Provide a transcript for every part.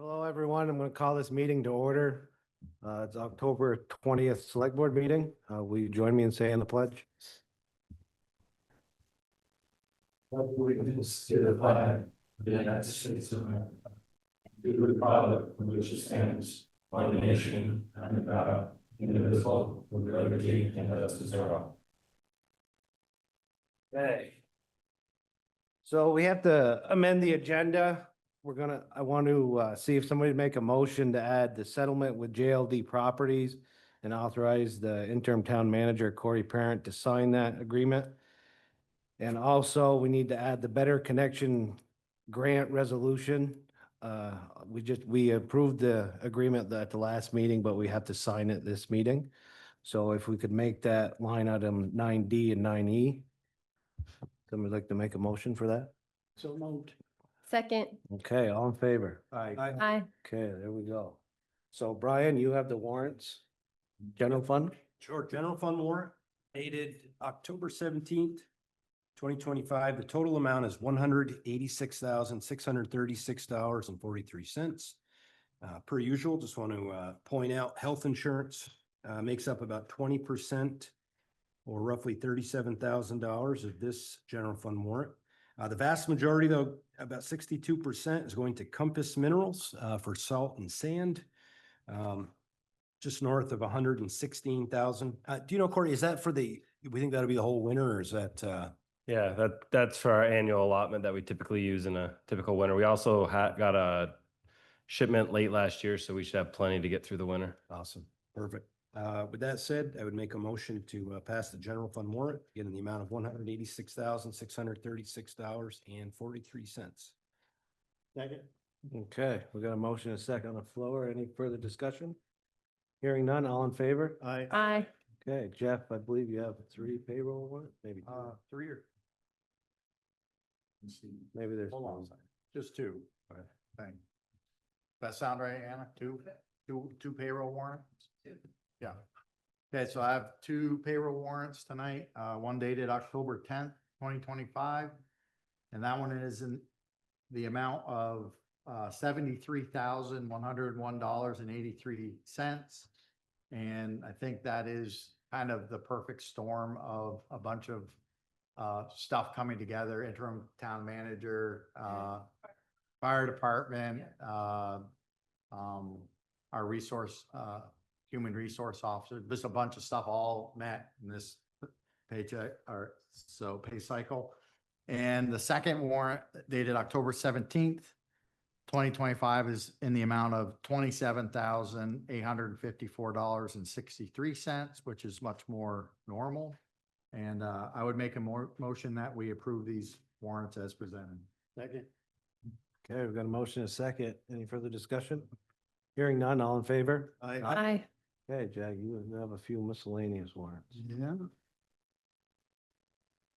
Hello, everyone. I'm going to call this meeting to order. It's October 20th Select Board meeting. Will you join me in saying the pledge? Allegiance to the flag of the United States of America, to the republic for which it stands, one nation, under God, indivisible, with liberty and justice for all. Okay. So we have to amend the agenda. I want to see if somebody would make a motion to add the settlement with JLD Properties and authorize the interim town manager, Corey Parent, to sign that agreement. And also, we need to add the Better Connection grant resolution. We approved the agreement at the last meeting, but we have to sign it this meeting. So if we could make that line item 9D and 9E. Somebody like to make a motion for that? So moved. Second. Okay, all in favor? Aye. Aye. Okay, there we go. So Brian, you have the warrants, general fund? Sure, general fund warrant dated October 17th, 2025. The total amount is $186,636.43. Per usual, just want to point out, health insurance makes up about 20% or roughly $37,000 of this general fund warrant. The vast majority, though, about 62%, is going to Compass Minerals for salt and sand. Just north of 116,000. Do you know, Corey, is that we think that'll be the whole winter, or is that? Yeah, that's for our annual allotment that we typically use in a typical winter. We also got a shipment late last year, so we should have plenty to get through the winter. Awesome, perfect. With that said, I would make a motion to pass the general fund warrant, again, in the amount of $186,636.43. Second. Okay, we got a motion and a second on the floor. Any further discussion? Hearing none, all in favor? Aye. Aye. Okay, Jeff, I believe you have 3 payroll warrants, maybe two. 3 or. Maybe there's Hold on a one. second. Just two. Thing. That sound right, Anna? Two payroll warrants? Yeah. Okay, so I have 2 payroll warrants tonight, one dated October 10th, 2025. And that one is in the amount of $73,101.83. And I think that is kind of the perfect storm of a bunch of stuff coming together: interim town manager, fire department, our human resource officer, just a bunch of stuff all met in this paycheck pay cycle. And the second warrant dated October 17th, 2025 is in the amount of $27,854.63, which is much more normal. And I would make a motion that we approve these warrants as presented. Second. Okay, we've got a motion and a second. Any further discussion? Hearing none, all in favor? Aye. Aye. Okay, Jack, you have a few miscellaneous warrants. Yeah.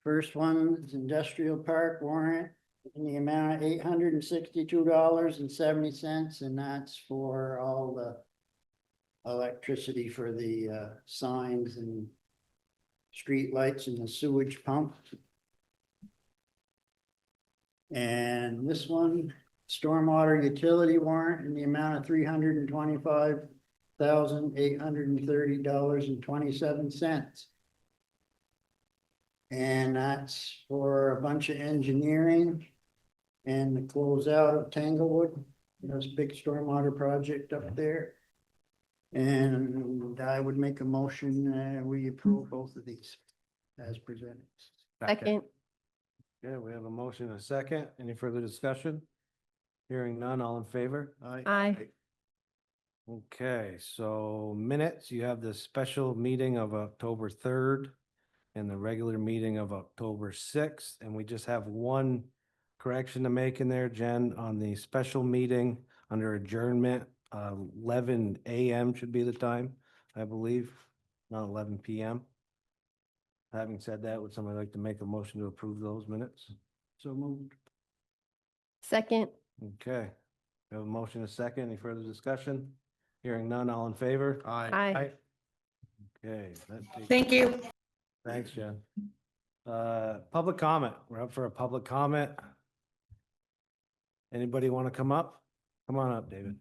First one is industrial park warrant in the amount of $862.70, and that's for all the electricity for the signs and street lights and the sewage pump. And this one, stormwater utility warrant in the amount of $325,830.27. And that's for a bunch of engineering and the closeout of Tanglewood. There's a big stormwater project up there. And I would make a motion, we approve both of these as presented. Second. Okay, we have a motion and a second. Any further discussion? Hearing none, all in favor? Aye. Okay, so minutes, you have the special meeting of October 3rd and the regular meeting of October 6th, and we just have one correction to make in there, Jen, on the special meeting under adjournment. 11 a.m. should be the time, I believe, not 11 p.m. Having said that, would somebody like to make a motion to approve those minutes? So moved. Second. Okay, we have a motion and a second. Any further discussion? Hearing none, all in favor? Aye. Okay. that takes- Thank you. Thanks, Jen. Public comment. We're up for a public comment. Anybody want to come up? Come on up, David.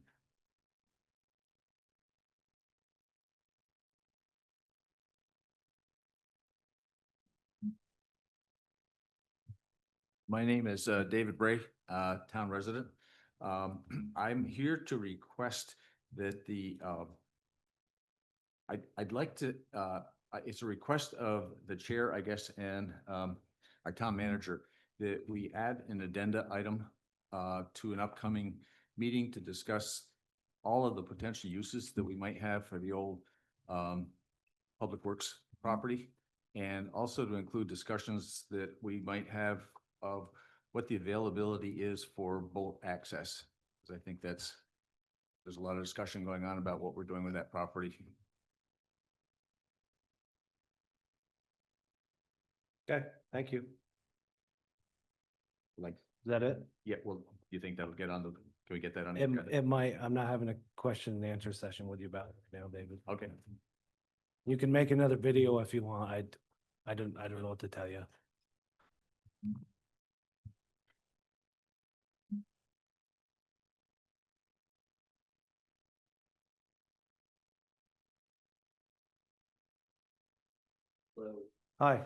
My name is David Bray, town resident. I'm here to request that I'd like to, it's a request of the chair, I guess, and our town manager, that we add an addenda item to an upcoming meeting to discuss all of the potential uses that we might have for the old Public Works property, and also to include discussions that we might have of what the availability is for boat access. Because I think there's a lot of discussion going on about what we're doing with that property. Okay, thank you. Is Like, that it? yeah, well, do you think that'll get on the, can we get that on? the It, agenda? it might, I'm not having a question and answer session with you about it now, David. Okay. You can make another video if you want. I don't know what to tell you. Hi.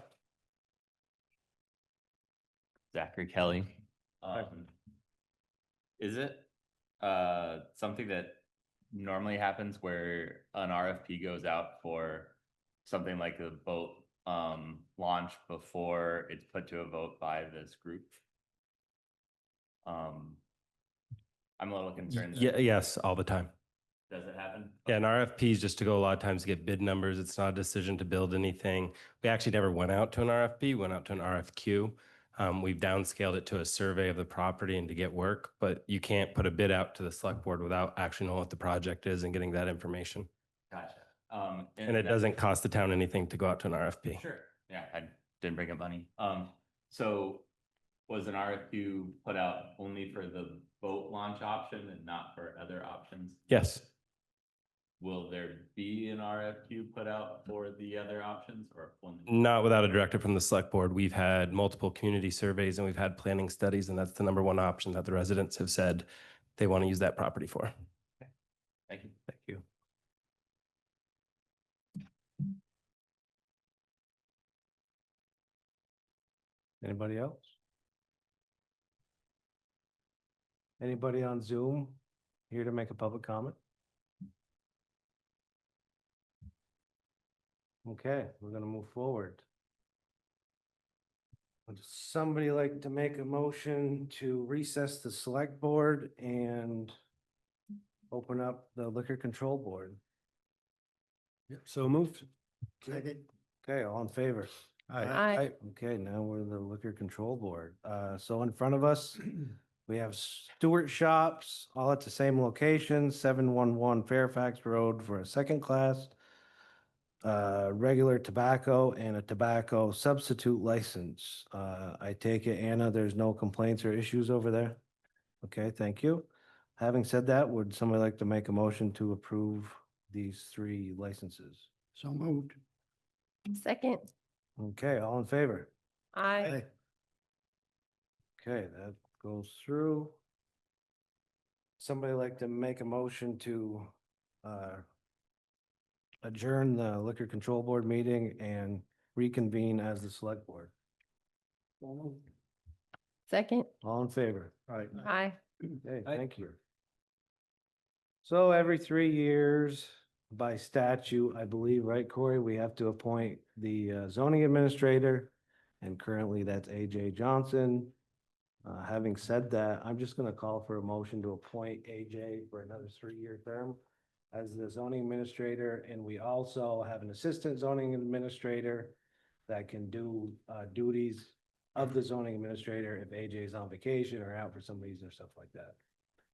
Zachary Kelly. Hi. Is it something that normally happens where an RFP goes out for something like a boat launch before it's put to a vote by this group? I'm a little concerned. that- Yeah, yes, all the time. Does it happen? Yeah, and RFPs just to go a lot of times to get bid numbers. It's not a decision to build anything. We actually never went out to an RFP, went out to an RFQ. We've downscaled it to a survey of the property and to get work, but you can't put a bid out to the select board without actually knowing what the project is and getting that information. Gotcha. And it that- doesn't cost the town anything to go out to an RFP. Sure, yeah, I didn't bring up money. So was an RFQ put out only for the boat launch option and not for other options? Yes. Will there be an RFQ put out for the other options or one? Not without a directive from the select board. We've had multiple community surveys and we've had planning studies, and that's the number one option that the residents have said they want to use that property for. Thank you. Thank you. Anybody else? Anybody on Zoom here to make a public comment? Okay, we're gonna move forward. Would somebody like to make a motion to recess the select board and open up the liquor control board? Yep, so moved. Second. Okay, all in favor? Aye. Okay, now we're the liquor control board. So in front of us, we have Stewart Shops, all at the same location, 711 Fairfax Road for a second class. Regular tobacco and a tobacco substitute license. I take it, Anna, there's no complaints or issues over there? Okay, thank you. Having said that, would somebody like to make a motion to approve these three licenses? So moved. Second. Okay, all in favor? Aye. Okay, that goes through. Somebody like to make a motion to adjourn the liquor control board meeting and reconvene as the select board? Second. All in favor? Aye. Okay, thank you. So every 3 years by statute, I believe, right, Corey, we have to appoint the zoning administrator. And currently that's AJ Johnson. Having said that, I'm just gonna call for a motion to appoint AJ for another 3-year term as the zoning administrator, and we also have an assistant zoning administrator that can do duties of the zoning administrator if AJ is on vacation or out for some reason or stuff like that.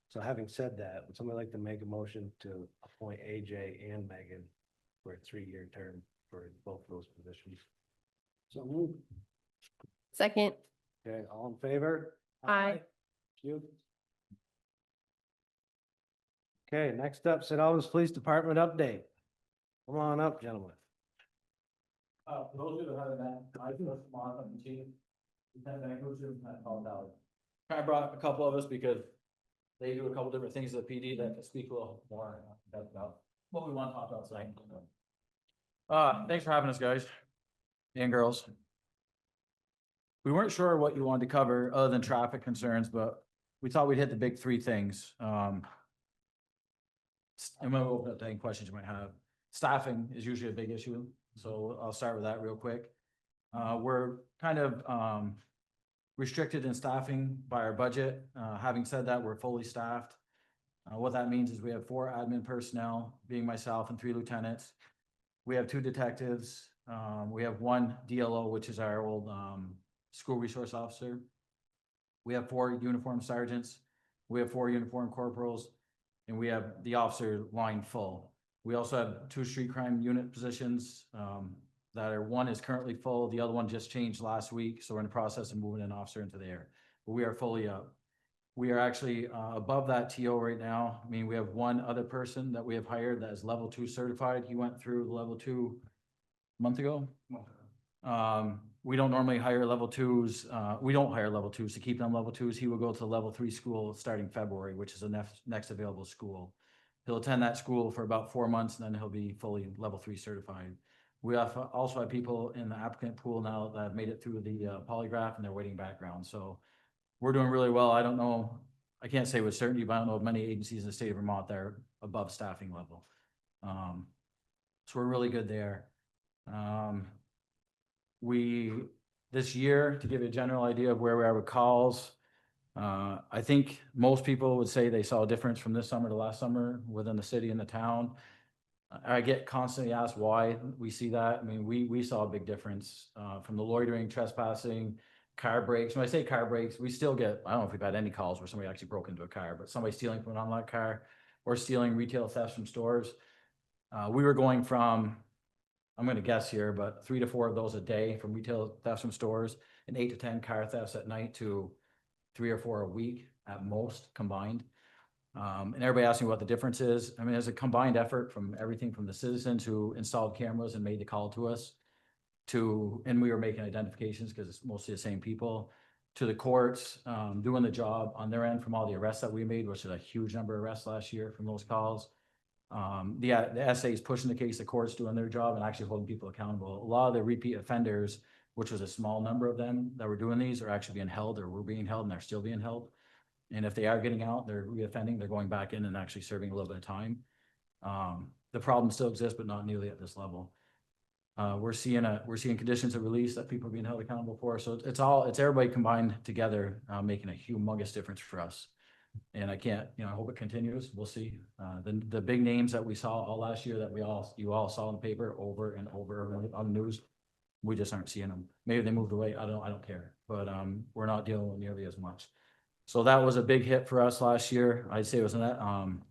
So having said that, would somebody like to make a motion to appoint AJ and Megan for a 3-year term for both those positions? So moved. Second. Okay, all in favor? Aye. You. Okay, next up, St. Albans Police Department update. Come on up, gentlemen. For those of you who haven't met, I just Mark, I'm the chief. Lieutenant Banker, Lieutenant Paul Dowd. I brought a couple of us because they do a couple different things at the PD that can speak a little more about what we want to talk about tonight. Thanks for having us, guys and girls. We weren't sure what you wanted to cover other than traffic concerns, but we thought we'd hit the big three things. And we'll open up to any questions you might have. Staffing is usually a big issue, so I'll start with that real quick. We're kind of restricted in staffing by our budget. Having said that, we're fully staffed. What that means is we have 4 admin personnel, being myself and 3 lieutenants. We have 2 detectives. We have 1 DLO, which is our old school resource officer. We have 4 uniformed sergeants. We have 4 uniformed corporals, and we have the officer line full. We also have 2 street crime unit positions that are, 1 is currently full. The other one just changed last week, so we're in the process of moving an officer into there. But we are fully up. We are actually above that TO right now. I mean, we have 1 other person that we have hired that is level 2 certified. He went through level 2 a month ago. We don't normally hire level 2s. We don't hire level 2s to keep them level 2s. He will go to level 3 school starting February, which is the next available school. He'll attend that school for about 4 months, and then he'll be fully level 3 certified. We also have people in the applicant pool now that have made it through the polygraph, and they're waiting background. So we're doing really well. I don't know, I can't say with certainty, but I don't know of many agencies in the state of Vermont that are above staffing level. So we're really good there. This year, to give you a general idea of where we are with calls, I think most people would say they saw a difference from this summer to last summer within the city and the town. I get constantly asked why we see that. I mean, we saw a big difference from the loitering, trespassing, car breaks. When I say car breaks, we still get, I don't know if we've had any calls where somebody actually broke into a car, but somebody stealing from an unlocked car or stealing retail thefts from stores. We were going from, I'm going to guess here, but 3 to 4 of those a day from retail thefts from stores, and 8 to 10 car thefts at night, to 3 or 4 a week at most combined. And everybody asks me what the difference is. I mean, there's a combined effort from everything from the citizens who installed cameras and made the call to us, and we were making identifications because it's mostly the same people, to the courts doing the job on their end from all the arrests that we made, which is a huge number of arrests last year from those calls. The SA is pushing the case, the courts doing their job and actually holding people accountable. A lot of the repeat offenders, which was a small number of them that were doing these, are actually being held, or were being held, and they're still being held. And if they are getting out, they're reoffending, they're going back in and actually serving a little bit of time. The problem still exists, but not nearly at this level. We're seeing conditions of release that people are being held accountable for. So it's everybody combined together, making a humongous difference for us. And I can't, I hope it continues. We'll see. The big names that we saw all last year that you all saw in the paper over and over on the news, we just aren't seeing them. Maybe they moved away. I don't care, but we're not dealing with nearly as much. So that was a big hit for us last year. I'd say it was an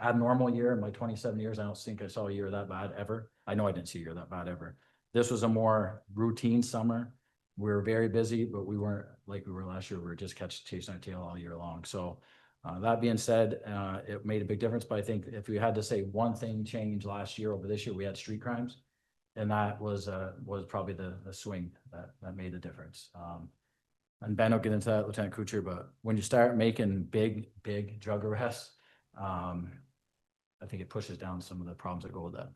abnormal year. In my 27 years, I don't think I saw a year that bad ever. I know I didn't see a year that bad ever. This was a more routine summer. We were very busy, but we weren't like we were last year. We were just chasing our tail all year long. So that being said, it made a big difference. But I think if we had to say one thing changed last year over this year, we had street crimes. And that was probably the swing that made the difference. And Ben will get into that, Lieutenant Kuchar, but when you start making big drug arrests, I think it pushes down some of the problems that go with that.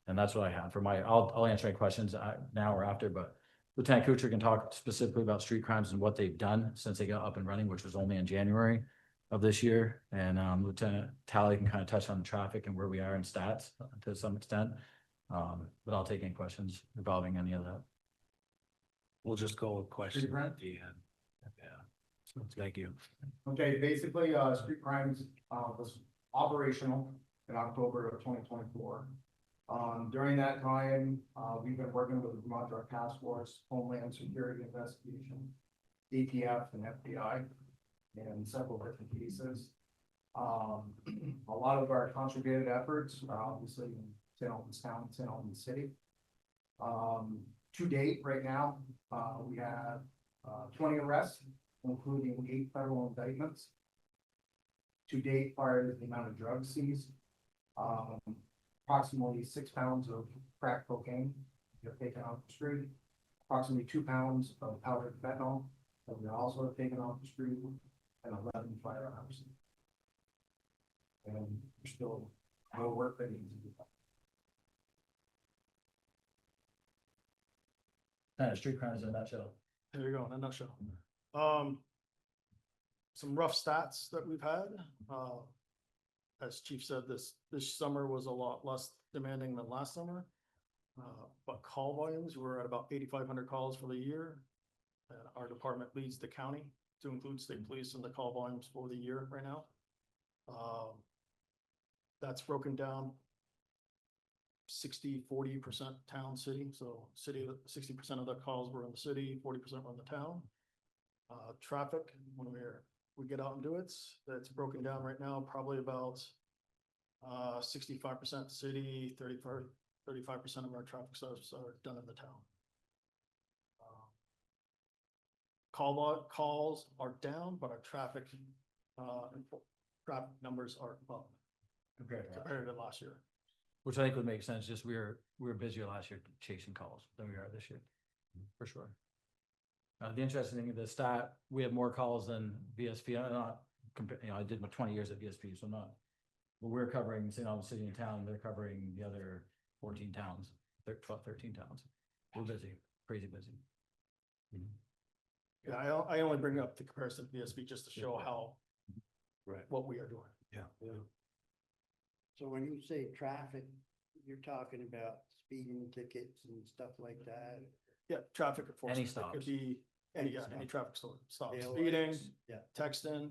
And that's what I have for I'll answer any questions now or after, but Lieutenant Kuchar can talk specifically about street crimes and what they've done since they got up and running, which was only in January of this year. And Lieutenant Talley can kind of touch on the traffic and where we are in stats to some extent. But I'll take any questions involving any of that. We'll just go with questions at the end. Yeah. So, thank you. Okay, basically, street crimes was operational in October of 2024. During that time, we've been working with the Vermont Drug Task Force, Homeland Security Investigation, DTF, and FBI in several different cases. A lot of our concentrated efforts are obviously in St. Albans Town, St. Albans City. To date, right now, we have 20 arrests, including 8 federal indictments. To date, prior to the amount of drugs seized, approximately 6 pounds of crack cocaine have taken off the street, approximately 2 pounds of powdered fentanyl that we also have taken off the street, and 11 firearms. And there's still more work that needs to be done. Kind of street crimes in a nutshell. There you go, in a nutshell. Some rough stats that we've had. As Chief said, this summer was a lot less demanding than last summer. But call volumes, we're at about 8,500 calls for the year. And our department leads the county to include state police in the call volumes for the year right now. That's broken down 60-40% town, city. So city, 60% of the calls were in the city, 40% were in the town. Traffic, when we get out and do it, that's broken down right now, probably about 65% city, 35% of our traffic stops are done in the town. Calls are down, but our traffic numbers are up compared to last year. Which I think would make sense, just we were busier last year chasing calls than we are this year, for sure. The interesting thing, the stat, we have more calls than VSP, I'm not, I did my 20 years at VSP, so I'm not, but we're covering St. Albans City and Town, they're covering the other 14 towns, 12, 13 towns. We're busy, crazy busy. Yeah, I only bring up the comparison to VSB just to show how, what we are doing. Yeah. So when you say traffic, you're talking about speeding tickets and stuff like that? Yeah, traffic enforcement. Any It stops. could be any Any traffic stop, AOIs, speeding, yeah. texting,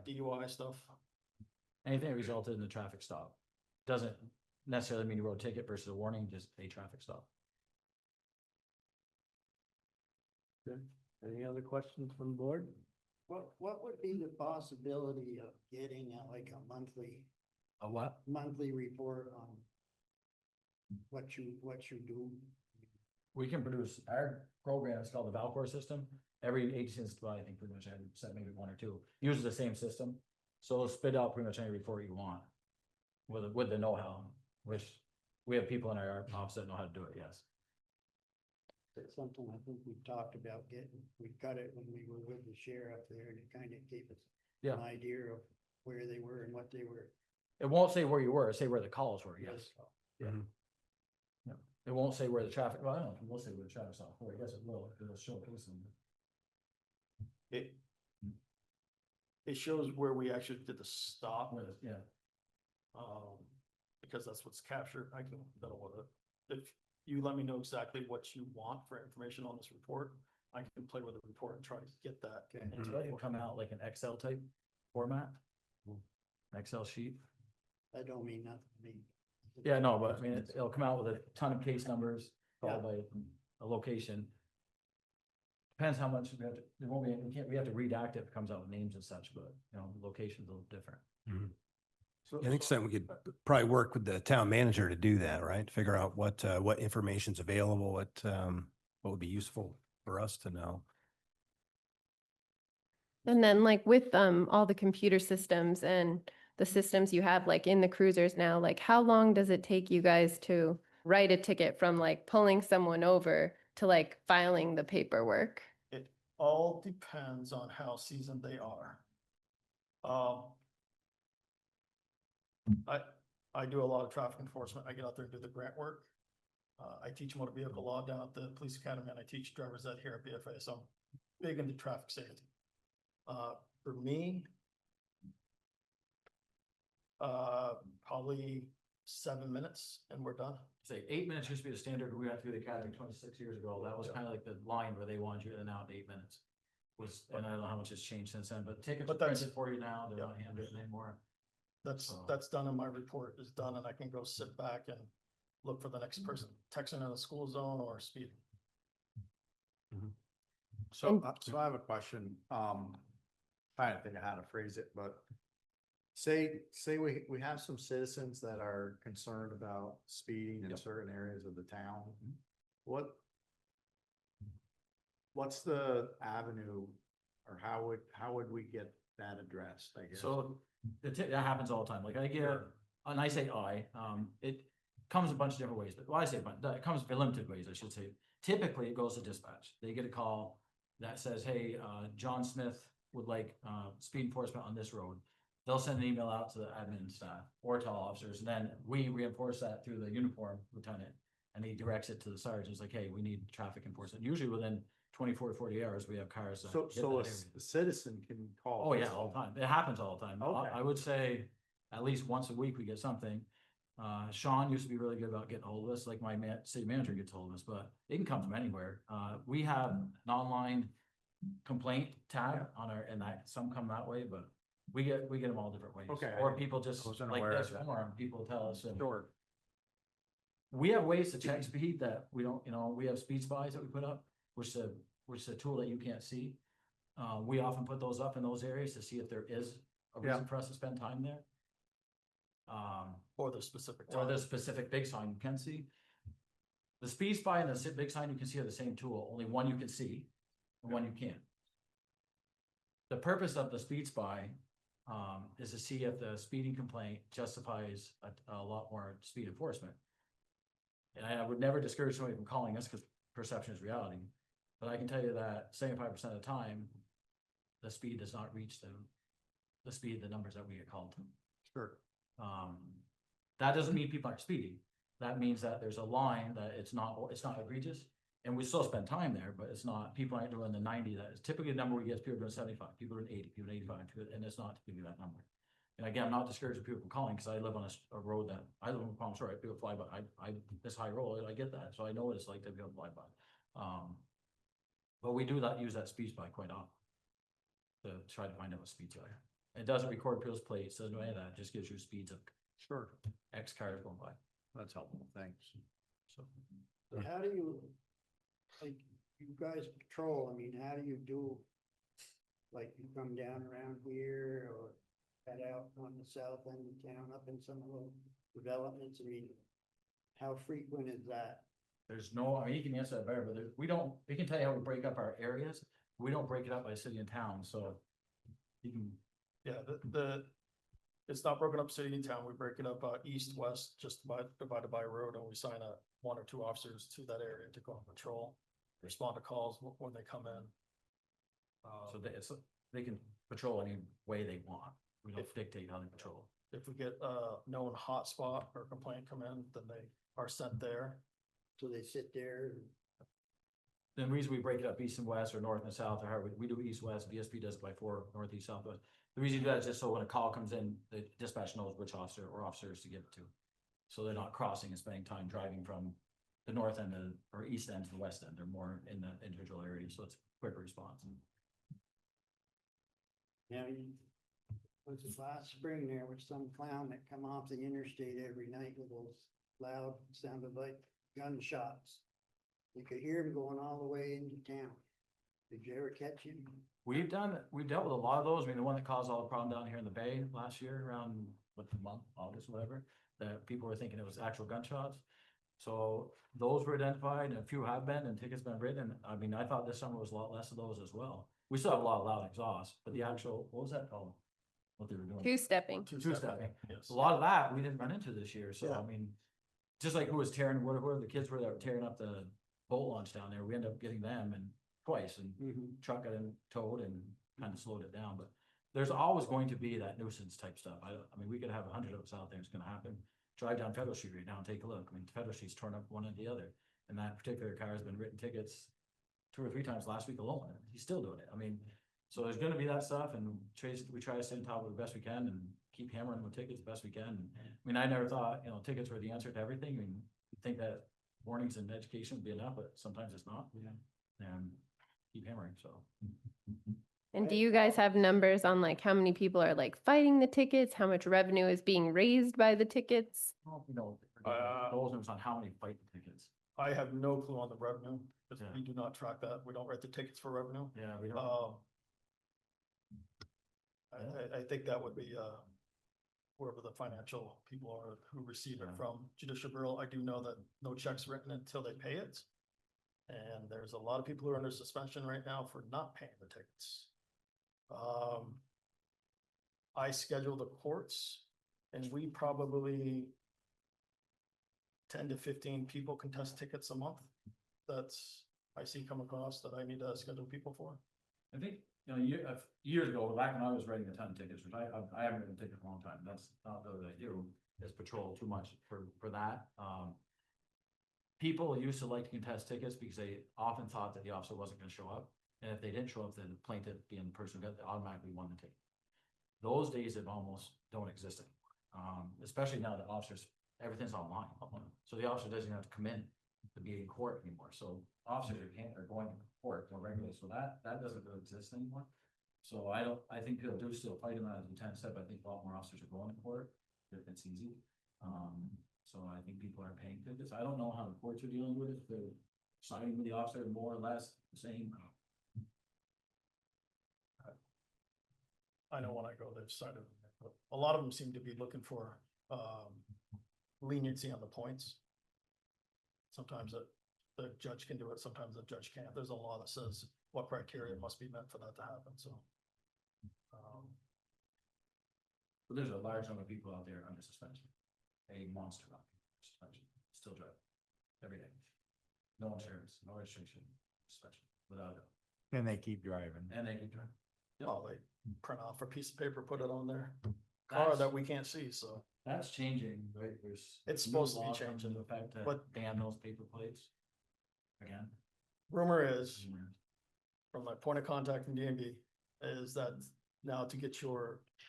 DUI stuff. Anything that resulted in a traffic stop doesn't necessarily mean a road ticket versus a warning, just a traffic stop. Any other questions from the board? What would be the possibility of getting like a A what? monthly report on what you do? We can produce, our program is called the Valcor system. Every agency, well, I think pretty much, I said maybe one or two, uses the same system. So it'll spit out pretty much any report you want with the know-how, which we have people in our office that know how to do it, yes. It's something I think we talked about getting. We got it when we were with the sheriff there, and it kind of gave us Yeah. an idea of where they were and what they were. It won't say where you were, it'll say where the calls were, yes. Yeah. Mhm. Yeah. It won't say where the traffic, well, I don't know, it will say where the traffic stop, I guess it will, it'll show case number. It shows where we actually did the stop. Yeah. Because that's what's captured. I can fiddle with it. If you let me know exactly what you want for information on this report, I can play with the report and try to get that. And it's going to come out like an Excel type format, Excel sheet. That don't mean nothing to me. Yeah, no, but I mean, it'll come out with a ton of case numbers, followed by a location. Depends how much we have to, there won't be, we have to redact it if it comes out with names and such, but you know, location's a little different. I think something we could probably work with the town manager to do that, right? Figure out what information's available, what would be useful for us to know. And then like with all the computer systems and the systems you have like in the cruisers now, like how long does it take you guys to write a ticket from like pulling someone over to like filing the paperwork? It all depends on how seasoned they are. I do a lot of traffic enforcement. I get out there and do the grant work. I teach motor vehicle law down at the police academy, and I teach driver's ed here at BFA, so I'm big into traffic safety. For me, probably 7 minutes and we're done. Say 8 minutes used to be the standard we had to do the academy 26 years ago. That was kind of like the line where they wanted you in and out in 8 minutes. And I don't know how much has changed since then, but tickets are But that's- printed for you now. They're not handwritten anymore. That's done and my report is done and I can go sit back and look for the next person texting in the school zone or speeding. So I have a question, trying to think of how to phrase it, but say we have some citizens that are concerned about speeding in Yep. certain areas of the town. What's the avenue or how would we get that addressed, I guess? So that happens all the time. Like I get, and I say it comes a bunch of different ways, but well, I say, but it comes in limited ways, I should say. Typically it goes to dispatch. They get a call that says, hey, John Smith would like, speed enforcement on this road, they'll send an email out to the admin staff or to all officers, and then we reinforce that through the uniform lieutenant. And he directs it to the sergeants, like, hey, we need traffic enforcement. Usually within 24 to 40 hours, we have cars that So, hit that so a area. a citizen can call. Oh, yeah, all the time. It happens all the time. Okay. I would say at least once a week we get something. Sean used to be really good about getting hold of us, like my city manager gets hold of us, but it can come from anywhere. We have an online complaint tab on our, and some come that way, but we get them all different ways. Okay. Or people just, I wasn't like aware of this that. forum, people tell us. And Sure. we have ways to check speed that we don't, we have speed spies that we put up, which is a tool that you can't see. We often put those up in those areas to see if there is a reason for us to spend time there. Or the specific Or the time. specific big sign you can see. The speed spy and the big sign you can see are the same tool, only one you can see and one you can't. The purpose of the speed spy is to see if the speeding complaint justifies a lot more speed enforcement. And I would never discourage somebody from calling us because perception is reality. But I can tell you that 75% of the time, the speed does not reach the numbers that we get called to. Sure. That doesn't mean people aren't speeding. That means that there's a line that it's not egregious. And we still spend time there, but it's not, people aren't doing the 90. That is typically the number we get is people doing 75, people doing 80, people doing 85, and it's not typically that number. And again, I'm not discouraging people from calling because I live on a road that, I live on Palm Shore, people fly by, this high road, I get that. So I know what it's like to be able to fly by. But we do use that speed spy quite often to try to find out what speeds are. It doesn't record people's plates, doesn't do any of that, it just gives you speeds of Sure. X cars going by. That's helpful. Thanks. So How do you, like, you guys patrol, I mean, how do you do, like, you come down around here or head out on the south end of town, up in some of those developments, I mean, how frequent is that? there's no, I mean, you can answer that better, but we can tell you how we break up our areas. We don't break it up by city and town, so you can, Yeah, it's not broken up city and town. We break it up east, west, just divided by road, and we assign one or two officers to that area to go on patrol, respond to calls when they come in. so they can patrol any way they want. We don't dictate how they patrol. If we get a known hotspot or complaint come in, then they are sent there. So they sit there and The reason we break it up east and west or north and south, or however, we do east, west, DSP does it by 4, northeast, southwest. The reason you do that is just so when a call comes in, the dispatch knows which officer or officers to give it to. So they're not crossing and spending time driving from the north end or east end to the west end. They're more in the individual area, so it's quicker response. Now, was it last spring there was some clown that come off the interstate every night with those loud, sounded like gunshots. You could hear him going all the way into town. Did you ever catch him? We've dealt with a lot of those. I mean, the one that caused all the problem down here in the Bay last year around what the month, August, whatever, that people were thinking it was actual gunshots. So those were identified and a few have been and tickets been written. I mean, I thought this summer was a lot less of those as well. We still have a lot of loud exhaust, but the actual, what was that called? What they were doing? Two-stepping. Two-stepping. Yes. A lot of that we didn't run into this year, so Yeah. I mean, just like who was tearing, whatever the kids were that were tearing up the boat launch down there, we ended up getting them and twice and truck got in towed and kind of slowed it down, but there's always going to be that nuisance type stuff. I mean, we could have 100 of us out there, it's gonna happen. Drive down Federal Street right now and take a look. I mean, Federal Street's torn up one and the other, and that particular car has been written tickets 2 or 3 times last week alone, and he's still doing it. I mean, so there's gonna be that stuff, and we try to stay on top of it the best we can and keep hammering with tickets the best we can. I mean, I never thought, tickets were the answer to everything. I mean, you think that warnings and education would be enough, but sometimes it's not. And keep hammering, so. And do you guys have numbers on like how many people are like fighting the tickets? How much revenue is being raised by the tickets? Well, Uh, those numbers on how many fight tickets. I have no clue on the revenue, because Yeah. we do not track that. We don't write the tickets for revenue. Yeah, we don't. I think that would be, wherever the financial people are who receive it Yeah. from Judicial Bureau. I do know that no check's written until they pay it. And there's a lot of people who are under suspension right now for not paying the tickets. I schedule the courts, and we probably 10 to 15 people contest tickets a month. That's, I see come across that I need to schedule people for. I think you know, years ago, back when I was writing a ton of tickets, which I haven't written a ticket in a long time, that's not really what I do, is patrol too much for that. People used to like to contest tickets because they often thought that the officer wasn't gonna show up. And if they didn't show up, then the plaintiff, being the person who got, automatically won the ticket. Those days have almost don't exist anymore, especially now that officers, everything's online. So the officer doesn't have to come in to be in court anymore. So officers are going to court more regularly, so that doesn't really exist anymore. So I think people do still fight them as a lieutenant step. I think a lot more officers are going to court if it's easy. So I think people are paying tickets. I don't know how the courts are dealing with it, if they're siding with the officer more or less the same. I know when I go, they've cited, a lot of them seem to be looking for, leniency on the points. Sometimes the judge can do it, sometimes the judge can't. There's a law that says what criteria must be met for that to happen, so. But there's a large number of people out there under suspension, a monster amount of people under suspension, still drive every day. No insurance, no registration, suspension, without it, And they keep driving. and they keep driving. Oh, they print off a piece of paper, put it on their car That's- that we can't see, so. That's changing, right? There's. It's new supposed to be laws coming changing, into effect that but- ban those paper plates. Again. Rumor is, from my point of contact in DMV, is that now to get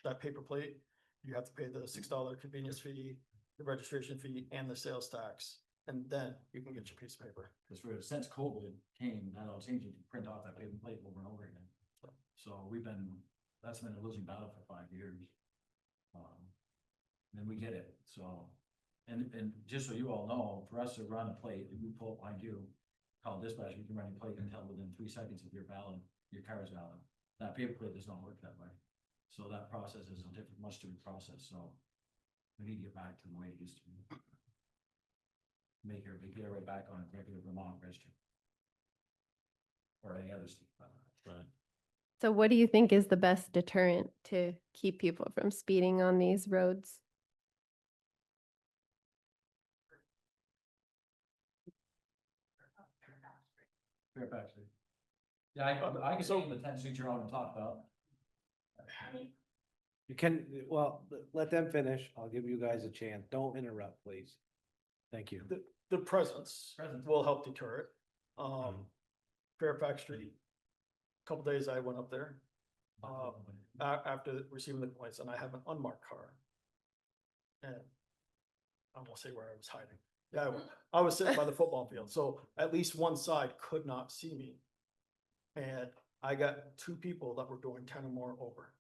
that paper plate, you have to pay the $6 convenience fee, the registration fee, and the sales tax, and then you can get your piece of paper. Because since COVID came, that all changed, you can print off that paper plate over and over again. So that's been a losing battle for 5 years. Then we get it, so, and just so you all know, for us to run a plate, if we pull up behind you, call dispatch, we can run a plate and tell within 3 seconds if you're valid, your car is valid. That paper plate does not work that way. So that process is a different, much different process, so we need to get back to the way it used to be. Get it right back on a regular Vermont register. Or any other state. Right. So what do you think is the best deterrent to keep people from speeding on these roads? Fairfax. Yeah, I can see the 10 streets you're on and talk about. You can, well, let them finish. I'll give you guys a chance. Don't interrupt, please. Thank you. The presence Presence. will help deter it. Fairfax Street, couple days I went up there, after receiving the complaints, and I have an unmarked car. And I won't say where I was hiding. Yeah, I was sitting by the football field, so at least one side could not see me. And I got 2 people that were doing 10 or more over.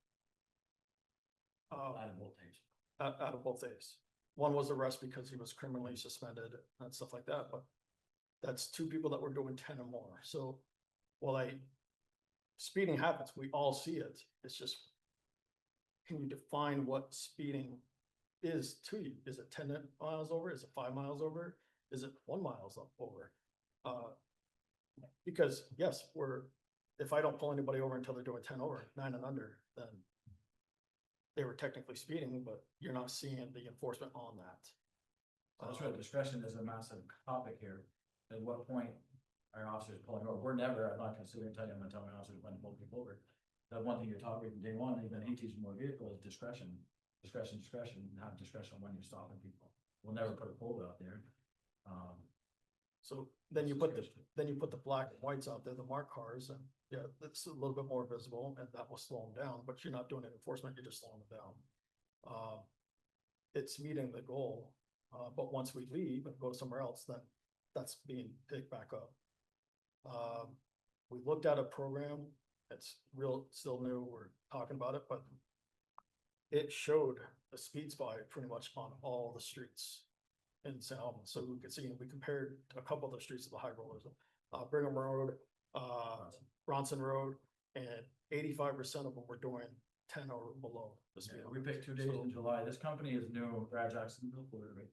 Out of both days. Out of both days. One was arrested because he was criminally suspended and stuff like that, but that's 2 people that were doing 10 or more. So while speeding happens, we all see it. It's just, can you define what speeding is to you? Is it 10 miles over? Is it 5 miles over? Is it 1 mile over? Because yes, if I don't pull anybody over until they're doing 10 over, 9 and under, then they were technically speeding, but you're not seeing the enforcement on that. That's right, discretion is a massive topic here. At what point are officers pulling over? I'm not gonna sit here and tell you, I'm gonna tell my officers when to pull people over. That one thing you're talking from day one, even he teaches more vehicle is discretion. Discretion, have discretion when you're stopping people. We'll never put a pole out there. So then you put the black and whites out there, the marked cars, and yeah, it's a little bit more visible and that will slow them down, but you're not doing an enforcement, you're just slowing them down. It's meeting the goal, but once we leave and go somewhere else, then that's being picked back up. We looked at a program, it's still new, we're talking about it, but it showed a speed spy pretty much on all the streets in St. Albans. So we could see, we compared a couple of the streets of the high rollers, Brigham Road, Bronson Road, and 85% of them were doing 10 or below the speed. We picked 2 days in July. This company is new, Brad Jacksonville, Florida, right?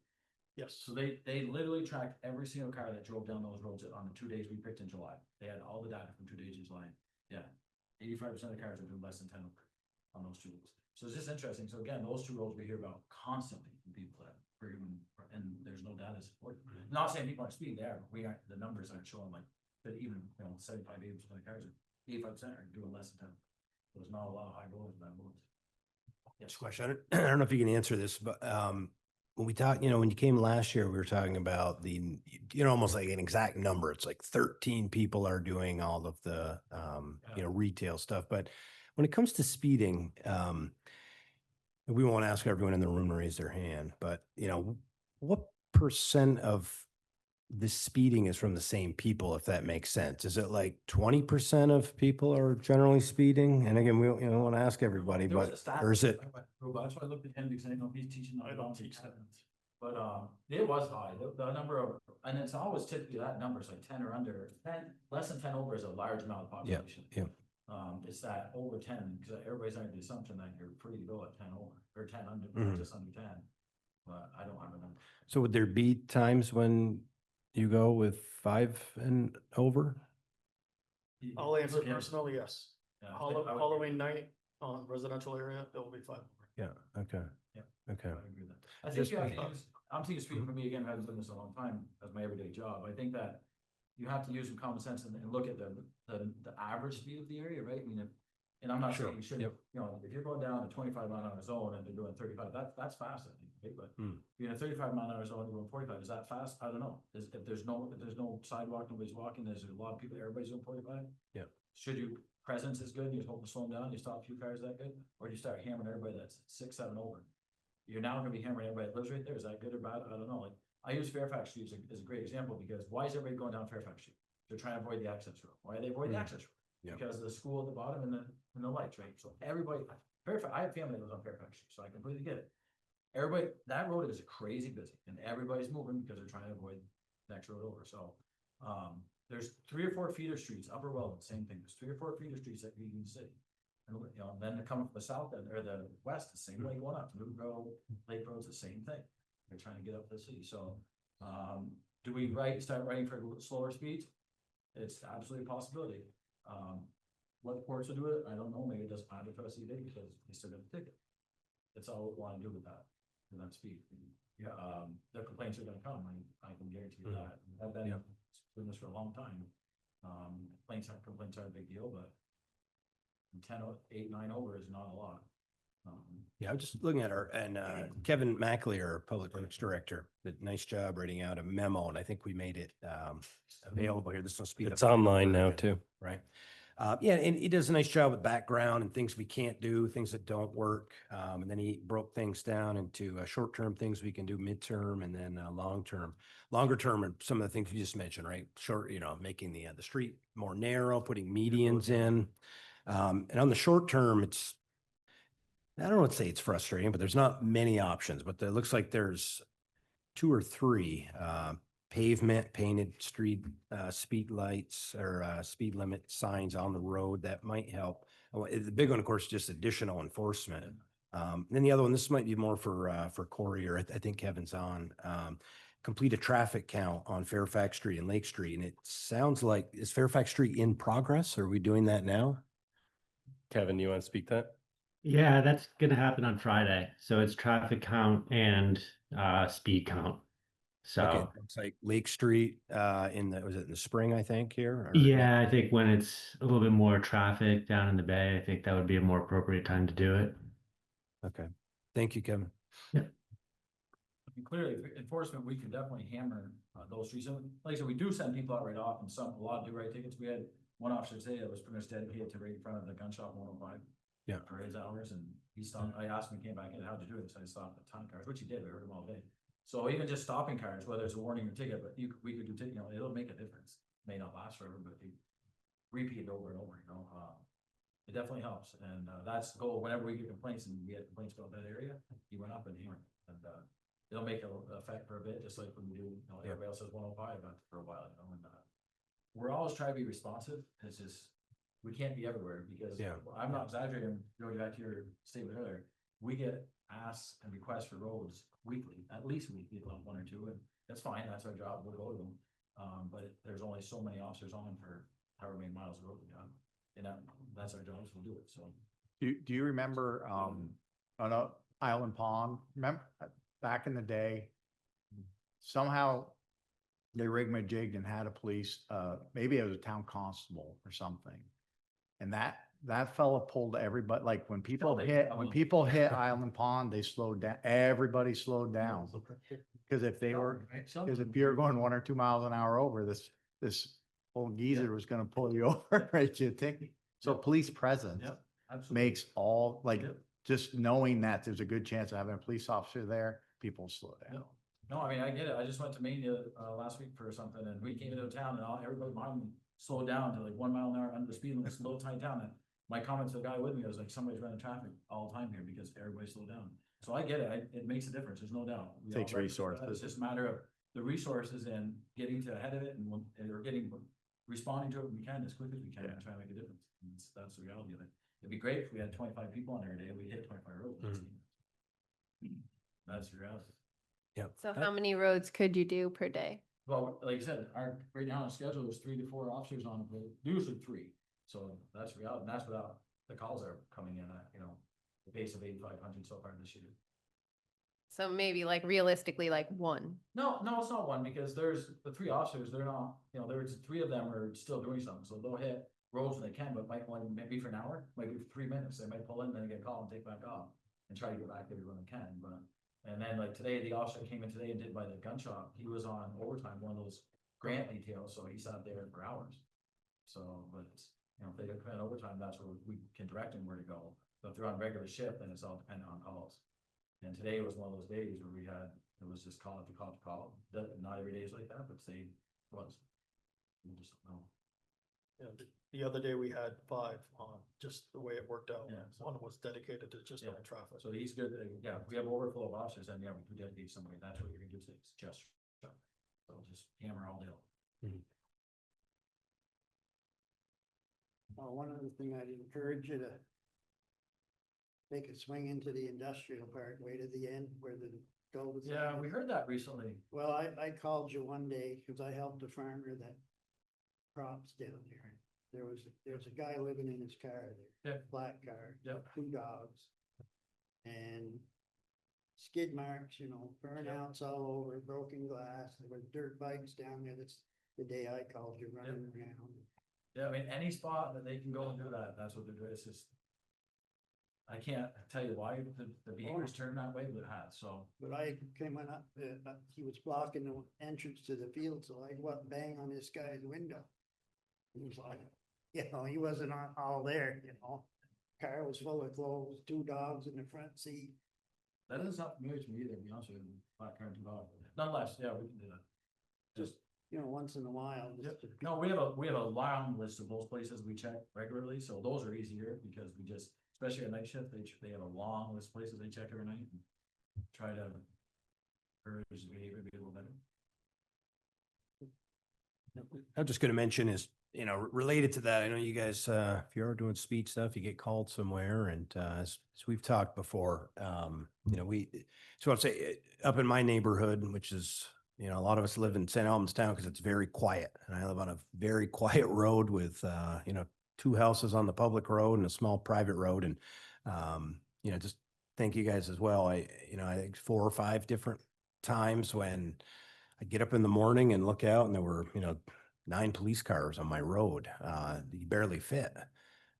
Yes. So they literally tracked every single car that drove down those roads on the 2 days we picked in July. They had all the data from 2 days in July. Yeah, 85% of the cars are doing less than 10 on those 2 roads. So it's just interesting. So again, those 2 roads we hear about constantly from people that and there's no data support. Not saying people aren't speeding there, but the numbers aren't showing like that even 75, 80% of cars are 85% are doing less than 10. There's not a lot of high roads in that woods. Yes, question. I don't know if you can answer this, but when we talked, when you came last year, we were talking about almost like an exact number. It's like 13 people are doing all of the, retail stuff. But when it comes to speeding, we won't ask everyone in the room to raise their hand, but what percent of the speeding is from the same people, if that makes sense? Is it like 20% of people are generally speeding? And again, we don't want to ask everybody, There was but, a stat or is it? I went through, but that's why I looked at him because I know he's teaching. I don't teach that. But it was high, the number of, and it's always typically that number is like 10 or under, 10, less than 10 over is a large amount of population. Yeah. It's that over 10, because everybody's under the assumption that you're free to go at 10 over, or 10 under, Mhm. just under 10. But I don't have a number. So would there be times when you go with 5 and over? I'll answer Look, yeah. personally, yes. Yeah, I would- Halloween night on residential area, it will be 5. Yeah, okay. Yeah. Okay. I agree with that. I think Just you have be- to use, I'm thinking speaking for me again, having done this a long time as my everyday job, I think that you have to use some common sense and look at the average speed of the area, right? I mean, and I'm not Sure. saying you shouldn't, if you're going down a 25-mile-an-hour zone and they're doing 35, that's fast, I think, right? But Hmm. if you're in a 35-mile-an-hour zone, you're doing 45, is that fast? I don't know. If there's no sidewalk, nobody's walking, there's a lot of people, everybody's doing 45? Yeah. Should your presence is good, you're hoping to slow them down, you stop a few cars that good? Or do you start hammering everybody that's 6, 7 over? You're now gonna be hammering everybody that lives right there. Is that good or bad? I don't know. Like, I use Fairfax Street as a great example because why is everybody going down Fairfax Street? They're trying to avoid the access road. Why are they avoiding the Mm. access road? Yeah. Because of the school at the bottom and the lights, right? So everybody, Fairfax, I have family that lives on Fairfax Street, so I completely get it. Everybody, that road is crazy busy and everybody's moving because they're trying to avoid the next road over. So, there's 3 or 4 feeder streets, Upper Welland, same thing. There's 3 or 4 feeder streets that lead in the city. And then to come from the south end or the west, the same way going up, New Road, Lake Road's the same thing. They're trying to get up to the city. So, do we start writing for slower speeds? It's absolutely a possibility. What courts will do it, I don't know. Maybe it doesn't matter to us either because they still get a ticket. That's all we want to do with that speed. Yeah, the complaints are gonna come, I can guarantee you that. I've been doing this for a long time. Complaints aren't a big deal, but 10, 8, 9 over is not a lot. Yeah, I was just looking at Kevin Mackley, our Public Works Director, did a nice job writing out a memo, and I think we made it available here. This will speed up. It's online now too. Right. Yeah, and he does a nice job with background and things we can't do, things that don't work. And then he broke things down into short-term things we can do, midterm, and then long-term. Longer term are some of the things you just mentioned, right? Short, making the street more narrow, putting medians in. And on the short term, I don't want to say it's frustrating, but there's not many options, but it looks like there's 2 or 3 pavement, painted street, speed lights or speed limit signs on the road that might help. The big one, of course, is just additional enforcement. Then the other one, this might be more for Corey, or I think Kevin's on, complete a traffic count on Fairfax Street and Lake Street. And it sounds like, is Fairfax Street in progress? Are we doing that now? Kevin, you want to speak that? Yeah, that's gonna happen on Friday. So it's traffic count and speed count. Okay, So it's like Lake Street, was it in the spring, I think, here? or- yeah, I think when it's a little bit more traffic down in the bay, I think that would be a more appropriate time to do it. Okay. Thank you, Kevin. I mean, clearly, enforcement, we can definitely hammer those streets. And like I said, we do send people out right off and a lot do write tickets. We had one officer today that was pretty much dedicated to right in front of the gun shop 105. Yeah. For his hours, and he stopped. I asked him, he came back in, how'd you do it? So I stopped at ton cars, which he did. We heard him all day. So even just stopping cars, whether it's a warning or ticket, but we could do, it'll make a difference. May not last forever, but you repeat it over and over, it definitely helps. And that's the goal. Whenever we get complaints and we get complaints about that area, he went up and hammered. And it'll make an effect for a bit, just like when we do, everybody else says 105 for a while, and we're always trying to be responsive. It's just, we can't be everywhere because I'm not exaggerating. Going back to your statement earlier, we get asks and requests for roads weekly, at least weekly, 1 or 2, and that's fine. That's our job. We'll go to them. But there's only so many officers on for however many miles of road we got, and that's our job. So we'll do it. So, Do you remember, on Island Pond, remember back in the day, somehow they rigged and had a police, maybe it was a town constable or something. And that that fella pulled everybody, like when people they- hit, when people hit Island Pond, they slowed down, everybody slowed down. Cause if they were, cause if you're going 1 or 2 miles an hour over, this old geezer was gonna pull you over, right, you think? So police presence Yep, absolutely. makes all, like, Yep. just knowing that there's a good chance of having a police officer there, people slow down. No, I mean, I get it. I just went to Maine, last week for something and we came into town and everybody behind me slowed down to like 1 mile an hour under the speed limit, slow tight down. And my comment to the guy with me was like, somebody's running traffic all the time here because everybody slowed down. So I get it. It makes a difference. There's no doubt. We all Takes recognize that. resources. It's just a matter of the resources and getting to ahead of it or responding to it when we can as quick as we can and try to make a difference. And that's the reality of it. It'd be great if we had 25 people on there today and we hit 25 roads. That's the reality. So how many roads could you do per day? Well, like I said, right now on schedule, there's 3 to 4 officers on it, usually 3. So that's reality, and that's without the calls that are coming in at, the base of 8,500 so far this year. So maybe like realistically, like one. No, it's not one, because there's the 3 officers, they're not, there's 3 of them are still doing something, so they'll hit roads when they can, but might only maybe for an hour, maybe for 3 minutes, they might pull in, then get called and take back off, and try to get back everyone they can, but. And then like today, the officer came in today and did by the gun shop, he was on overtime, one of those grant details, so he sat there for hours. So, but, if they get overtime, that's where we can direct them where to go, but if they're on regular shift, then it's all dependent on calls. And today was one of those days where it was just call after call after call, not every day is like that, but today was. We just don't know. Yeah, the other day we had 5 on, just the way it worked out. Yeah. One was dedicated to just on Yeah. traffic. So he's good, yeah, if we have overflow of officers, then yeah, we could dedicate somebody, that's what you're gonna do, it's just. So just hammer all day. One other thing I'd encourage you to make a swing into the industrial park way to the end where the gold is. Yeah, we heard that recently. Well, I called you one day because I helped a farmer that crops down there. There's a guy living in his car there. Yeah. Black car. Yep. 2 dogs. And skid marks, burnouts all over, broken glass. There were dirt bikes down there. That's the day I called you running around. Yeah, I mean, any spot that they can go and do that, that's what they're doing, it's just. I can't tell you why the behavior's turned that way, but it has, so. But I came up, he was blocking the entrance to the field, so I went bang on this guy's window. He was like, he wasn't all there, Car was full of clothes, 2 dogs in the front seat. That doesn't sound familiar to me either, to be honest with you, black car and 2 dogs. Nonetheless, yeah, we can do that. Just, Once in a while. just to- no, we have a long list of those places we check regularly, so those are easier because we just, especially at night shift, they have a long list of places they check every night and try to encourage the behavior to be a little better. I'm just gonna mention is, related to that, I know you guys, if you are doing speed stuff, you get called somewhere and, as we've talked before, so I'll say up in my neighborhood, which is, a lot of us live in St. Albans Town because it's very quiet and I live on a very quiet road with, 2 houses on the public road and a small private road. And, just thank you guys as well. I think 4 or 5 different times when I get up in the morning and look out and there were, 9 police cars on my road. You barely fit.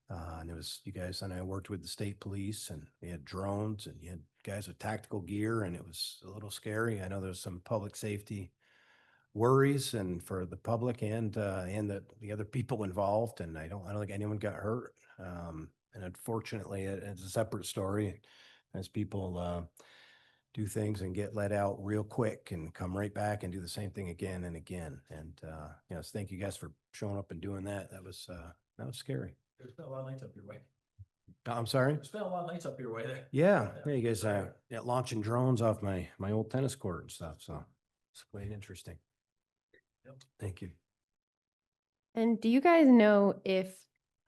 And it was, you guys and I worked with the state police and we had drones and you had guys with tactical gear and it was a little scary. I know there's some public safety worries and for the public and the other people involved. And I don't think anyone got hurt. And unfortunately it's a separate story as people, do things and get let out real quick and come right back and do the same thing again and again. And, so thank you guys for showing up and doing that. That was scary. There's been a lot of nights up your way. I'm sorry. There's been a lot of nights up your way there. Yeah. You guys, launching drones off my old tennis court and stuff. So it's quite interesting. Yep. Thank you. And do you guys know if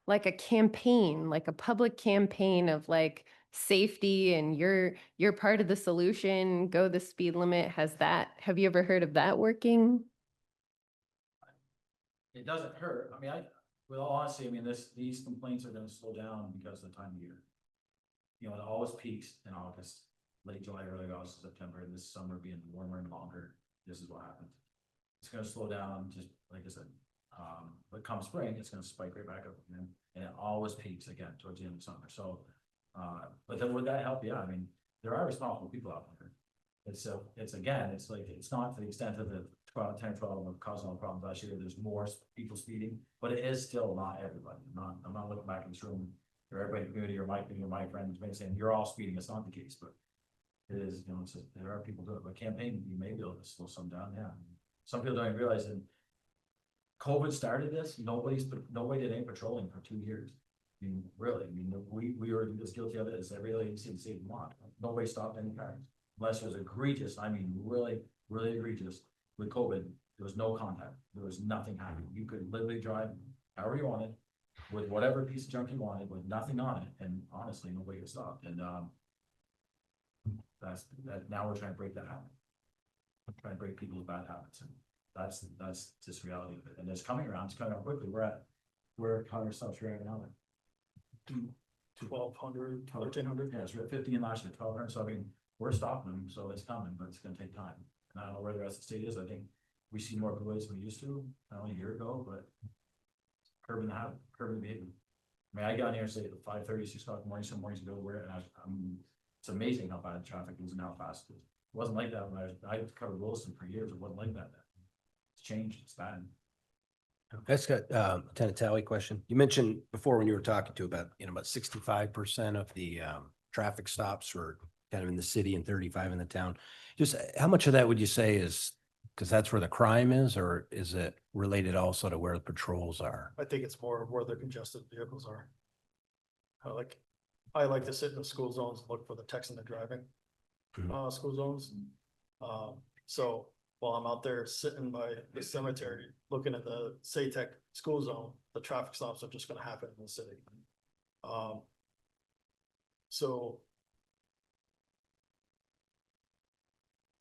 like a campaign, like a public campaign of like safety and you're part of the solution, go the speed limit, have you ever heard of that working? It doesn't hurt. I mean, with all honesty, I mean, these complaints are gonna slow down because of the time of year. It always peaks in August, late July, early August, September, and this summer being warmer and longer, this is what happens. It's gonna slow down, just like I said, but come spring, it's gonna spike right back up again. and it always peaks again towards the end of summer, so. But then would that help? Yeah, I mean, there are responsible people out there. It's again, it's like, it's not to the extent of the 10, 12 of causing all the problems last year, there's more people speeding, but it is still not everybody. I'm not looking back in this room, or everybody in the community, or my friends, maybe saying, you're all speeding, it's not the case, but it is, you know, there are people doing it, but campaign, you may be able to slow some down, yeah. Some people don't even realize that COVID started this, nobody did any patrolling for 2 years. I mean, really, I mean, we were as guilty of it as every other agency in the state of Vermont. Nobody stopped any cars, unless it was egregious, I mean, really, really egregious. With COVID, there was no contact, there was nothing happening. You could literally drive however you wanted, with whatever piece of junk you wanted, with nothing on it, and honestly, nobody got stopped, and, now we're trying to break that habit. We're trying to break people's bad habits, and that's just reality of it, and it's coming around quickly. We're how many stops right now? 1,200, 1,300. Yeah, it's 15 last year, 1,200, so I mean, we're stopping them, so it's coming, but it's gonna take time. And I don't know where the rest of the state is. I think we see more police than we used to, not only a year ago, but curbing the habit, curbing the behavior. I mean, I got on here, say, at 5:30, 6 o'clock in the morning, some mornings ago, where, and it's amazing how bad the traffic is and how fast it is. It wasn't like that when I covered Wilson for years. It wasn't like that then. It's changed, it's bad. That's got Lieutenant Talley question. You mentioned before when you were talking to about, about 65% of the traffic stops were kind of in the city and 35 in the town. Just how much of that would you say is because that's where the crime is, or is it related also to where the patrols are? I think it's more of where the congested vehicles are. I like to sit in the school zones and look for the texting and driving school zones. So while I'm out there sitting by the cemetery, looking at the SATEC school zone, the traffic stops are just gonna happen in the city. So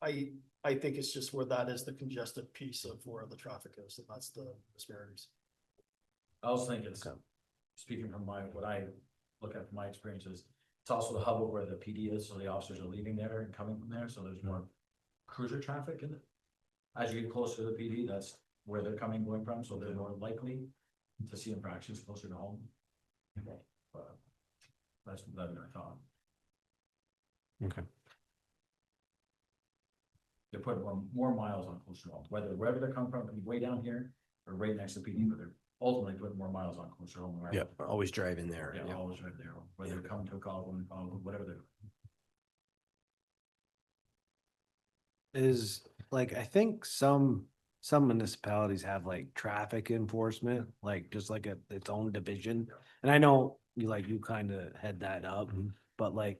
I think it's just where that is the congested piece of where the traffic is, and that's the disparities. I also think it's, speaking from what I look at from my experiences, it's also the hub of where the PD is, so the officers are leaving there and coming from there, so there's more cruiser traffic in it. As you get closer to the PD, that's where they're going from, so they're more likely to see infractions closer to home. But that's what I thought. Okay. They're putting more miles on closer home, wherever they're coming from, way down here or right next to PD, but they're ultimately putting more miles on closer home. Yeah, always driving there. Yeah, always right there, whether they're coming to a call, going to call, whatever they're. Is like, I think some municipalities have like traffic enforcement, like just like its own division. And I know you kind of head that up, but like,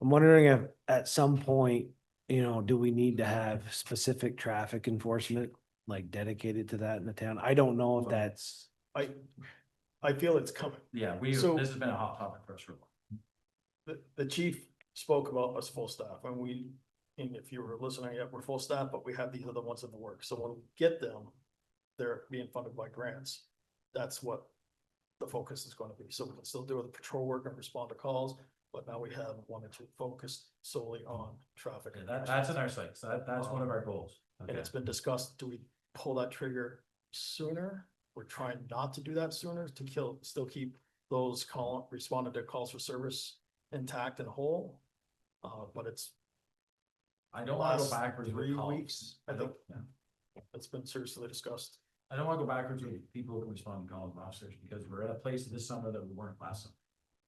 I'm wondering if at some point, do we need to have specific traffic enforcement like dedicated to that in the town? I don't know if that's. I feel it's coming. Yeah, this has been a hot topic for us for a while. The chief spoke about us full staff, and if you were listening, yet we're full staff, but we have these other ones in the work. So when we get them, they're being funded by grants. That's what the focus is going to be. So we can still do the patrol work and respond to calls, but now we have one or two focused solely on traffic. Yeah, that's in our sights. That's one of our goals. And it's been discussed, do we pull that trigger sooner? We're trying not to do that sooner to still keep those responded to calls for service intact and whole. But I don't want to go backwards with 3 calls. weeks. I think it's been seriously discussed. I don't want to go backwards with people who can respond to calls and officers, because we're at a place this summer that we weren't last summer.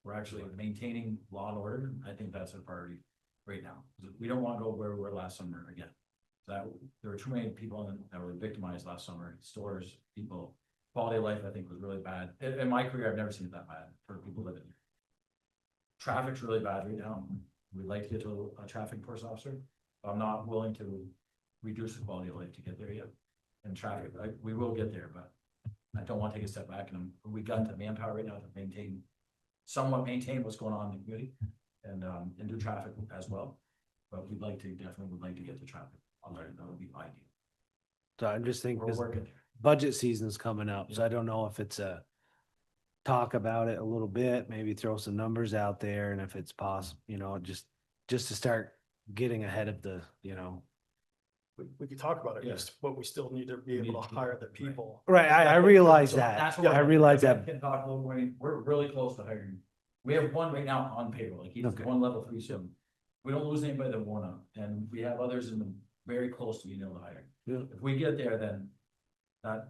We're actually maintaining law and order. I think that's our priority right now. We don't want to go where we were last summer again. There were too many people that were victimized last summer. Stores, people, quality of life, I think, was really bad. In my career, I've never seen it that bad for people living here. Traffic's really bad right now. We'd like to get to a traffic enforcement officer. I'm not willing to reduce the quality of life to get there yet. And traffic, we will get there, but I don't want to take a step back. And we got the manpower right now to somewhat maintain what's going on in the community and do traffic as well. But definitely would like to get to traffic. That would be ideal. So I'm just thinking, We're working there. budget season's coming up, so I don't know if it's talk about it a little bit, maybe throw some numbers out there, and if it's possible, just to start getting ahead of the we could talk about it, Yeah. just, but we still need to be able to hire the people. Right, I realize So that. That's Yeah, what I realize that. Can talk a little more, we're really close to hiring. We have one right now on payroll, like he's Okay. one level 3, so we don't lose anybody that wanna, and we have others in the very close to being able to hire. Yeah. If we get there, then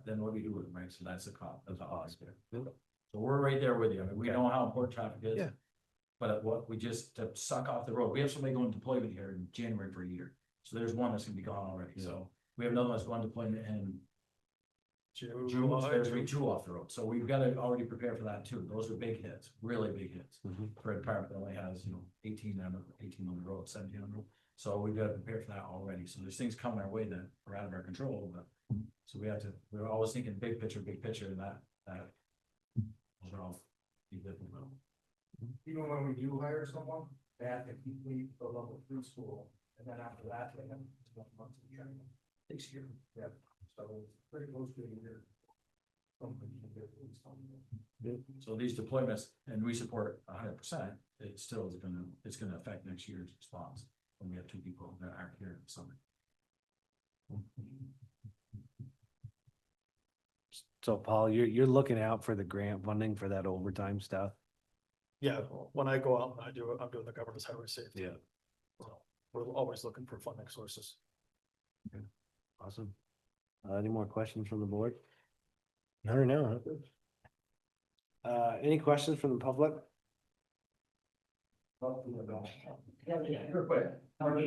then what do we do with them, right? So that's the cost, that's the odds there. Yeah. So we're right there with you. I mean, we Okay. know how important traffic is. Yeah. But what we just to suck off the road, we have somebody going deployment here in January for a year. So there's one that's gonna be gone already, so we have another one that's going deployment in June, so there's gonna be 2 off the road, so we've gotta already prepare for that too. Those are big hits, really big hits. Mhm. For a department that only has, 18 on the road, 17 on the road. So we've got to prepare for that already. So there's things coming our way that are out of our control, but. So we're always thinking big picture, and that. Those are all. Even when we do hire someone, they have to complete the level 3 school, and then after that, they have 12 months of training. Takes a year. Yeah, so it's pretty close to a year. So these deployments, and we support 100%, it still is gonna affect next year's response when we have 2 people that aren't here in the summer. So Paul, you're looking out for the grant funding for that overtime stuff? Yeah, when I go out and I'm doing the governor's highway safety. Yeah. So we're always looking for funding sources. Awesome. Any more questions from the board? I don't know. Any questions from the public? Real quick. I don't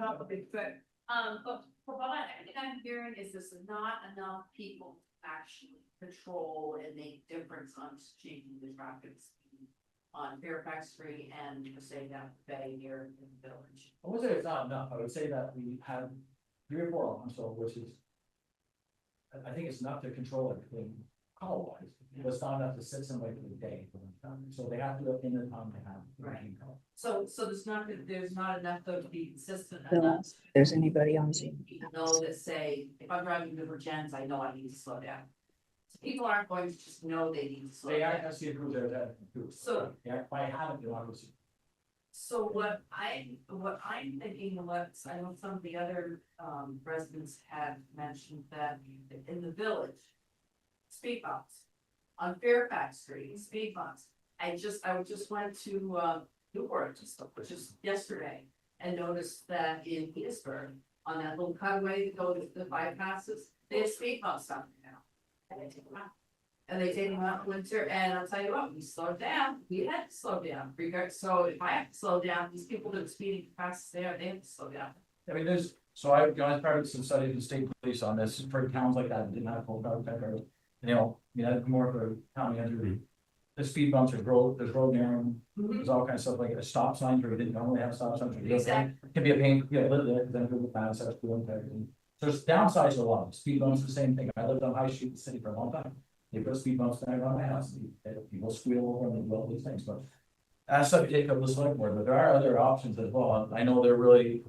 know, but from what everything I'm hearing is there's not enough people to actually patrol and make difference on changing the traffic speed on Fairfax Street and say down the bay here in the village. I would say it's not enough. I would say that we have 3 or 4 of them, so which is. I think it's enough to control everything call wise, but it's not enough to sit somebody for the day. So they have to look in the time to have. Right. So there's not enough though to be consistent Bill, enough. if there's anybody on Zoom. People know that say, if I'm driving to Virgins, I know I need to slow down. So people aren't going to just know they need to slow They down. are, I see a cruiser that. So- Yeah, by having to obviously. So what I'm thinking, I know some of the other residents have mentioned that in the village. Speed bumps on Fairfax Street, speed bumps. I just went to Newport just yesterday and noticed that in Petersburg, on that little cutaway that goes to the bypasses, they have speed bumps down there now. And they take them out. And they take them out in winter, and I'll tell you what, we slowed down, we had to slow down, so if I have to slow down, these people that are speeding fast there, they have to slow down. I mean, so I've gone part of some studies in state police on this, for towns like that, didn't have full power pepper. That's more for county entry. The speed bumps are there's road narrowing, there's all kinds of stuff like a stop signs where we didn't normally have stop signs. Exactly. Can be a pain, live there, then people pass us doing everything. So there's downsides to a lot, speed bumps, the same thing, I lived on High Street in the city for a long time. They put speed bumps down around my house, people squeal over and they do all these things, but. As subject to take up the select board, but there are other options as well, I know they're really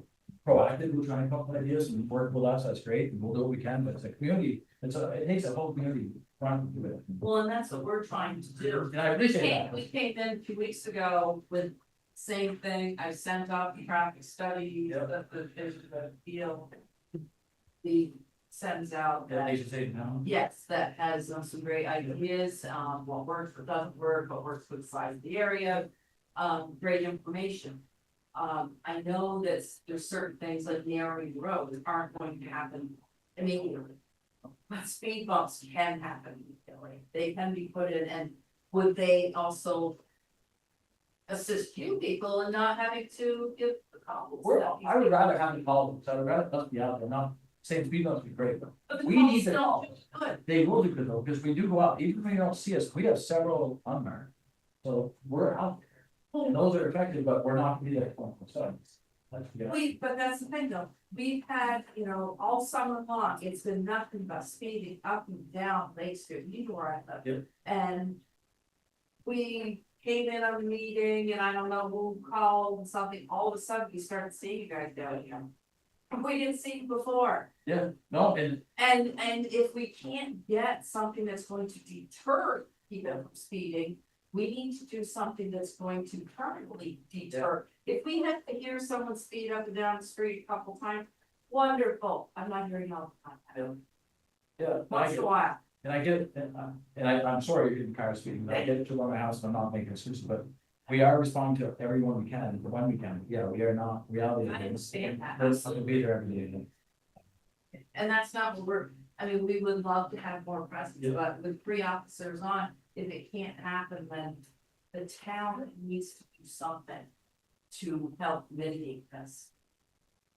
proactive, we're trying to come up with ideas and work with us, that's great, and we'll do what we can, but it's a community, it takes a whole community trying to do it. Well, and that's what we're trying to do. And I appreciate that. We came in 2 weeks ago with same thing, I sent out the traffic study, Yep. the deal. The sends out Yeah, that, they should say it now. yes, that has some great ideas, what works, what doesn't work, what works with the size of the area. Great information. I know that there's certain things like narrowing the road that aren't going to happen immediately. But speed bumps can happen immediately, they can be put in, and would they also assist you people in not having to give the calls? I would rather have the call, so I would rather us be out there, not saying speed bumps would be great, but But the we calls need the don't calls. do good. They will do good though, because we do go out, even when you don't see us, we have several unmarked. So we're out there, and those are effective, but we're not gonna be there 24/7. But that's the thing though, we've had, all summer long, it's been nothing but speeding up and down Lake Street, you know where I live. Yep. And we came in on a meeting and I don't know who called and something, all of a sudden we started seeing you guys down here. We didn't see you before, Yeah, no, and and if we can't get something that's going to deter people from speeding. We need to do something that's going to permanently deter. If we have to hear someone speed up and down the street a couple times, Wonderful. I'm not hearing all the time. Yeah. Once in a while. And I get, I'm sorry you're getting tired of speaking, but I get to run my house and I'm not making excuses, but we are responding to everyone we can, the one we can. Yeah, we are not, reality. I understand that. There's something be there every day. And that's not what we're, I mean, we would love to have more presence, Yeah. but with 3 officers on, if it can't happen, then the town needs to do something to help mitigate this.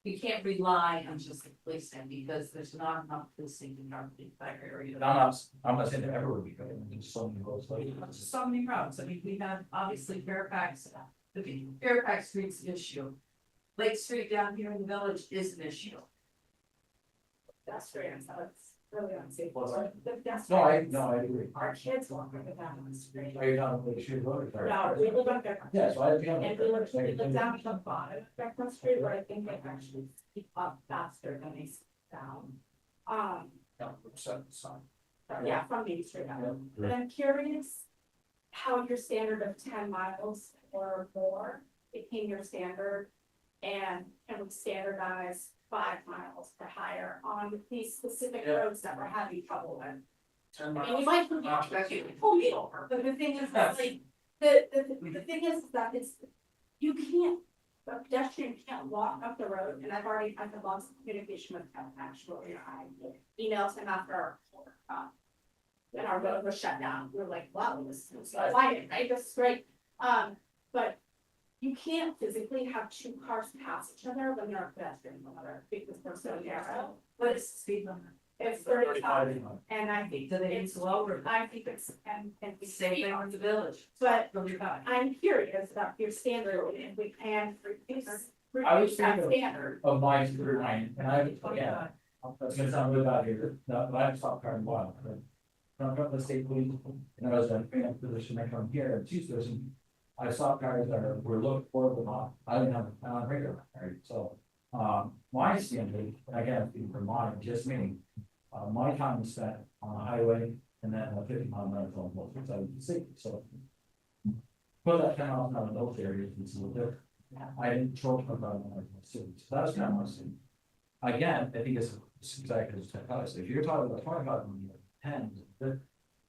You can't rely on just the policing because there's not enough policing in our entire area. I'm not saying that everywhere we go, there's so many roads like. So many roads. I mean, we have obviously Fairfax, the Fairfax Street's an issue. Lake Street down here in the village is an issue. Pedestrians, so it's really unsafe. What's that? The No, pedestrians, I agree. our kids walk up and down the street. Are you not really sure about it? No, we live on Beckman. Yeah, so I. And we live down at the bottom of Beckman Street, where I think they actually speed up faster than they speed down. Yeah, from Main Street. But I'm curious how your standard of 10 miles or more became your standard, and can we standardize 5 miles or higher on these specific roads that we're having trouble with? And you might pull me over, but the thing is, that, like, the thing is that it's, you can't, a pedestrian can't walk up the road, and I've had lots of communication with him, actually, I emailed him after and our road was shut down. We were like, wow, this is quiet, right? This is great. But you can't physically have 2 cars pass each other when you're a pedestrian, because they're so narrow. What is the speed limit? It's 35, and I think Do they need it's to lower? I think it's, and we Same say, thing with the village. but Really bad. I'm curious about your standard, and if we can reduce I was that thinking standard. of my scooter line, and I, yeah, that's gonna sound really bad here, but I have stopped car in a while. From the state police, and I was in a position, I come here, and she's doing, I saw cars that were looking for them on, I didn't have a radar, right, so. My standard, again, speaking for mine, just me, my time is spent on the highway and then a 50-mile zone, which I would see, so. Put that 10 miles out in those areas, it's a little different. I didn't control about my city, so that's kind of my city. Again, I think it's exactly as technology, if you're talking about 25 and 10,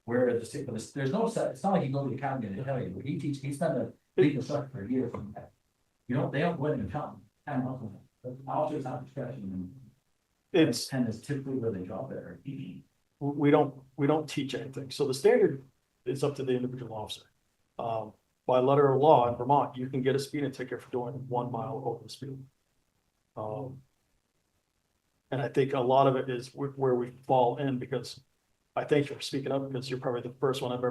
where the state, there's no set, it's not like you go to the academy and they tell you, he spent a legal instructor for a year from that. You don't, they don't go in and tell them, 10 miles, but officers have discretion, and It's, 10 is typically where they drop there. we don't teach anything. So the standard is up to the individual officer. By letter of law in Vermont, you can get a speeding ticket for doing 1 mile over the speed. And I think a lot of it is where we fall in, because I thank you for speaking up, because you're probably the first one I've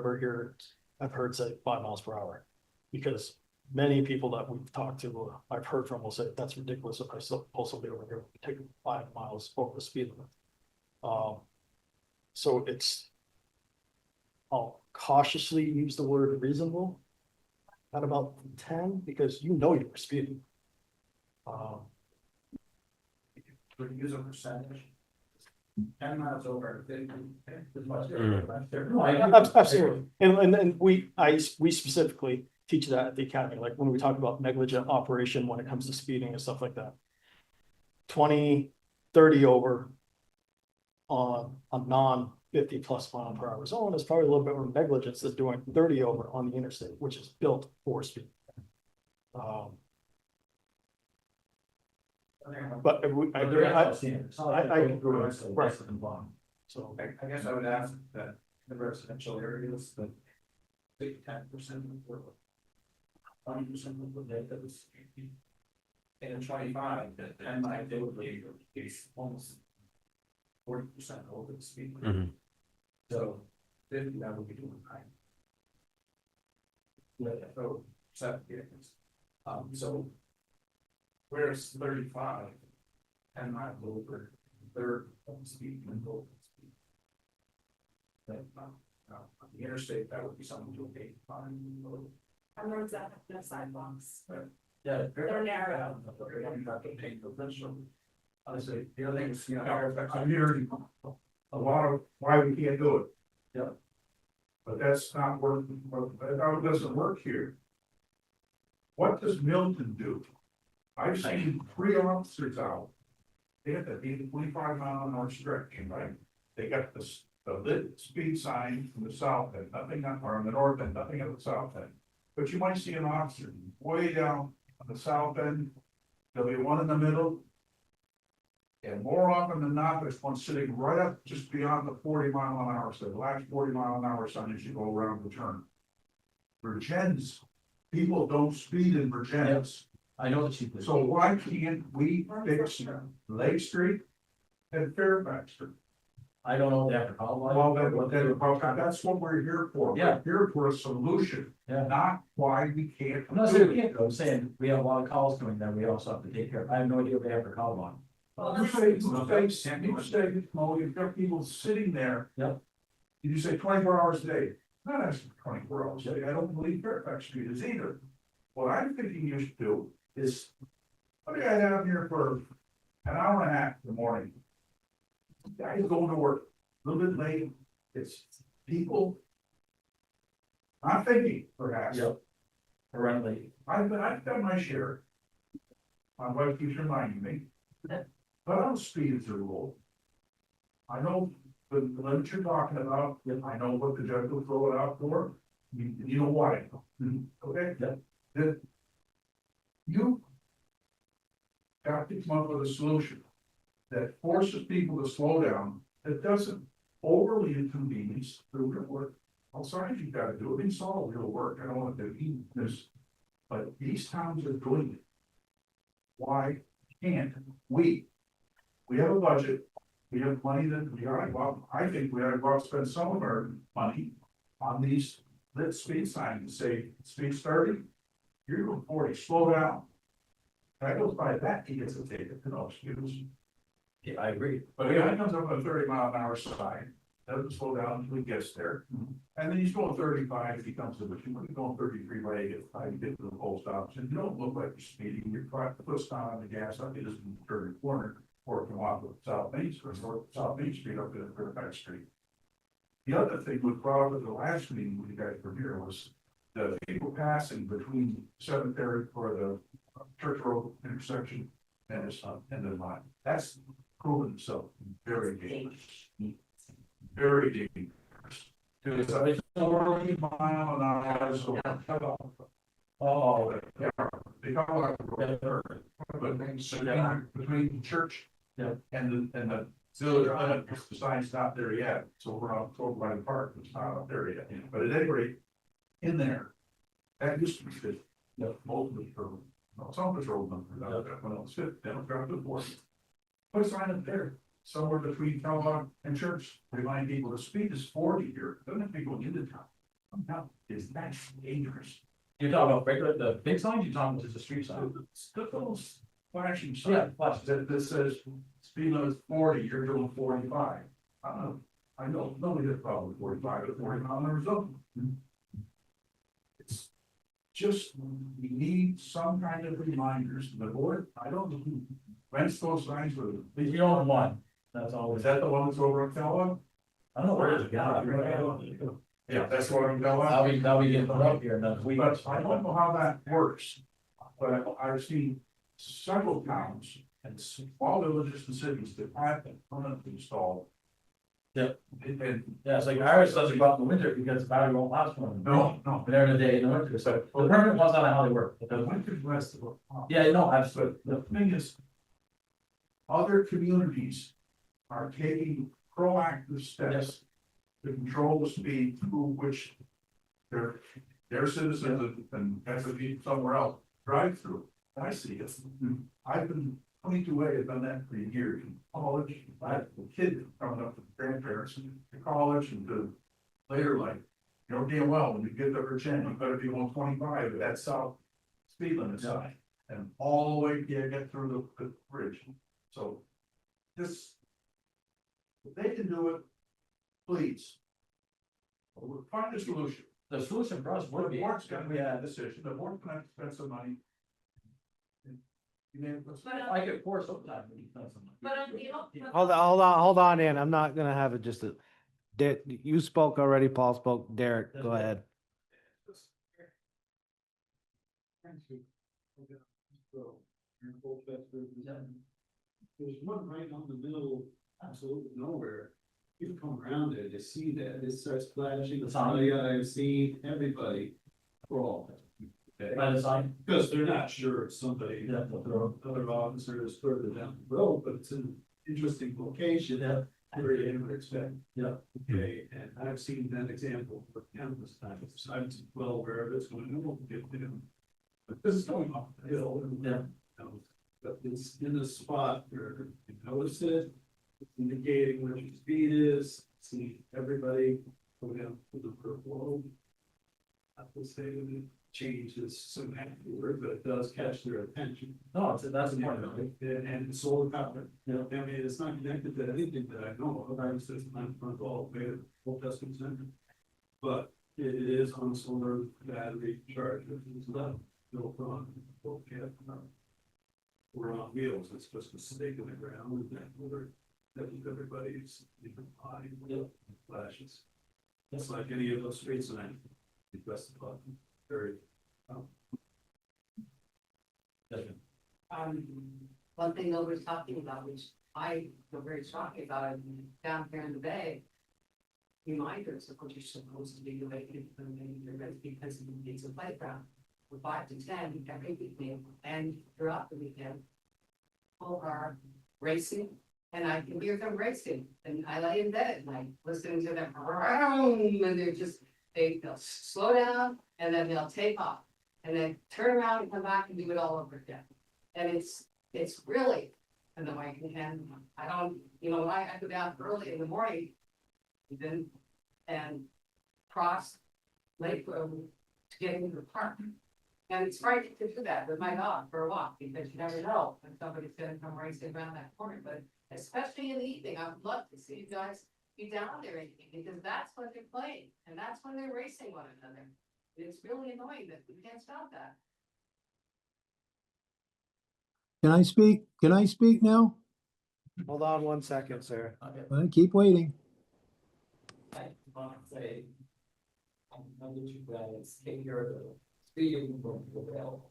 heard say 5 miles per hour. Because many people that we've talked to, I've heard from will say, that's ridiculous, if I supposed to be over here, take 5 miles over the speed limit. So I'll cautiously use the word reasonable at about 10, because you know you were speeding. Use a percentage. 10 miles over 50. Absolutely, and we specifically teach that at the academy, like when we talk about negligent operation when it comes to speeding and stuff like that. 20, 30 over on a non-50+ mile per hour zone is probably a little bit more negligence than doing 30 over on the interstate, which is built for speed. But I agree. Right. So I guess I would ask that the residential areas, that 10% or 20% of the day that was. And 25, that 10 might they would be almost 40% over the speed. So 50, that would be doing high. So 7 vehicles. So where's 35, 10 miles over, third of the speed and over the speed. That, on the interstate, that would be something to pay. On roads that have no sidewalks. Yeah. They're narrow. Honestly, the other thing is, you know, I'm hearing a lot of why we can't do it. Yeah. But that's not working, it doesn't work here. What does Milton do? I've seen 3 officers out they got that 25-mile-an-hour stretch, right? They got the lit speed sign from the south end, nothing on, or on the north end, nothing at the south end. But you might see an officer way down on the south end, there'll be one in the middle. And more often than not, there's one sitting right up just beyond the 40-mile-an-hour, so the last 40-mile-an-hour sign as you go around the turn. Virgins, people don't speed in Virgins. I know the chief. So why can't we fix Lake Street and Fairfax Street? I don't know what they have to call. Well, that's what we're here for. Yeah. We're here for a solution, Yeah. not why we can't. I'm not do saying we it. can't, I'm saying we have a lot of calls coming that we also have to take care of. I have no idea what they have to call on. You say, well, you've got people sitting there. Yep. You say 24 hours a day, not asking for 24 hours a day, I don't believe Fairfax Street is either. What I'm thinking you should do is, put a guy down here for an hour and a half in the morning. Guy's going to work, a little bit late, it's people. I'm thinking perhaps. Yep. Currently. I've done my share. My wife keeps reminding me. But I don't speed as a rule. I know the limit you're talking about, I know what the judge will throw it out for, you know why. Okay? Yep. That you got to come up with a solution that forces people to slow down, that doesn't overly inconvenience the real work. Outside, you gotta do it, it's all real work, I don't want to do this, but these towns are doing it. Why can't we? We have a budget, we have money that we are, well, I think we ought to go out and spend some of our money on these lit speed signs and say, speed's 30, you're going 40, slow down. Guy goes by that, he gets a ticket, no excuse. Yeah, I agree. But a guy comes up on a 30-mile-an-hour sign, doesn't slow down until he gets there. And then he's going 35, if he comes to the, he's going 33 by 85, you get to the post office, and you don't look like you're speeding, you're trying to put on the gas, up, you just turn the corner, or come off of South Main Street, or South Main Street up to Fairfax Street. The other thing we brought up at the last meeting when you guys were here was the people passing between Cemetery for the Church Road intersection and this, and the line. That's proven itself very dangerous. Very dangerous. It's a 40-mile-an-hour, so cut off. Oh, yeah, they cut off between the church and the the sign's not there yet, so we're on over by the park, it's not up there yet, but at any rate, in there, that used to be good. Most of the patrol, some of the patrol numbers, when it was fit, Democrat before. Put a sign up there, somewhere between Kellogg and Church, remind people the speed is 40 here, doesn't have to be going into town. Somehow, is that dangerous? You're talking about regular, the big signs, you're talking about just the street sign? Those flashing Yeah, signs, that says speed limit is 40, you're doing 45. I know, nobody has a problem with 45 or 40-mile-an-hour zone. It's just, we need some kind of reminders, the board, I don't know who rents those signs for. You own one, that's all. Is that the one that's over at Kellogg? I don't know where it's got. Yeah, that's the one in Kellogg. That'll be getting put up here in another week. But I don't know how that works, but I've seen several towns and small villages and cities that have them permanently installed. Yep. And Yeah, it's like ours doesn't go out in the winter because the battery won't last for them. no, But they're in the day in the winter, so the permanent ones, I don't know how they work. the winter's west of. Yeah, no, But absolutely. the thing is, other communities are taking proactive steps to control the speed through which their citizens and as a people somewhere else drive through. I see it. I've been 22A, I've done that for years in college. I have a kid coming up with grandparents to college and to later life. You know damn well, when you get to Virginia, you better be 125, that's south speed limit sign. And all the way, get through the bridge. So this, if they can do it, please. We'll find a solution. The solution for us The would be. board's got to make a decision, the board's gonna have to spend some money. You may, I could pour sometime. when you spend some money. But on the. Hold on, Ann, I'm not gonna have it just a, you spoke already, Paul spoke, Derek, go ahead. There's one right on the middle, absolutely nowhere. You come around there to see that, it starts flashing, The sign? oh yeah, I've seen everybody crawl. By the sign? Because they're not sure it's somebody, Yeah, they'll throw. other officers further down the road, but it's an interesting location. Yeah. Where you would expect. Yeah. Okay, and I've seen that example for countless times, so I'm well aware of it's going to get them. But this is going off the hill. And, Yeah. But it's in a spot where you notice it, it's indicating where your speed is, see everybody go down to the purple. I will say that it changes some word, but it does catch their attention. No, that's important. And it's solar power. I mean, it's not connected to anything that I know of. I was just not all the way to the whole testing center. But it is on solar battery charge. It's not built on. We're on wheels. It's just a stake in the ground and that everybody's eye flashes. It's like any of those street signs. You press the button. Very. One thing nobody's talking about, which I feel very strongly about, down here in the bay. Reminders of what you're supposed to be doing because it's a playground. From 5 to 10 every weekend and throughout the weekend. People are racing and I can hear them racing and I lay in bed at night listening to them and they'll slow down and then they'll take off and then turn around and come back and do it all over again. And it's really annoying and I don't, when I go down early in the morning, even and cross Lake Road to get into the park. And it's frightening to do that with my dog for a walk because you never know when somebody's gonna come racing around that corner, but especially in the evening, I would love to see you guys be down there in the evening because that's when they're playing and that's when they're racing one another. It's really annoying that we can't stop that. Can I speak? Can I speak now? Hold on 1 second, sir. I keep waiting. I want to say, I know that you guys take care of the speeding from the bill.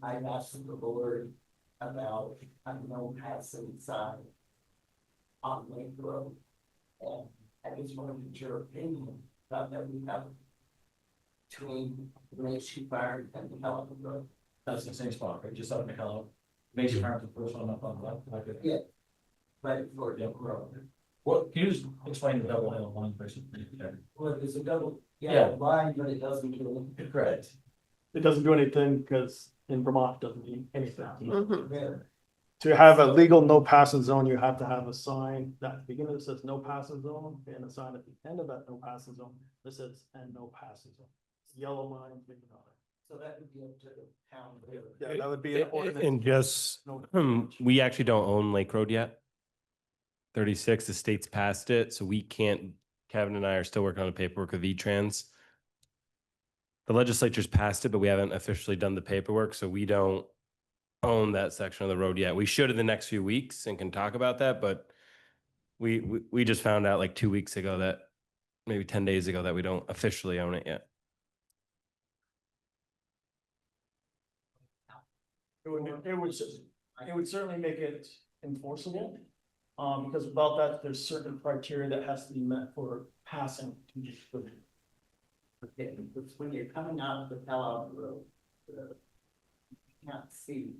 I've asked the board about a no passing sign on Lake Road. And I just wanted to get your opinion about that we have between the Macy Fire and the Helen Road. That's the same spot, right? Just up McCullough. Mason Farms, the first one up on the left. Okay. Yeah. Right for the road. What, can you just explain the double hill line person? Well, there's a double, Yeah. line, but it doesn't do it. Correct. It doesn't do anything because in Vermont, it doesn't mean anything. Yeah. To have a legal no passing zone, you have to have a sign that at the beginning that says no passing zone and a sign at the end of that no passing zone that says and no passing zone. Yellow line, big on it. So that would be up to the town. Yeah, that would be an ordinance. And just, we actually don't own Lake Road yet. 36, the state's passed it, so we can't, Kevin and I are still working on the paperwork with V-Trans. The legislature's passed it, but we haven't officially done the paperwork, so we don't own that section of the road yet. We should in the next few weeks and can talk about that, but we just found out like 2 weeks ago that, maybe 10 days ago, that we don't officially own it yet. It would certainly make it enforceable. Because without that, there's certain criteria that has to be met for passing. Okay, because when you're coming out of the Kellogg Road, you can't see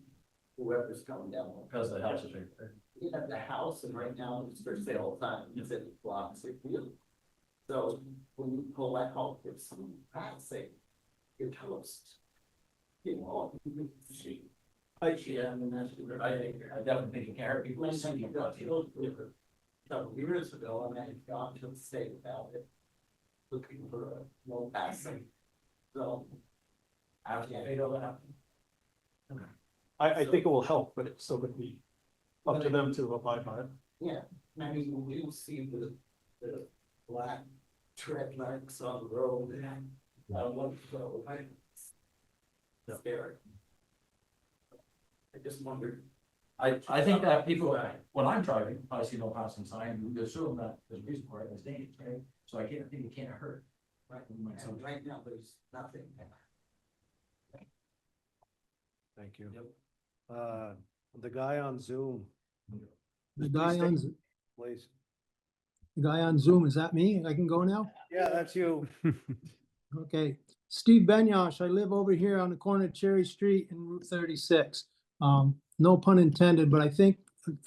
whoever's coming down. Because the house is right there. You have the house and right now it's for sale time, it's in blocks of you. So when you pull that out, if someone passing, you're toast. You know, you can see. Yeah, I mean, that's, I definitely think you care. People are saying you got killed several years ago, and I had gone to the state about it. Looking for a no passing. So. I don't know. I think it will help, but it's still gonna be up to them to abide by it. Yeah, I mean, we will see the black tread marks on the road and what, so scary. I just wondered. I think that people, when I'm driving, I see no passing sign, we assume that there's a reason for it, it's dangerous, right? So I think it can't hurt. Right, and right now, there's nothing. Thank you. Yep. The guy on Zoom, The guy on, please. the guy on Zoom, is that me? I can go now? Yeah, that's you. Okay, Steve Benyosh, I live over here on the corner of Cherry Street and Route 36. No pun intended, but I think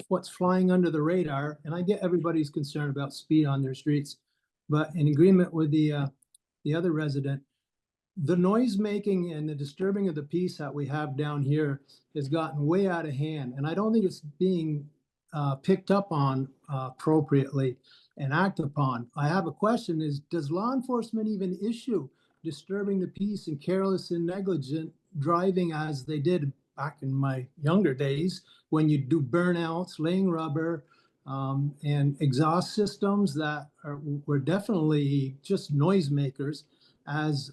what's flying under the radar, and I get everybody's concerned about speed on their streets, but in agreement with the other resident, the noise making and the disturbing of the peace that we have down here has gotten way out of hand, and I don't think it's being picked up on appropriately and acted upon. I have a question is, does law enforcement even issue disturbing the peace and careless and negligent driving as they did back in my younger days when you do burnouts, laying rubber, and exhaust systems that were definitely just noisemakers, as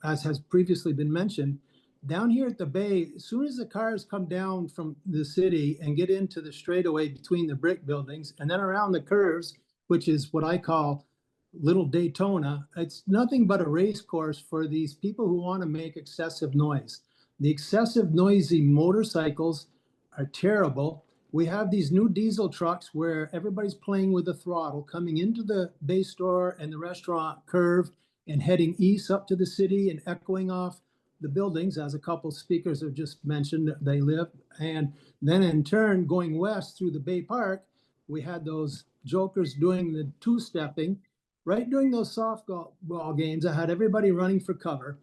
has previously been mentioned. Down here at the bay, as soon as the cars come down from the city and get into the straightaway between the brick buildings and then around the curves, which is what I call Little Daytona, it's nothing but a race course for these people who want to make excessive noise. The excessive noisy motorcycles are terrible. We have these new diesel trucks where everybody's playing with the throttle coming into the Bay Store and the restaurant curve and heading east up to the city and echoing off the buildings, as a couple speakers have just mentioned they live. And then in turn, going west through the Bay Park, we had those jokers doing the two-stepping. Right during those softball games, I had everybody running for cover.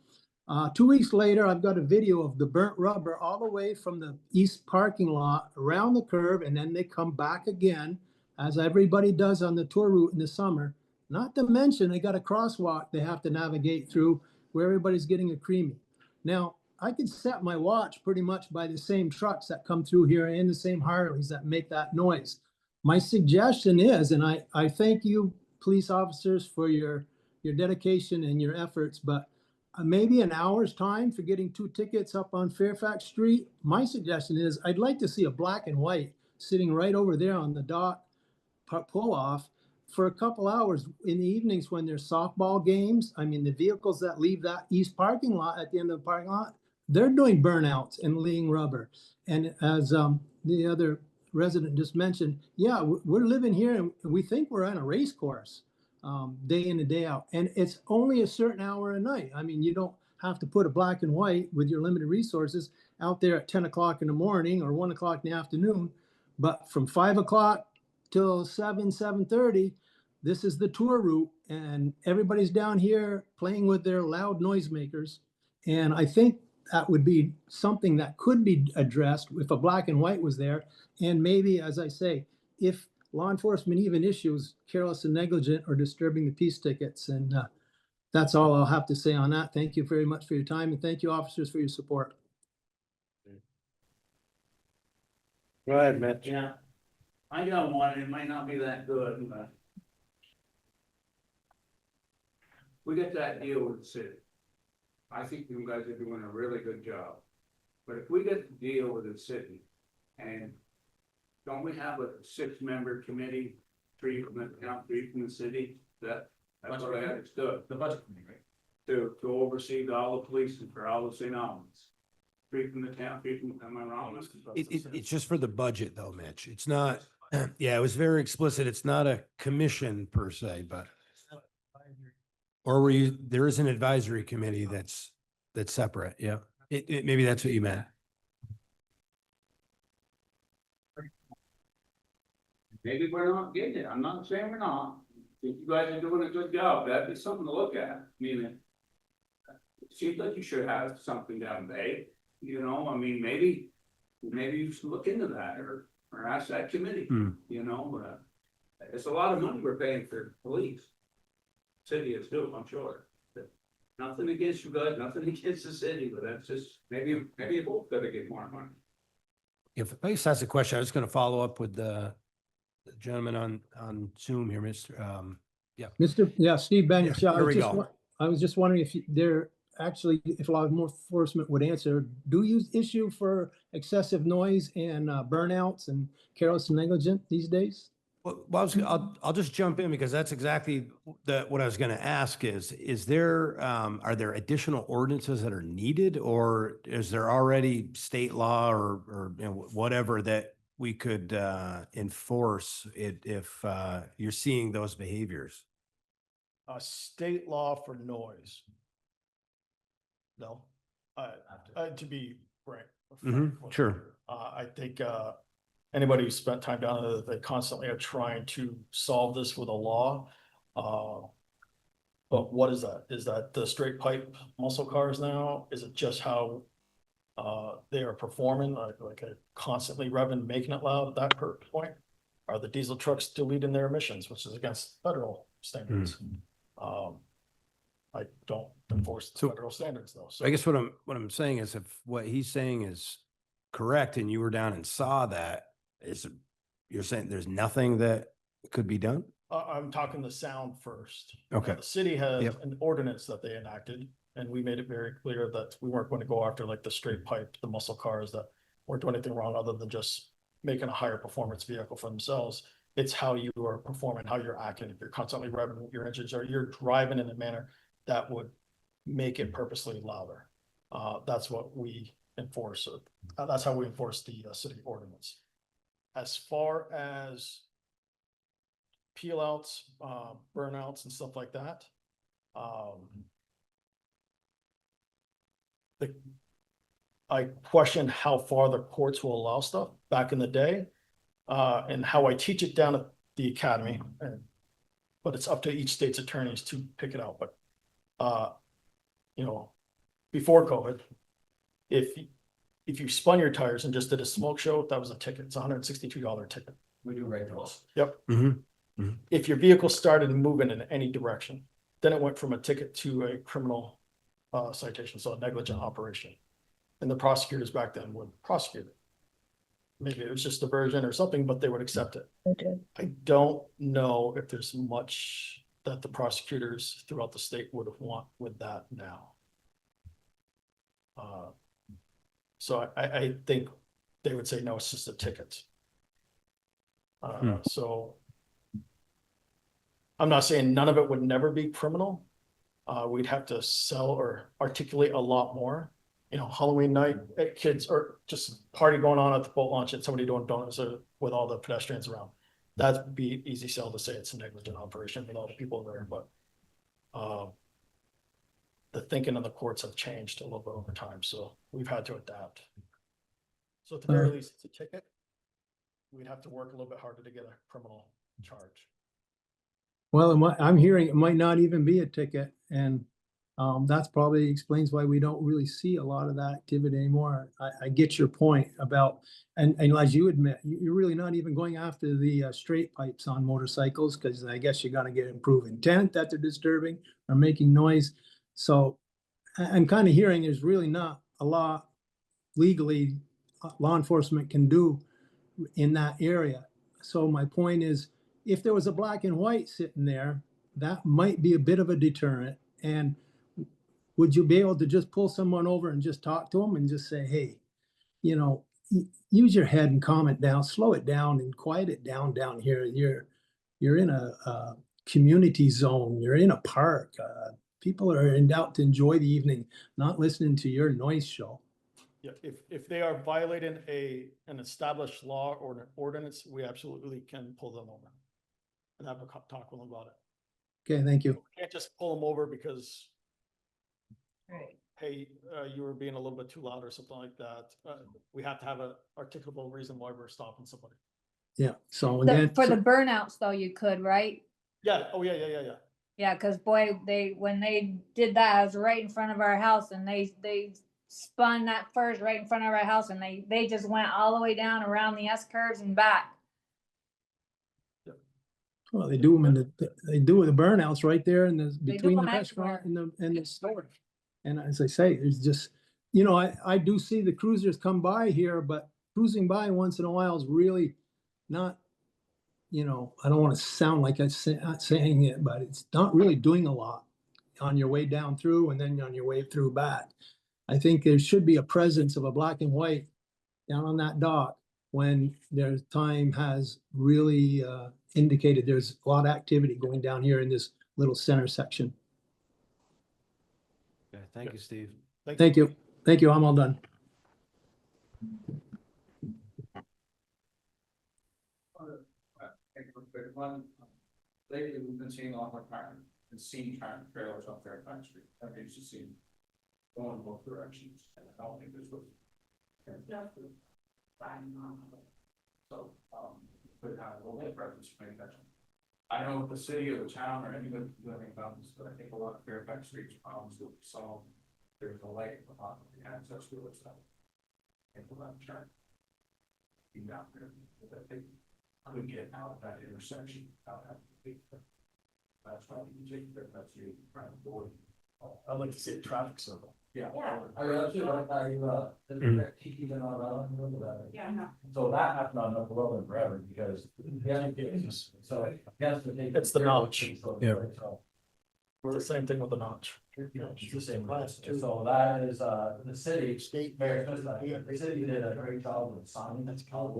2 weeks later, I've got a video of the burnt rubber all the way from the east parking lot around the curve, and then they come back again, as everybody does on the tour route in the summer. Not to mention, they got a crosswalk they have to navigate through where everybody's getting a creamy. Now, I could set my watch pretty much by the same trucks that come through here and the same Harleys that make that noise. My suggestion is, and I thank you, police officers, for your dedication and your efforts, but maybe an hour's time for getting 2 tickets up on Fairfax Street. My suggestion is I'd like to see a black and white sitting right over there on the dock pull off for a couple hours in the evenings when there's softball games. I mean, the vehicles that leave that east parking lot at the end of the parking lot, they're doing burnouts and laying rubber. And as the other resident just mentioned, yeah, we're living here and we think we're on a race course day in and day out. And it's only a certain hour a night. I mean, you don't have to put a black and white with your limited resources out there at 10 o'clock in the morning or 1 o'clock in the afternoon. But from 5 o'clock till 7:30, this is the tour route, and everybody's down here playing with their loud noisemakers. And I think that would be something that could be addressed if a black and white was there. And maybe, as I say, if law enforcement even issues careless and negligent or disturbing the peace tickets. And that's all I'll have to say on that. Thank you very much for your time, and thank you, officers, for your support. Go ahead, Mitch. Yeah, I got one, it might not be that good, but. We got that deal with the city. I think you guys are doing a really good job. But if we get the deal with the city, and don't we have a 6-member committee, 3 from the town, 3 from the city? That's what I understood. The budget committee, right? To oversee all the police and for all the St. Albans. 3 from the town, 3 from, am I wrong? It's just for the budget though, Mitch. It's not, yeah, it was very explicit. It's not a commission per se, but. Or were you, there is an advisory committee that's separate, yeah. Maybe that's what you meant. Maybe we're not getting it. I'm not saying we're not. If you guys are doing a good job, that'd be something to look at. I mean, it seems like you should have something down there, you know, I mean, maybe you should look into that or ask that committee, you know, it's a lot of money we're paying for police. City is too, I'm sure. Nothing against you guys, nothing against the city, but that's just, maybe you both gotta get more money. If I just ask a question, I was going to follow up with the gentleman on Zoom here, Mr. Steve Bennett. Yeah, here we go. I was just wondering if law enforcement would answer, do you issue for excessive noise and burnouts and careless and negligent these days? I'll just jump in because that's exactly what I was gonna ask is there, are there additional ordinances that are needed? Or is there already state law or you know, whatever that we could, enforce it if, you're seeing those behaviors? State law for noise. No, to be frank. with Sure. you, I think, anybody who spent time down there, they constantly are trying to solve this with a law. But what is that? Is that the straight pipe muscle cars now? Is it just how they are performing, like a constantly revving, making it loud at that point? Are the diesel trucks deleting their emissions, which is against federal standards? I don't enforce the federal standards though. So I guess what I'm saying is if what he's saying is correct and you were down and saw that, you're saying there's nothing that could be done? I'm talking the sound first. Okay. The city has Yep. an ordinance that they enacted, and we made it very clear that we weren't going to go after like the straight pipe, the muscle cars that weren't doing anything wrong other than just making a higher performance vehicle for themselves. It's how you are performing, how you're acting. If you're constantly revving your engines or you're driving in a manner that would make it purposely louder. That's what we enforce. That's how we enforce the city ordinance. As far as peel outs, burnouts and stuff like that. I question how far the courts will allow stuff back in the day, and how I teach it down at the academy. But it's up to each state's attorneys to pick it out. But, you know, before COVID, if you spun your tires and just did a smoke show, that was a ticket. It's a $162 ticket. We do write those. Yep. Mm-hmm. If your vehicle started moving in any direction, then it went from a ticket to a criminal citation, so a negligent operation. And the prosecutors back then would prosecute it. Maybe it was just diversion or something, but they would accept it. I don't know if there's much that the prosecutors throughout the state would want with that now. So I think they would say, no, it's just a ticket. So I'm not saying none of it would never be criminal. We'd have to sell or articulate a lot more. You know, Halloween night, kids or just party going on at the boat launch and somebody doing donuts with all the pedestrians around. That'd be an easy sell to say it's a negligent operation with all the people there, but the thinking of the courts have changed a little bit over time, so we've had to adapt. So at the very least, it's a ticket. We'd have to work a little bit harder to get a criminal charge. Well, I'm hearing it might not even be a ticket, and that's probably explains why we don't really see a lot of that activity anymore. I get your point about, and as you admit, you're really not even going after the straight pipes on motorcycles, because I guess you're gonna get improved intent that they're disturbing or making noise. So I'm kind of hearing there's really not a lot legally law enforcement can do in that area. So my point is, if there was a black and white sitting there, that might be a bit of a deterrent. And would you be able to just pull someone over and just talk to them and just say, hey, you know, use your head and calm it down, slow it down and quiet it down here. You're in a community zone. You're in a park. People are out to enjoy the evening, not listening to your noise show. Yeah, if they are violating an established law or an ordinance, we absolutely can pull them over and have a talk with them about it. Okay, thank you. We can't just pull them over because, hey, you were being a little bit too loud or something like that. We have to have an articulable reason why we're stopping somebody. Yeah, so again. For the burnouts though, you could, right? Yeah, oh yeah. Yeah, cause boy, when they did that, I was right in front of our house and they spun that first right in front of our house and they just went all the way down around the S curves and back. Well, they do them they do the burnouts right there in the between the them restaurant and the store. And as I say, it's just, you know, I do see the cruisers come by here, but cruising by once in a while is really not, you know, I don't want to sound like I'm not saying it, but it's not really doing a lot on your way down through and then on your way through back. I think there should be a presence of a black and white down on that dock when their time has really indicated there's a lot of activity going down here in this little center section. Okay, thank you, Steve. Thank you. Thank you. I'm all done. One, lately we've been seeing a lot more car and seen car trailers up there at Pine Street. I've used to see going both directions, and I don't think this was. So, could have a little bit of preference for attention. I don't know if the city or the town or anybody can do anything about this, but I think a lot of Fairfax Street's problems will be solved. There's a light on the access to it, so. And we'll have to try. Be down there, but I think could get out of that intersection, out of that. That's why you take that, that's you trying to avoid. I'd like to see a traffic circle. Yeah. I mean, that's just like, keeping on that. Yeah, no. So that happened on Upper Welland forever because. So. It's the notch. Yeah. It's the same thing with the notch. It's the same class too. So that is, the city, state, the city did a great job with signing. That's called.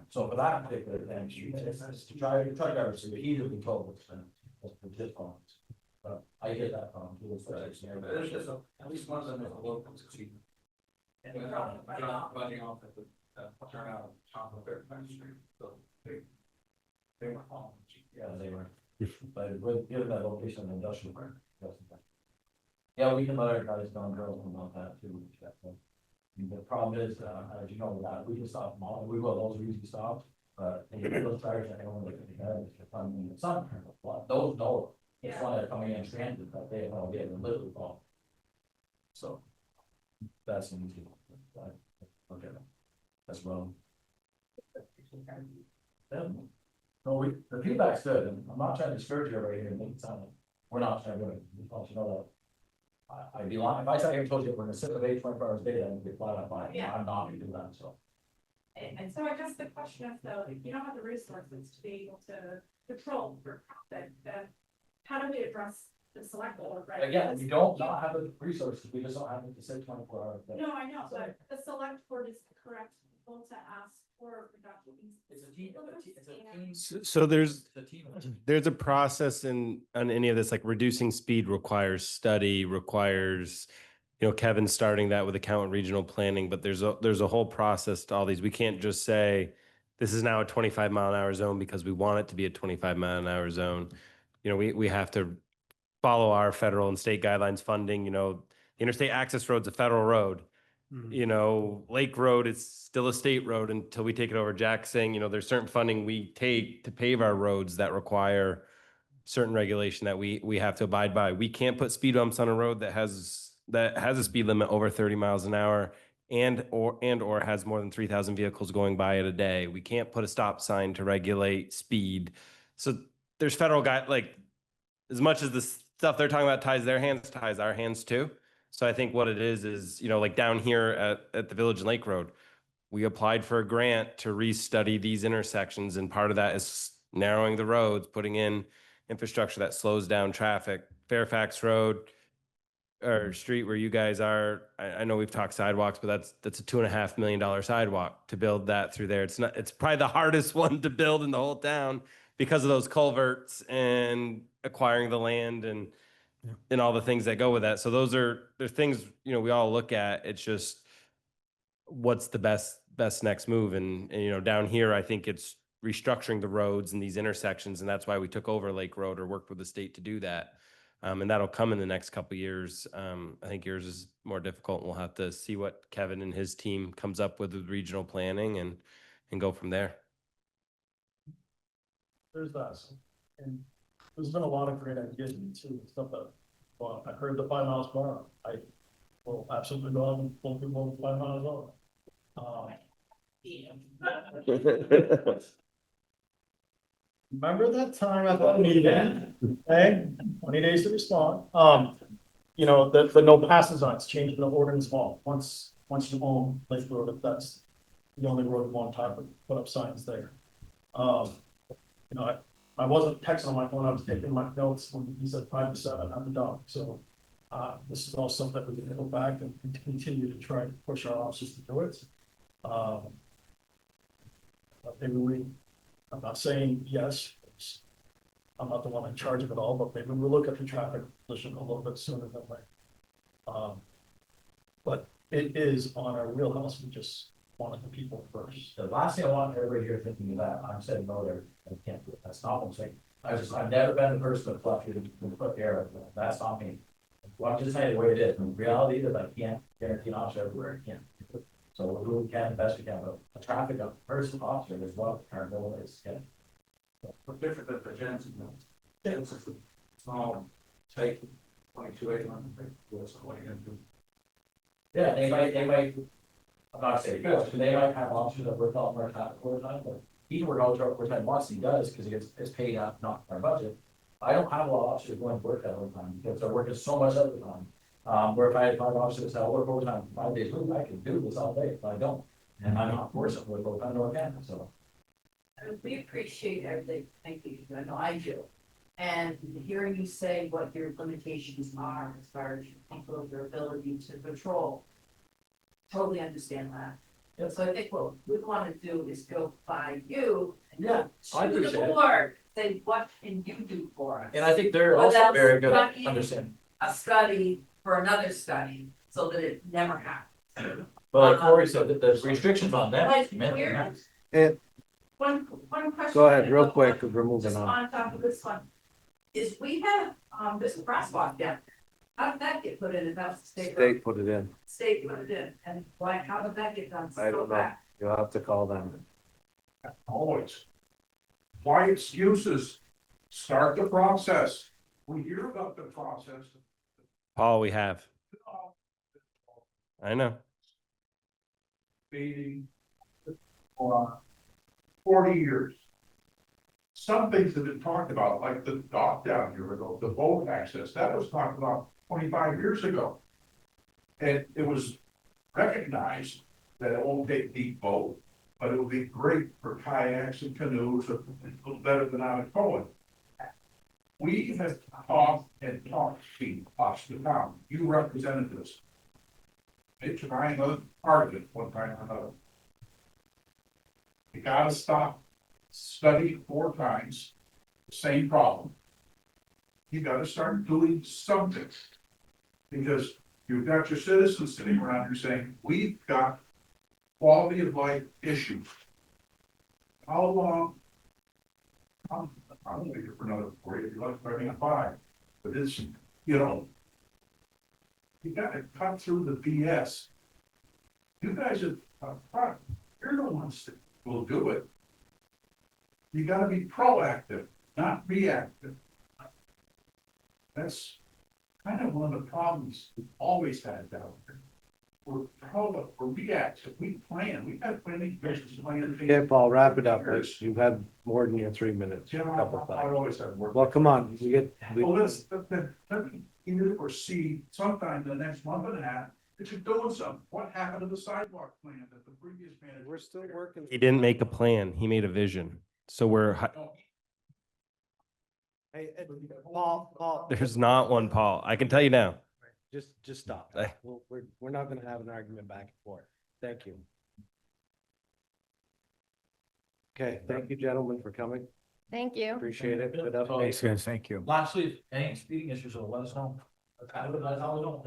So for that particular thing, it's to try to repeatedly told us and just points. But I get that from people. There's just at least one of them is a local succeed. And they're not running off at the turnout top of Fairfax Street, so they were home. Yeah, they were. But with given that location of industrial park. Yeah, we can let our guys know and girls about that too. The problem is, as you know, that we can stop them all, we will, those are usually stopped, but those tires, I don't look at the guys, they're coming in the sun, those know. It's why they're coming in transit, but they don't get them literally fall. So. That's an easy one. Okay. That's wrong. No, the feedback's good, and I'm not trying to discourage you right here and make it sound like we're not trying to do it, you know that. I'd be lying, if I sat here and told you we're gonna sit with 24 hours data and get flat out by, Yeah. I'm not gonna do that, so. And so I guess the question is though, if you don't have the resources to be able to control for profit, then how do we address the select board, right? Again, we don't not have the resources, we just don't have it to say 24 hours. No, I know, but the select board is the correct people to ask for reductions. It's a team, it's a team. So there's It's a team. there's a process in on any of this, like reducing speed requires study, requires, Kevin starting that with accountant regional planning, but there's a whole process to all these. We can't just say this is now a 25-mile-an-hour zone because we want it to be a 25-mile-an-hour zone. We have to follow our federal and state guidelines funding. The interstate access road's a federal road. Lake Road is still a state road until we take it over. Jack's saying, there's certain funding we take to pave our roads that require certain regulation that we have to abide by. We can't put speed bumps on a road that has a speed limit over 30 miles an hour and or has more than 3,000 vehicles going by it a day. We can't put a stop sign to regulate speed. So there's federal as much as the stuff they're talking about ties their hands, ties our hands too. So I think what it is, like down here at the Village and Lake Road, we applied for a grant to restudy these intersections. And part of that is narrowing the roads, putting in infrastructure that slows down traffic. Fairfax Road or street where you guys are, I know we've talked sidewalks, but that's a $2.5 million sidewalk to build that through there. It's probably the hardest one to build in the whole town because of those culverts and acquiring the land and all the things that go with that. So they're things, we all look at. It's just what's the best next move. And down here, I think it's restructuring the roads and these intersections. And that's why we took over Lake Road or worked with the state to do that. And that'll come in the next couple of years. I think yours is more difficult. We'll have to see what Kevin and his team comes up with regional planning and go from there. There's that. And there's been a lot of great ideas too, stuff that, well, I heard the 5 miles per hour. I will absolutely go out and pull people 5 miles an hour. Remember that time I thought we needed, okay, 20 days to respond. The no passing signs, changing the ordinance law. Once you own Lake Road, if that's the only road you want to put up signs there. I wasn't texting on my phone, I was taking my notes when he said 5 to 7 at the dock. So this is all something that we can go back and continue to try to push our officers to do it. Maybe I'm not saying yes, I'm not the one in charge of it all, but maybe we'll look at the traffic position a little bit sooner than later. But it is on our wheelhouse, we just wanted the people first. The last thing I want everybody here thinking of that, I'm saying no there, I can't do it, that's not what I'm saying. I've never been the person to put air, that's not me. Well, I'm just saying the way it is, in reality, that I can't guarantee an officer everywhere, I can't. So we'll do what we can, the best we can, but a traffic person officer is what our goal is, yeah. We're different than the gents. It's a small, take 22,800. Yeah, they might, I'm not saying good, but they might have officers that work all more traffic overtime, but he can work all the overtime once, he does, because he gets paid out, not our budget. I don't have a lot of officers going to work that overtime, because they're working so much overtime. Where if I had 5 officers that work overtime 5 days a week, I can do this all day, but I don't. And I'm not forcing them to work overtime, nor can, so. We appreciate everything, thank you, I know I do. And hearing you say what your limitations are as far as people, their ability to patrol. Totally understand that. And so I think what we want to do is go by you. And Yeah, I to appreciate the it. board, say, what can you do for us? And I think they're also Without very good at studying understanding. A study for another study, so that it never happens. But like Corey said, that there's restrictions on them. Like, Man, we're- And One question. go ahead, real quick, because we're moving Just on. on top of this one, is we have, this crosswalk down. How did that get put in, if that's the state road? State put it in. State put it in, and why, how did that get done? I don't know. You'll have to call them. Always. Why excuses? Start the process. We hear about the process. Paul, we have. I know. Meeting for 40 years. Some things have been talked about, like the dock down here ago, the boat access, that was talked about 25 years ago. And it was recognized that it won't take deep boat, but it will be great for kayaks and canoes, a little better than out of Cohen. We have talked and talked to across the town, you represented this. Mitch and I know part of it one time or another. You gotta stop, study 4 times, the same problem. You gotta start doing something. Because you've got your citizens sitting around here saying, we've got quality of life issues. How long? I'm waiting for another 40, if you like, maybe 5, but it's, you know. You gotta cut through the BS. You guys are, you're the ones that will do it. You gotta be proactive, not reactive. That's kind of one of the problems we've always had down here. We're reactive, we plan, we got planning, business plan. Okay, Paul, wrap it up. You've had more than your 3 minutes. Jim, I always have work. Well, come on, Well, let me hear or see sometime in the next month and a half that you're doing something. What happened to the sidewalk plan that the previous manager? We're still working. He didn't make a plan. He made a vision. So Hey, Paul, there's not one, Paul. I can tell you now. just stop. I- We're not gonna have an argument back and forth. Thank you. Okay, thank you, gentlemen, for coming. Thank you. Appreciate it. Good update. guys, thank you. Lastly, if any speeding issues, will let us know. That's how we know.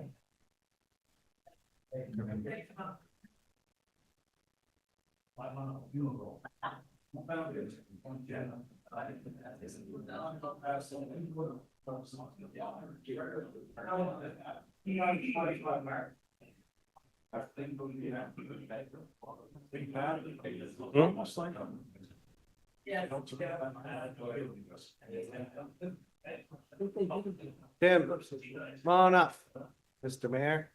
Yeah. Tim, come on up, Mr. Mayor.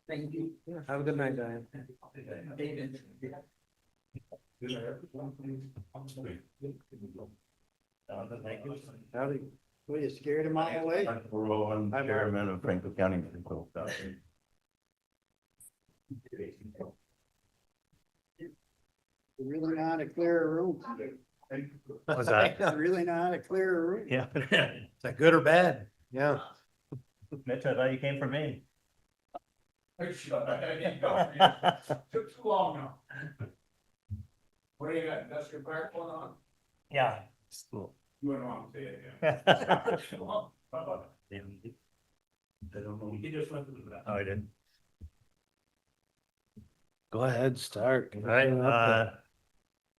Thank you. Have a good night, Diane. Howdy. Were you scared a mile away? I'm chairman of Franklin County. You really know how to clear a room. What's that? You really know how to clear a room. Yeah. Is that good or bad? Yeah. Mitch, I thought you came from me. Took too long now. What do you got, industrial park going on? Yeah. You wouldn't want to say it, yeah. Well, I don't know. He just went through that. Oh, I did. Go ahead, start. All right,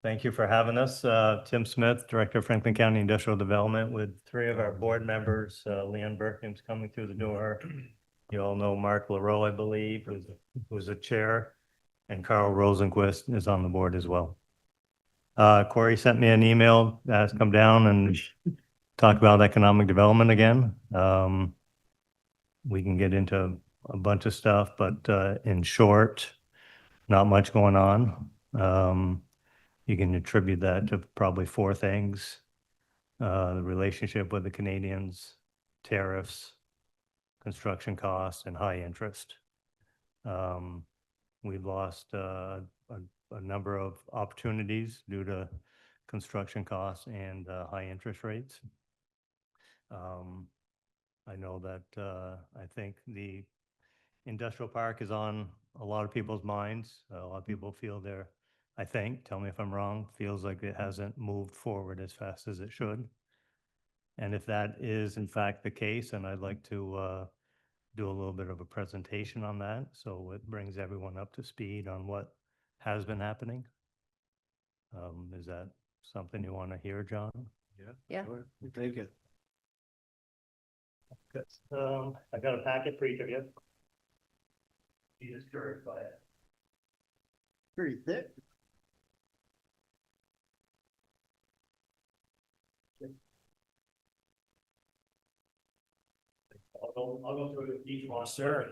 thank you for having us. Tim Smith, Director of Franklin County Industrial Development, with three of our board members. Leanne Burkham's coming through the door. You all know Mark LaRoe, I believe, who's the chair, and Carl Rosenquist is on the board as well. Corey sent me an email to come down and talk about economic development again. We can get into a bunch of stuff, but in short, not much going on. You can attribute that to probably four things. The relationship with the Canadians, tariffs, construction costs, and high interest. We've lost a number of opportunities due to construction costs and high interest rates. I know that I think the industrial park is on a lot of people's minds. A lot of people feel I think, tell me if I'm wrong, feels like it hasn't moved forward as fast as it should. And if that is in fact the case, and I'd like to do a little bit of a presentation on that, so it brings everyone up to speed on what has been happening. Is that something you want to hear, John? Yeah. Sure. Take it. Good. I got a packet for each of you. Be discouraged by it. Pretty thick. I'll go through each one. Sure.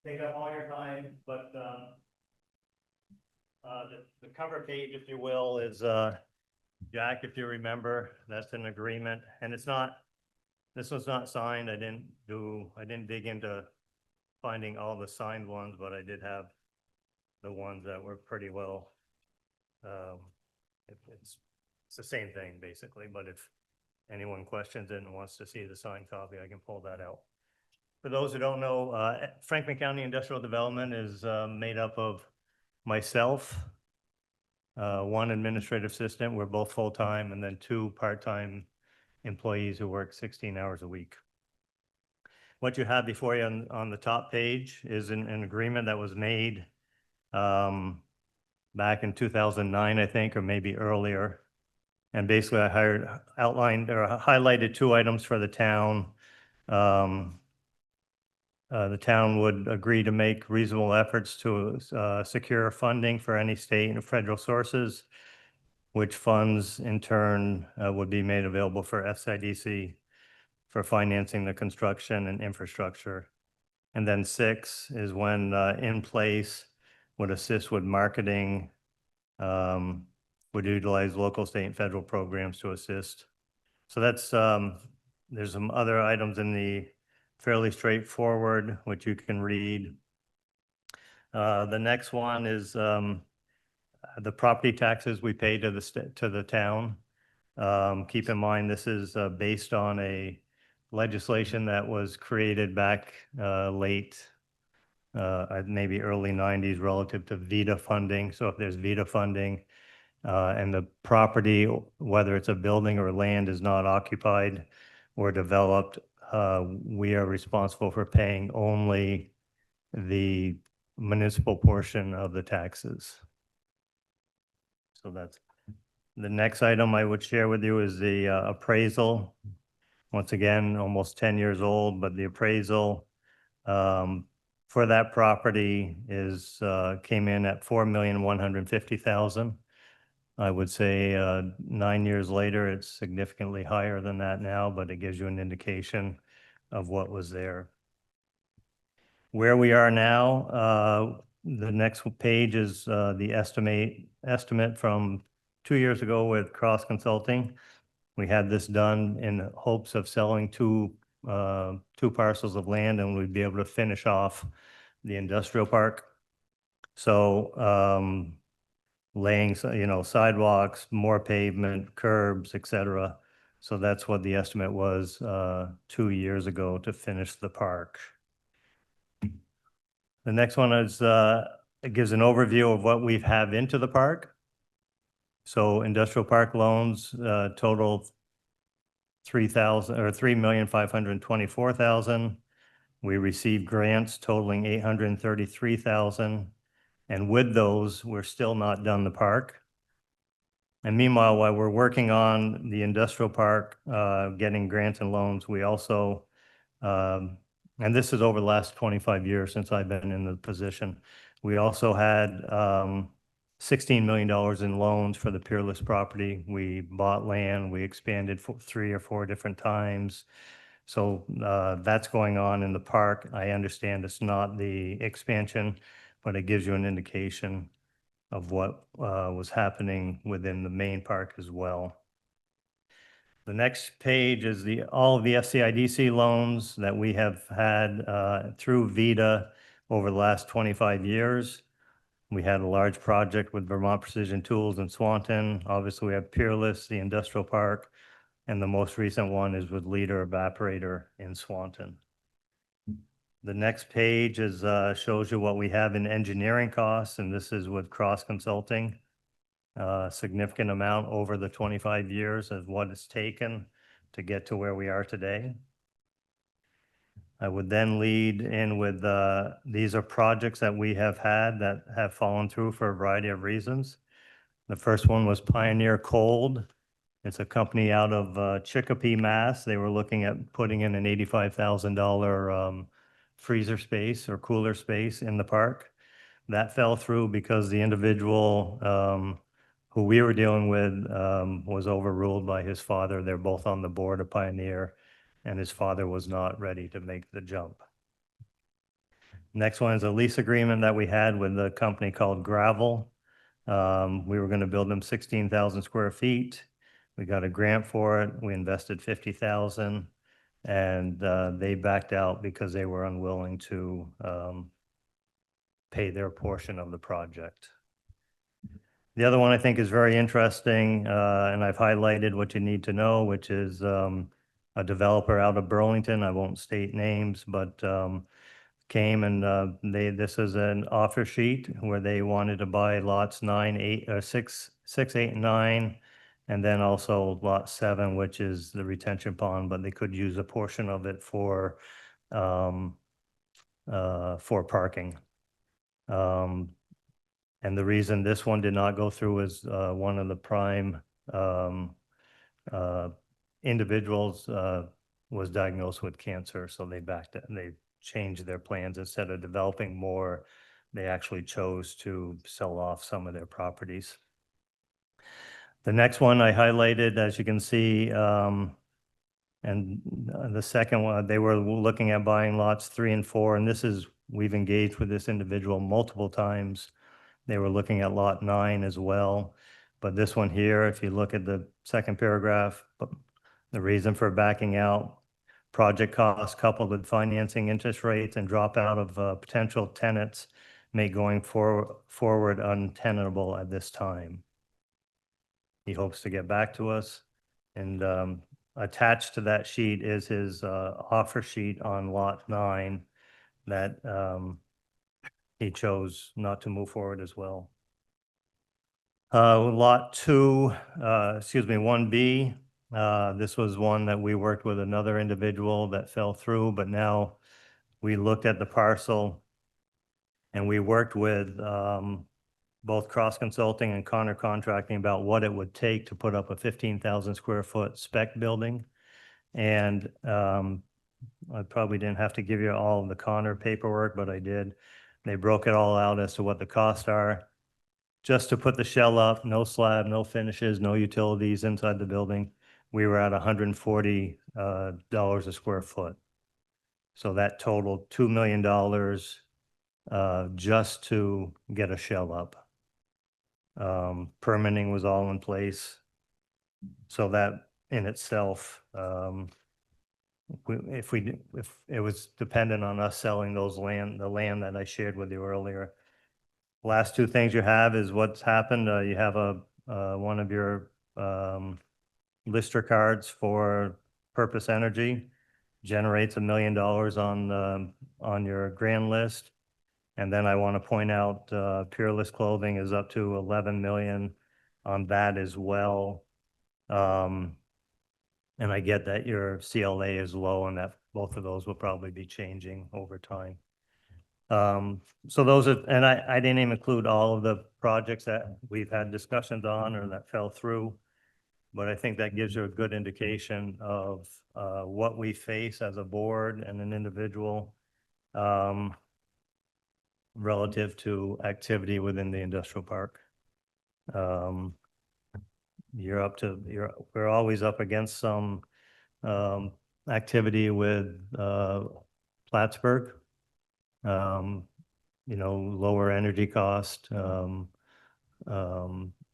Take up all your time, but the cover page, if you will, is Jack, if you remember, that's an agreement, and it's not, this was not signed. I didn't dig into finding all the signed ones, but I did have the ones that were pretty well, it's the same thing basically, but if anyone questions it and wants to see the signed copy, I can pull that out. For those who don't know, Franklin County Industrial Development is made up of myself, one administrative assistant, we're both full-time, and then two part-time employees who work 16 hours a week. What you have before you on the top page is an agreement that was made back in 2009, I think, or maybe earlier. And basically I outlined or highlighted two items for the town. The town would agree to make reasonable efforts to secure funding for any state and federal sources, which funds in turn would be made available for SIDC for financing the construction and infrastructure. And then 6 is when in place would assist with marketing, would utilize local, state, and federal programs to assist. So that's, there's some other items in the fairly straightforward, which you can read. The next one is the property taxes we pay to the town. Keep in mind, this is based on a legislation that was created back late, maybe early 90s relative to VITA funding. So if there's VITA funding and the property, whether it's a building or land, is not occupied or developed, we are responsible for paying only the municipal portion of the taxes. So that's the next item I would share with you is the appraisal. Once again, almost 10 years old, but the appraisal for that property is came in at $4,150,000. I would say 9 years later, it's significantly higher than that now, but it gives you an indication of what was there. Where we are now, the next page is the estimate from 2 years ago with Cross Consulting. We had this done in hopes of selling two parcels of land, and we'd be able to finish off the industrial park. So laying, sidewalks, more pavement, curbs, etc. So that's what the estimate was 2 years ago to finish the park. The next one is It gives an overview of what we've have into the park. So industrial park loans, total 3,000 or 3,524,000. We received grants totaling 833,000. And with those, we're still not done the park. And meanwhile, while we're working on the industrial park, getting grants and loans, we also, and this is over the last 25 years since I've been in the position, we also had $16 million in loans for the Peerless property. We bought land, we expanded 3 or 4 different times. So that's going on in the park. I understand it's not the expansion, but it gives you an indication of what was happening within the main park as well. The next page is all of the FCIDC loans that we have had through VITA over the last 25 years. We had a large project with Vermont Precision Tools in Swanton. Obviously, we have Peerless, the industrial park, and the most recent one is with Leader Evaporator in Swanton. The next page is shows you what we have in engineering costs, and this is with Cross Consulting. Significant amount over the 25 years of what it's taken to get to where we are today. I would then lead in with these are projects that we have had that have fallen through for a variety of reasons. The first one was Pioneer Cold. It's a company out of Chicopee, Mass. They were looking at putting in an $85,000 freezer space or cooler space in the park. That fell through because the individual who we were dealing with was overruled by his father. They're both on the board of Pioneer, and his father was not ready to make the jump. Next one is a lease agreement that we had with a company called Gravel. We were going to build them 16,000 square feet. We got a grant for it. We invested 50,000, and they backed out because they were unwilling to pay their portion of the project. The other one I think is very interesting, and I've highlighted what you need to know, which is a developer out of Burlington. I won't state names, but came and this is an offer sheet where they wanted to buy lots 6, 8, and 9, and then also lot 7, which is the retention pond, but they could use a portion of it for parking. And the reason this one did not go through is one of the prime individuals was diagnosed with cancer, so they backed it and they changed their plans. Instead of developing more, they actually chose to sell off some of their properties. The next one I highlighted, as you can see, and the second one, they were looking at buying lots 3 and 4, and this is, we've engaged with this individual multiple times. They were looking at lot 9 as well. But this one here, if you look at the second paragraph, the reason for backing out, project costs coupled with financing interest rates and dropout of potential tenants make going forward untenable at this time. He hopes to get back to us. And attached to that sheet is his offer sheet on lot 9 that he chose not to move forward as well. Lot 2, 1B, this was one that we worked with another individual that fell through, but now we looked at the parcel and we worked with both Cross Consulting and Connor Contracting about what it would take to put up a 15,000 square foot spec building. And I probably didn't have to give you all of the Connor paperwork, but I did. They broke it all out as to what the costs are. Just to put the shell up, no slab, no finishes, no utilities inside the building, we were at $140 a square foot. So that totaled $2 million just to get a shell up. Permitting was all in place. So that in itself, if it was dependent on us selling the land that I shared with you earlier. Last 2 things you have is what's happened. You have one of your lister cards for Purpose Energy, generates $1 million on your grand list. And then I want to point out, Peerless Clothing is up to 11 million on that as well. And I get that your CLA is low and that both of those will probably be changing over time. So those are, and I didn't even include all of the projects that we've had discussions on or that fell through. But I think that gives you a good indication of what we face as a board and an individual relative to activity within the industrial park. We're always up against some activity with Plattsburgh. Lower energy cost,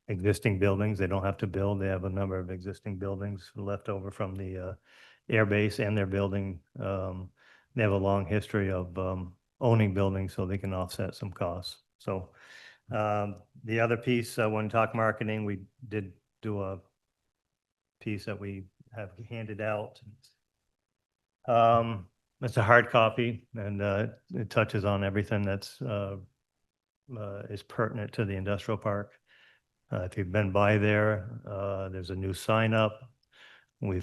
existing buildings, they don't have to build. They have a number of existing buildings left over from the air base, and their building, they have a long history of owning buildings so they can offset some costs. So the other piece, when talk marketing, we did do a piece that we have handed out. It's a hard copy, and it touches on everything that's is pertinent to the industrial park. If you've been by there, there's a new sign up. We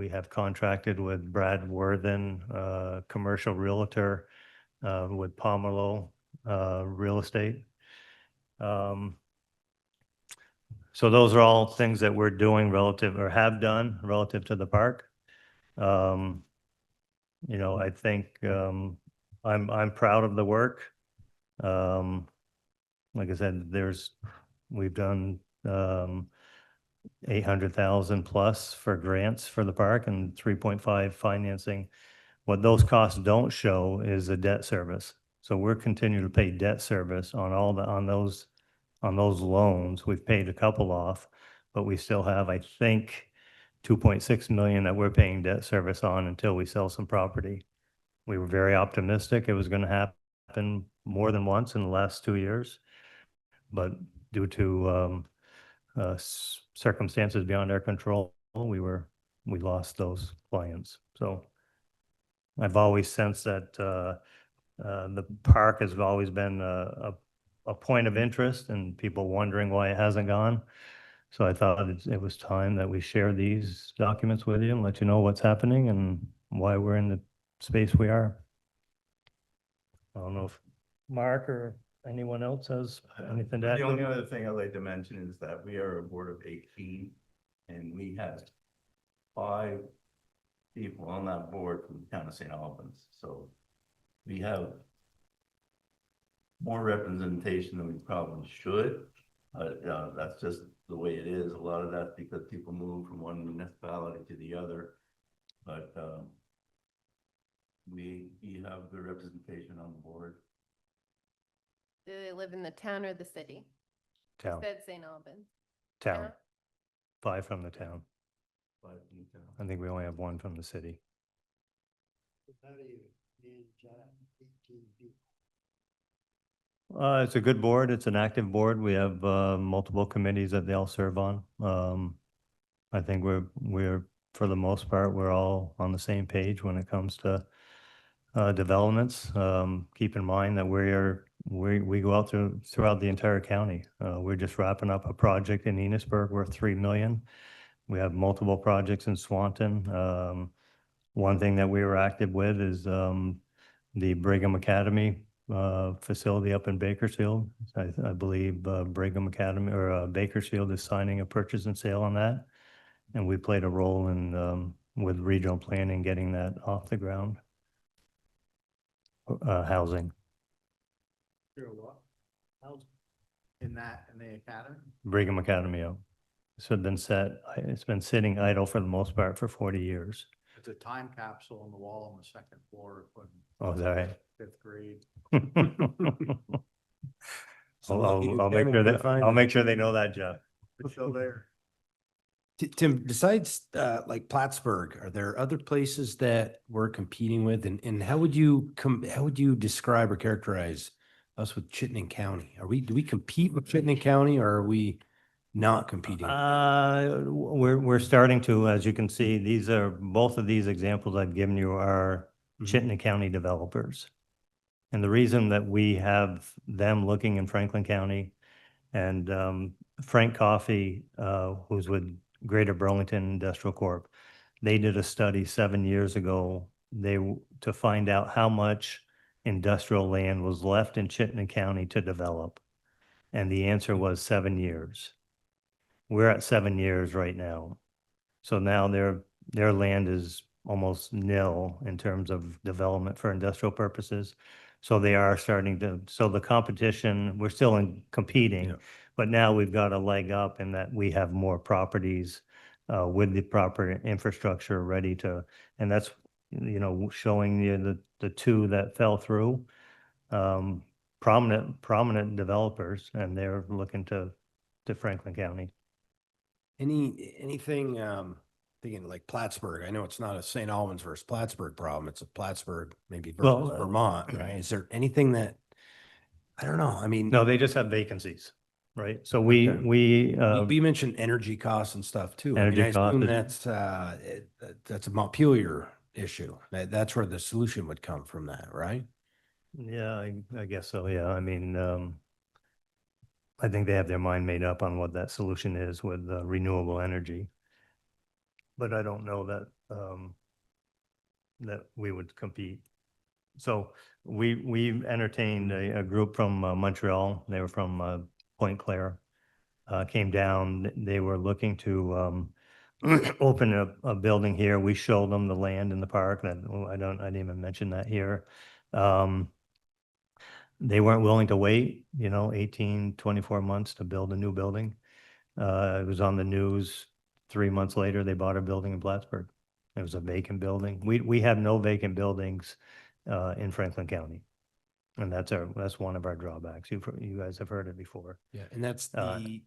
have contracted with Brad Worthen, commercial realtor, with Pomerleau Real Estate. So those are all things that we're doing relative, or have done relative to the park. I think I'm proud of the work. Like I said, we've done 800,000 plus for grants for the park and 3.5 financing. What those costs don't show is the debt service. So we're continuing to pay debt service on those loans. We've paid a couple off, but we still have, I think, 2.6 million that we're paying debt service on until we sell some property. We were very optimistic it was going to happen more than once in the last 2 years, but due to circumstances beyond our control, we lost those clients. So I've always sensed that the park has always been a point of interest and people wondering why it hasn't gone. So I thought it was time that we share these documents with you and let you know what's happening and why we're in the space we are. I don't know if Mark or anyone else has anything to add? The only other thing I'd like to mention is that we are a board of 18, and we have 5 people on that board from the town of St. Albans. So we have more representation than we probably should. That's just the way it is. A lot of that's because people move from one municipality to the other. But we have good representation on the board. Do they live in the town or the city? Town. You said St. Albans. Town. 5 from the town. 5 from the town. I think we only have 1 from the city. How do you manage 18 people? It's a good board. It's an active board. We have multiple committees that they all serve on. I think we're for the most part, we're all on the same page when it comes to developments. Keep in mind that we go out throughout the entire county. We're just wrapping up a project in Enosburg worth $3 million. We have multiple projects in Swanton. One thing that we were active with is the Brigham Academy facility up in Bakersfield. I believe Brigham Academy or Bakersfield is signing a purchase and sale on that. And we played a role in with regional planning, getting that off the ground. Housing. In the academy? Brigham Academy, yeah. So it's been sitting idle for the most part for 40 years. It's a time capsule on the wall on the 2nd floor. Oh, is that right? 5th grade. I'll make sure they know that, Jeff. It's still there. Tim, besides like Plattsburgh, are there other places that we're competing with? And how would you describe or characterize us with Chittenden County? Do we compete with Chittenden County, or are we not competing? We're starting to, as you can see, both of these examples I've given you are Chittenden County developers. And the reason that we have them looking in Franklin County and Frank Coffey, who's with Greater Burlington Industrial Corp., they did a study 7 years ago. To find out how much industrial land was left in Chittenden County to develop. And the answer was 7 years. We're at 7 years right now. So now their land is almost nil in terms of development for industrial purposes. So they are starting to, so the competition, we're still competing, but now we've got a leg up in that we have more properties with the proper infrastructure ready to, and that's, showing you the two that fell through, prominent developers, and they're looking to Franklin County. Anything, thinking like Plattsburgh, I know it's not a St. Albans versus Plattsburgh problem, it's a Plattsburgh maybe versus Vermont, right? Is there anything that, I don't know, I mean. No, they just have vacancies, right? So we You mentioned energy costs and stuff too. I mean, Energy I assume costs. that's a Montpelier issue. That's where the solution would come from that, right? Yeah, I guess so, yeah. I mean, I think they have their mind made up on what that solution is with renewable energy. But I don't know that that we would compete. So we entertained a group from Montreal. They were from Point Claire. Came down. They were looking to open a building here. We showed them the land in the park. I didn't even mention that here. They weren't willing to wait, 18, 24 months to build a new building. It was on the news. 3 months later, they bought a building in Plattsburgh. It was a vacant building. We have no vacant buildings in Franklin County. And that's one of our drawbacks. You guys have heard it before. Yeah, and that's the,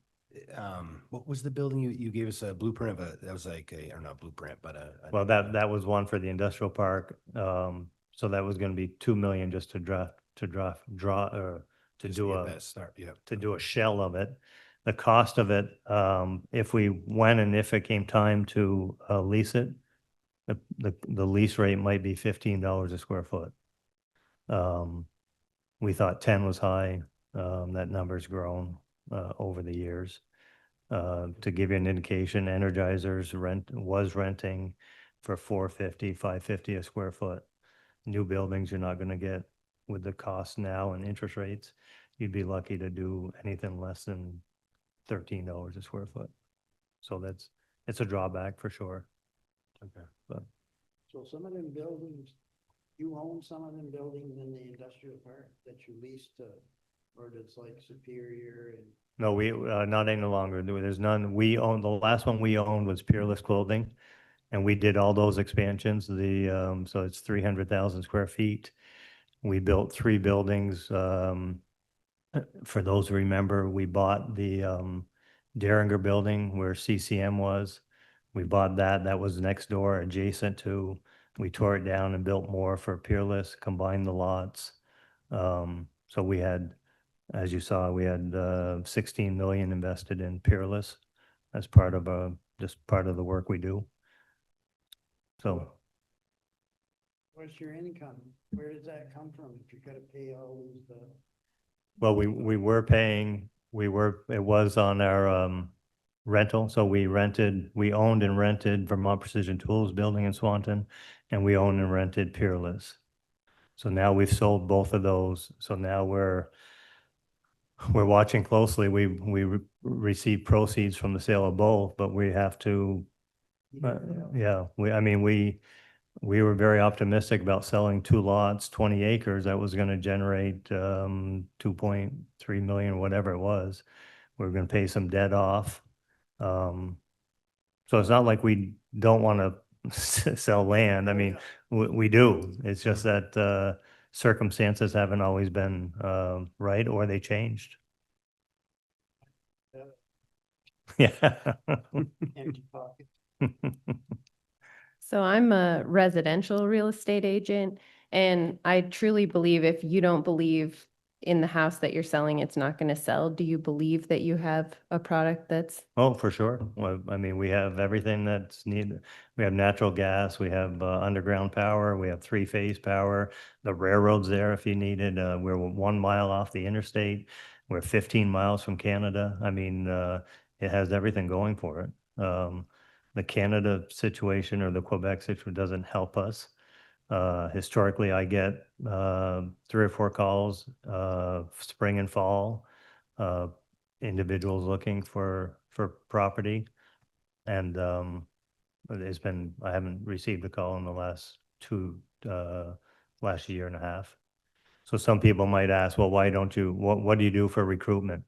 what was the building you gave us a blueprint of that was like or not blueprint, but well, that was one for the industrial park. So that was going to be 2 million just to do a shell of it. The cost of it, if it came time to lease it, the lease rate might be $15 a square foot. We thought 10 was high. That number's grown over the years. To give you an indication, Energizer's was renting for $450, $550 a square foot. New buildings, you're not going to get with the cost now and interest rates. You'd be lucky to do anything less than $13 a square foot. So it's a drawback for sure. Okay. But So some of them buildings, you own some of them buildings in the industrial park that you lease to, or that's like Superior and. no, we not any longer. There's none. We own, the last one we owned was Peerless Clothing, and we did all those expansions. So it's 300,000 square feet. We built 3 buildings. For those who remember, we bought the Derringer building where CCM was. We bought that. That was next door, adjacent to. We tore it down and built more for Peerless, combined the lots. So we had, as you saw, we had 16 million invested in Peerless as part of just part of the work we do. So. What's your income? Where does that come from if you gotta pay all these, Well, we were paying, it was on our rental. So we owned and rented Vermont Precision Tools building in Swanton, and we owned and rented Peerless. So now we've sold both of those. So now we're watching closely. We receive proceeds from the sale of both, but we have to, we were very optimistic about selling 2 lots, 20 acres. That was going to generate 2.3 million, whatever it was. We were going to pay some debt off. So it's not like we don't want to sell land. I mean, we do. It's just that circumstances haven't always been right, or they changed. Yeah. empty pocket? So I'm a residential real estate agent, and I truly believe if you don't believe in the house that you're selling, it's not going to sell? Do you believe that you have a product that's, Oh, for sure. Well, I mean, we have everything that's needed. We have natural gas, we have underground power, we have three-phase power. The railroad's there if you need it. We're 1 mile off the interstate. We're 15 miles from Canada. I mean, it has everything going for it. The Canada situation or the Quebec situation doesn't help us. Historically, I get 3 or 4 calls, spring and fall, individuals looking for property. And I haven't received a call in the last year and a half. So some people might ask, well, why don't you, what do you do for recruitment?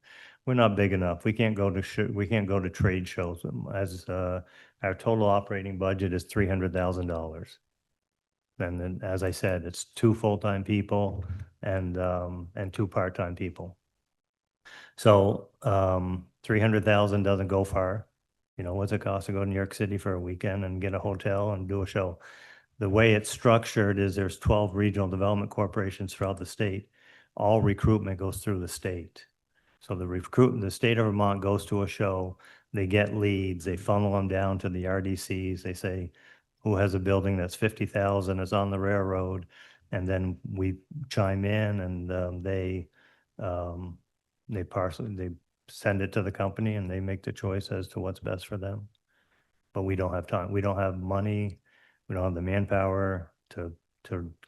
We're not big enough. We can't go to trade shows. As our total operating budget is $300,000. And then, as I said, it's 2 full-time people and 2 part-time people. So 300,000 doesn't go far. You know, what's it cost to go to New York City for a weekend and get a hotel and do a show? The way it's structured is there's 12 regional development corporations throughout the state. All recruitment goes through the state. So the state of Vermont goes to a show, they get leads, they funnel them down to the RDCs, they say, who has a building that's 50,000, is on the railroad, and then we chime in and they send it to the company and they make the choice as to what's best for them. But we don't have time, we don't have money, we don't have the manpower to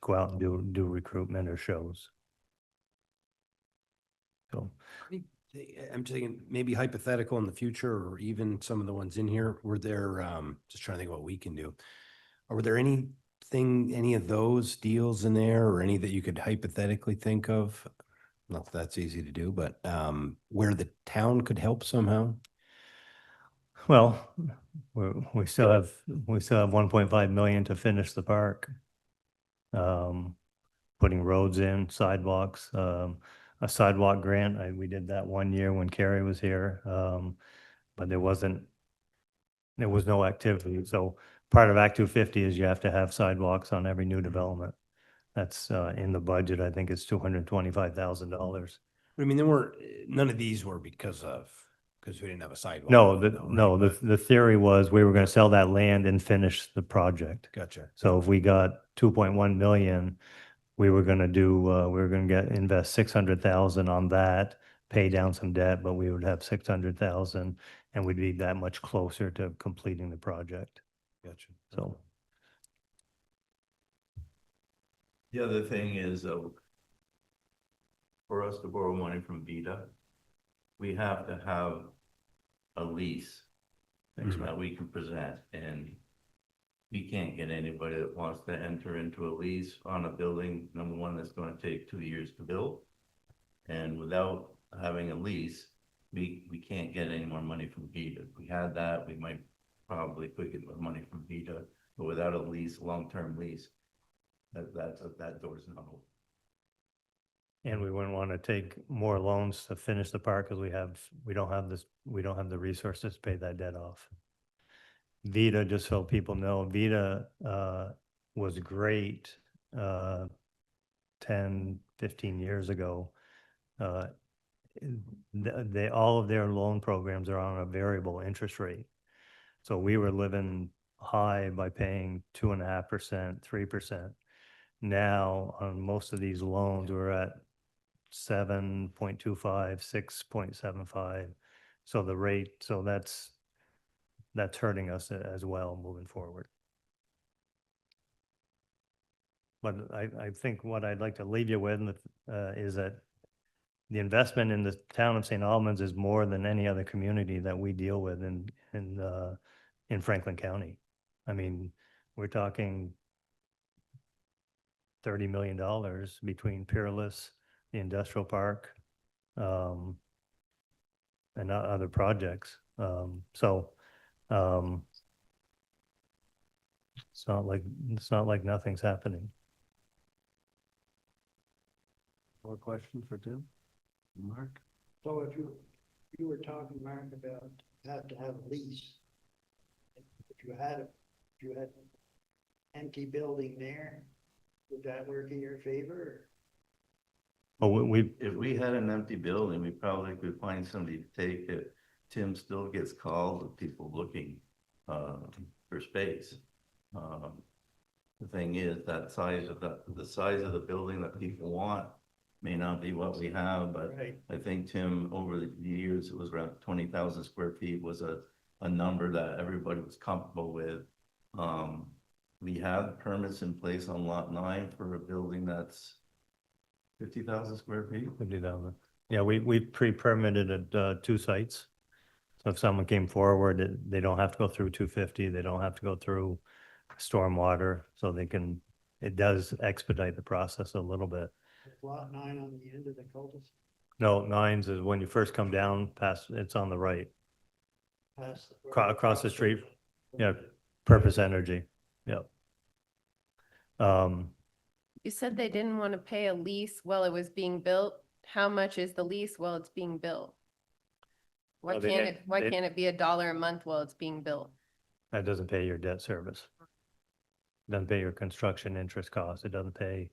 go out and do recruitment or shows. So I'm just thinking maybe hypothetical in the future, or even some of the ones in here, were there, just trying to think what we can do. Were there any of those deals in there, or any that you could hypothetically think of? Not that that's easy to do, but where the town could help somehow? well, we still have 1.5 million to finish the park. Putting roads in, sidewalks, a sidewalk grant. We did that 1 year when Carrie was here, but there was no activity. So part of Act 250 is you have to have sidewalks on every new development. That's in the budget. I think it's $225,000. I mean, none of these were because we didn't have a sidewalk. No, the theory was we were going to sell that land and finish the project. Gotcha. So if we got 2.1 million, we were going to invest 600,000 on that, pay down some debt, but we would have 600,000 and we'd be that much closer to completing the project. Gotcha. So The other thing is, for us to borrow money from VITA, we have to have a lease that we can present, and we can't get anybody that wants to enter into a lease on a building, number one, that's gonna take 2 years to build. And without having a lease, we can't get any more money from VITA. If we had that, we might probably could get more money from VITA, but without a lease, long-term lease, that door's not open. and we wouldn't want to take more loans to finish the park because we don't have the resources to pay that debt off. VITA, just so people know, VITA was great 10, 15 years ago. All of their loan programs are on a variable interest rate. So we were living high by paying 2.5%, 3%. Now, on most of these loans, we're at 7.25, 6.75. So the rate, that's hurting us as well moving forward. But I think what I'd like to leave you with is that the investment in the town of St. Albans is more than any other community that we deal with in Franklin County. I mean, we're talking $30 million between Peerless, the industrial park, and other projects. It's not like nothing's happening. More questions for Tim? Mark? So if you were talking, Mark, about have to have a lease. If you had an empty building there, would that work in your favor? But If we had an empty building, we probably could find somebody to take it. Tim still gets calls of people looking, for space. The thing is, that size of the size of the building that people want may not be what we have, but Right. I think Tim, over the years, it was around 20,000 square feet was a number that everybody was comfortable with. We have permits in place on lot 9 for a building that's 50,000 square feet. 50,000. Yeah, we pre-permitted at 2 sites. So if someone came forward, they don't have to go through 250, they don't have to go through stormwater, so they can, it does expedite the process a little bit. Lot 9 on the end of the cul-de-sac. No, 9s is when you first come down past, it's on the right, Past across the street. Yeah, Purpose Energy, yep. You said they didn't want to pay a lease while it was being built. How much is the lease while it's being built? Why Well, they can't didn't- it, why can't it be $1 a month while it's being built? That doesn't pay your debt service. Doesn't pay your construction interest costs. It doesn't pay,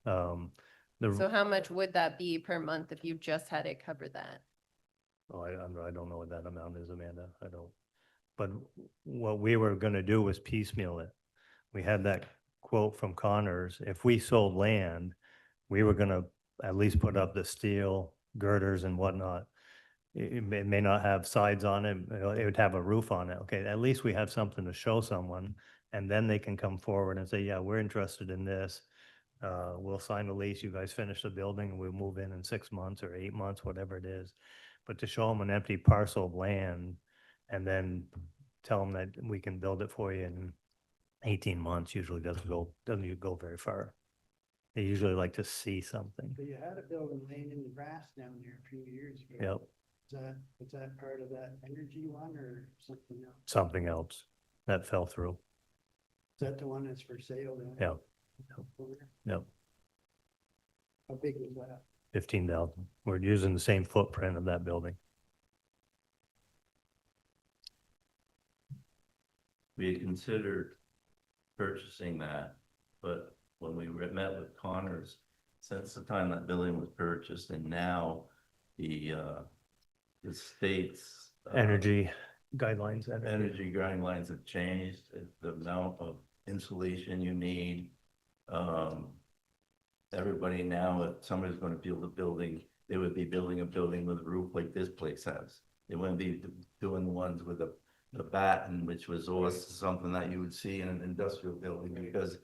So the, how much would that be per month if you just had it cover that? oh, I don't know what that amount is, Amanda. I don't. But what we were gonna do was piecemeal it. We had that quote from Connors. If we sold land, we were gonna at least put up the steel girders and whatnot. It may not have sides on it, it would have a roof on it. Okay, at least we have something to show someone, and then they can come forward and say, yeah, we're interested in this. We'll sign a lease, you guys finish the building, and we'll move in 6 months or 8 months, whatever it is. But to show them an empty parcel of land and then tell them that we can build it for you in 18 months usually doesn't go very far. They usually like to see something. So you had a building laying in the grass down there a few years ago. Yep, Was that part of that energy one or something else? something else that fell through. Is that the one that's for sale? Then? Yeah. Yep, How big was that? 15,000. We're using the same footprint of that building. We had considered purchasing that, but when we met with Connors, since the time that building was purchased and now the state's Energy guidelines. energy guidelines have changed, the amount of insulation you need. Everybody now, if somebody's going to build a building, they would be building a building with a roof like this place has. They wouldn't be doing the ones with the batten, which was always something that you would see in an industrial building because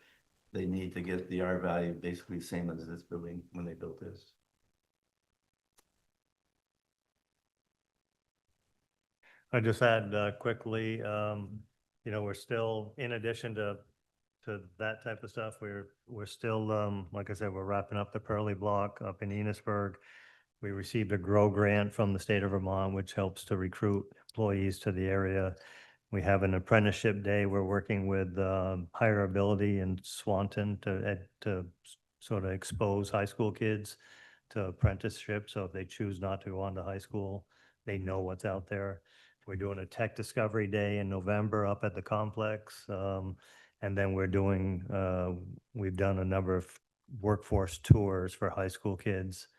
they need to get the R value basically same as this building when they built this. I just add quickly, we're still, in addition to that type of stuff, we're still, like I said, we're wrapping up the Pearly Block up in Enosburg. We received a GROW grant from the state of Vermont, which helps to recruit employees to the area. We have an apprenticeship day. We're working with Higher Ability in Swanton to sort of expose high school kids to apprenticeship. So if they choose not to go on to high school, they know what's out there. We're doing a tech discovery day in November up at the complex. And then we've done a number of workforce tours for high school kids,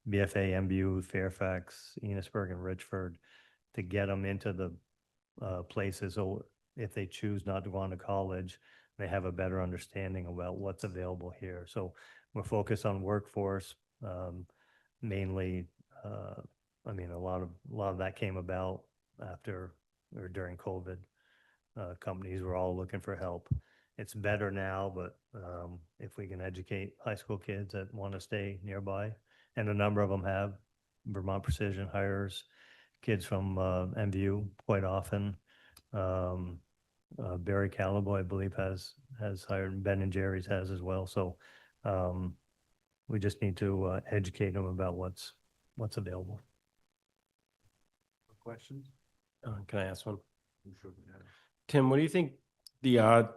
BFA, MBU, Fairfax, Enosburg, and Richford, to get them into the places. So if they choose not to go on to college, they have a better understanding about what's available here. So we're focused on workforce, mainly. A lot of that came about after or during COVID. Companies were all looking for help. It's better now, but if we can educate high school kids that want to stay nearby, and a number of them have, Vermont Precision hires kids from MVU quite often. Barry Caliboy, I believe, has hired, Ben and Jerry's has as well. So we just need to educate them about what's available. Questions? Can I ask one? Tim, what do you think the odds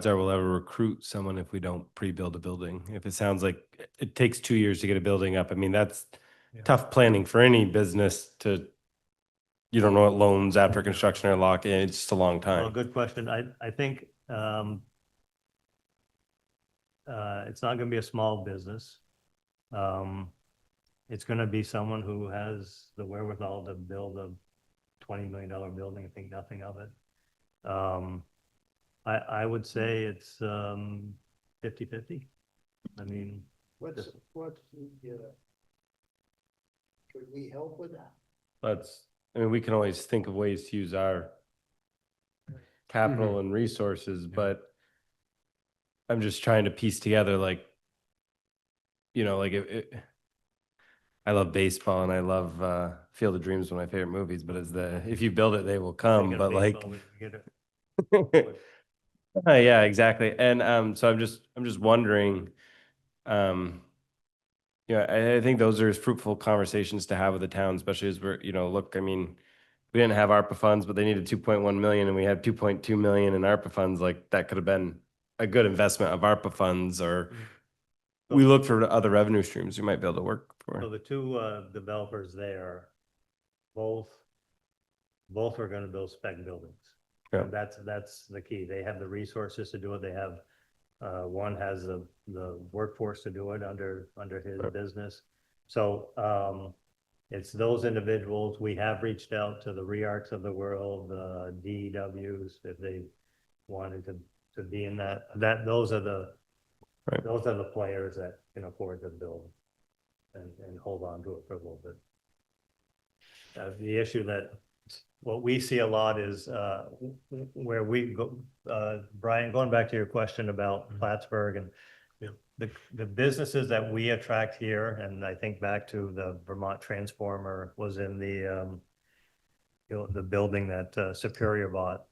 are we'll ever recruit someone if we don't pre-build a building? If it sounds like it takes 2 years to get a building up, that's tough planning for any business you don't know what loans after construction are locked in. It's just a long time. Well, good question. I think it's not gonna be a small business. It's gonna be someone who has the wherewithal to build a $20 million building and think nothing of it. I would say it's 50-50. I mean, What's, could we help with that? I mean, we can always think of ways to use our capital and resources, but I'm just trying to piece together, like, you know, like I love baseball and I love Field of Dreams, one of my favorite movies, but if you build it, they will come. thinking of But like, baseball, we get it. yeah, exactly. And so I'm just wondering, yeah, I think those are fruitful conversations to have with the town, especially as we're, you know, look, I mean, we didn't have ARPA funds, but they needed 2.1 million and we had 2.2 million in ARPA funds. Like that could have been a good investment of ARPA funds, or we look for other revenue streams we might be able to work So for. the two developers there, both are gonna build spec buildings. Yeah. And that's the key. They have the resources to do it. They have, one has the workforce to do it under his business. So, it's those individuals. We have reached out to the REARCs of the world, DEWs, if they wanted to be in that, those are the players that can afford to build and hold on to it for a little bit. The issue what we see a lot is where we go, Brian, going back to your question about Plattsburgh and the businesses that we attract here, and I think back to the Vermont Transformer was in the building that Superior bought.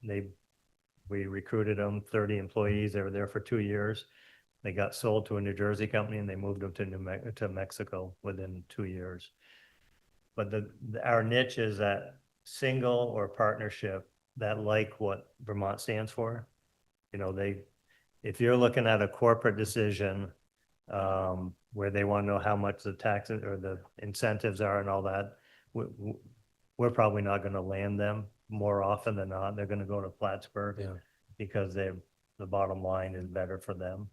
We recruited them, 30 employees. They were there for 2 years. They got sold to a New Jersey company and they moved them to Mexico within 2 years. But our niche is that single or partnership that like what Vermont stands for. You know, if you're looking at a corporate decision where they want to know how much the taxes or the incentives are and all that, we're probably not going to land them. More often than not, they're going to go to Plattsburgh because the bottom line is better for them.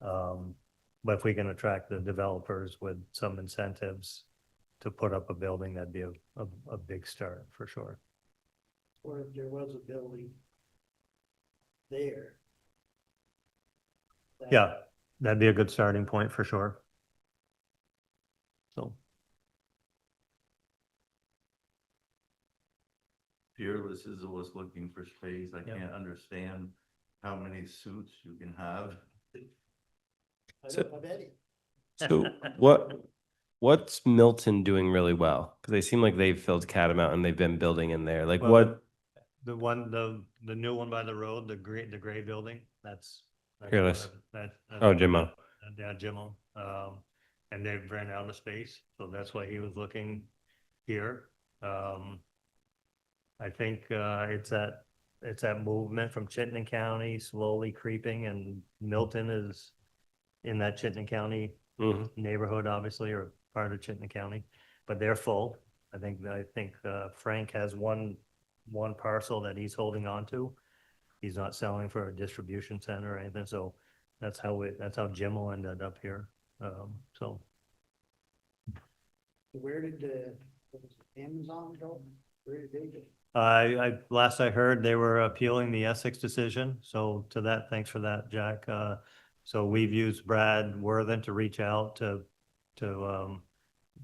But if we can attract the developers with some incentives to put up a building, that'd be a big start for sure. Or if there was a building there. Yeah, that'd be a good starting point for sure. So. Fearless is always looking for space. I can't understand how many suits you can have. I don't have any. So what's Milton doing really well? Because they seem like they've filled Catamount and they've been building in there. Like what? The new one by the road, the gray building, that's Fearless. that's Oh, Jimmo. Yeah, Jimmo. And they've ran out of space, so that's why he was looking here. I think it's that movement from Chittenden County slowly creeping, and Milton is in that Chittenden County neighborhood, obviously, or part of Chittenden County, but they're full. I think Frank has one parcel that he's holding on to. He's not selling for a distribution center or anything, so that's how Jimmo ended up here. So. Where did Amazon go? Where did they go? Last I heard, they were appealing the Essex decision. So to that, thanks for that, Jack. So we've used Brad Worthen to reach out to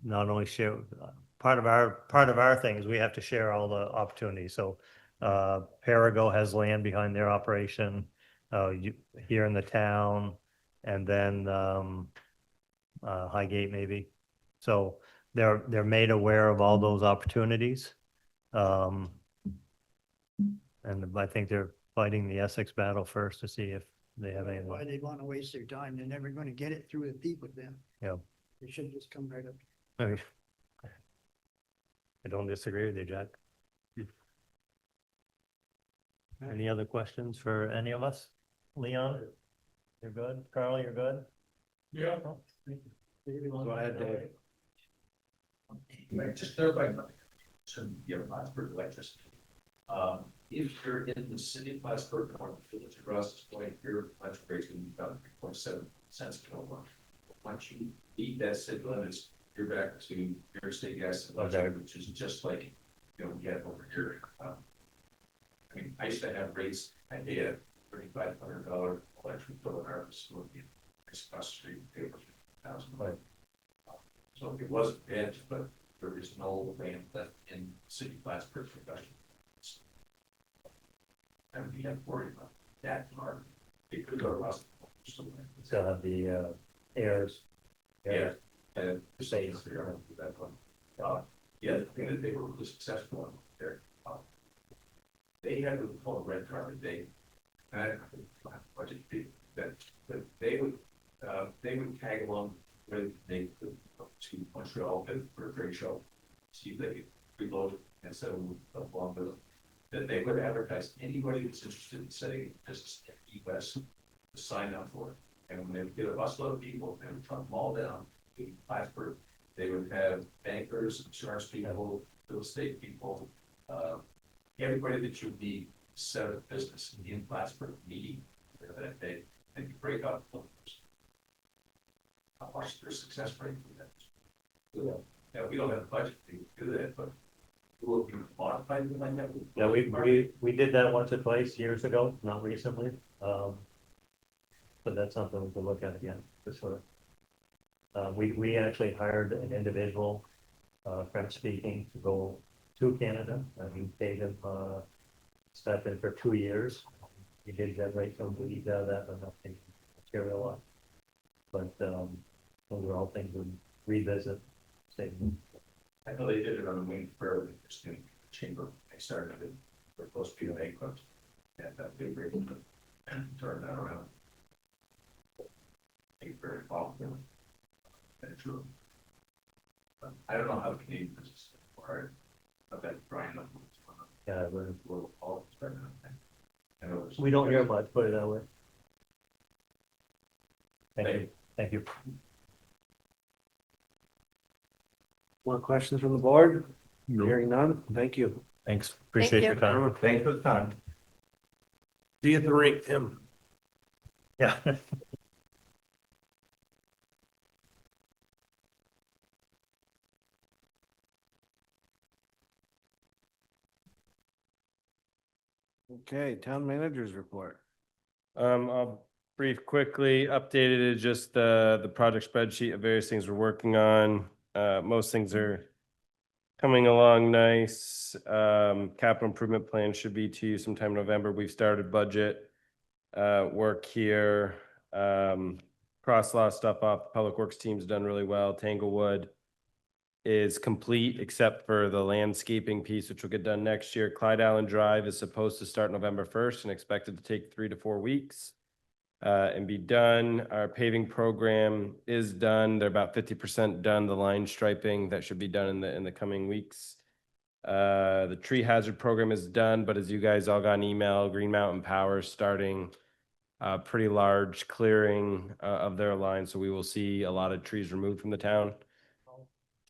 not only share part of our thing is we have to share all the opportunities. So Perigo has land behind their operation here in the town, and then Highgate maybe. So they're made aware of all those opportunities. And I think they're fighting the Essex battle first to see if they have any. Why they want to waste their time? They're never going to get it through the people then. Yeah. They should just come right up. I don't disagree with you, Jack. Any other questions for any of us? Leon, you're good? Carl, you're good? Yeah. Go ahead, Dave. Just clarify, so you have Plattsburgh electricity. if you're in the city of Plattsburgh, or the village of Russ Point, your electric rate's gonna be about 3.7 cents a kilowatt. Once you beat that city limits, you're back to your state gas and electric, which is just like, you know, we have over here. I mean, I used to have rates, I paid a $3,500 electric bill in our facility. It's across the street, paid for $1,000. So it wasn't bad, but there is no land left in city Plattsburgh production. And we have to worry about that part. It could go to us. Still have the heirs. Yeah. And the same for that one. Yeah, the thing that they were really successful on there. They had what we call a red carpet day. And I don't know budget fee that they would tag along with they could go to Montreal for a trade show, see if they could reload and set them along with them. That they would advertise anybody that's interested in setting a business in the US to sign up for it. And when they would get a busload of people, they would trump them all down to Plattsburgh. They would have bankers, insurance people, real estate people, everybody that you would need to set up a business in Plattsburgh meeting that day, and you break up. How much their success rate for that? Yeah, we don't have a budget to do that, but will you modify it like that? Yeah, we did that once or twice years ago, not recently. But that's something we can look at again, for sure. We actually hired an individual, French speaking, to go to Canada, and we paid him, step in for 2 years. He did generate some leads out of that, but nothing materialized. But, those are all things we revisit. I know they did it on the wing fairly interesting chamber. They started it for those P.E.G clubs. And they were able to turn that around. It's very popular. And true. I don't know how Canadian business is for it. I bet Brian. Yeah, we're a little all starting on that. I know we don't hear much, put it that way. Thank you. Thank you. More questions from the board? Hearing none, thank you. Thanks. Appreciate your time. Thanks for the time. See you at the rink, Tim. Yeah. Okay, town managers report. I'll brief quickly, updated is just the project spreadsheet of various things we're working on. Most things are coming along nice. Capital improvement plan should be to you sometime in November. We've started budget work here. Cross law stuff off. Public Works team's done really well. Tanglewood is complete except for the landscaping piece, which will get done next year. Clyde Allen Drive is supposed to start November 1st and expected to take 3 to 4 weeks and be done. Our paving program is done. They're about 50% done. The line striping that should be done in the coming weeks. The tree hazard program is done, but as you guys all got an email, Green Mountain Power is starting a pretty large clearing of their line, so we will see a lot of trees removed from the town.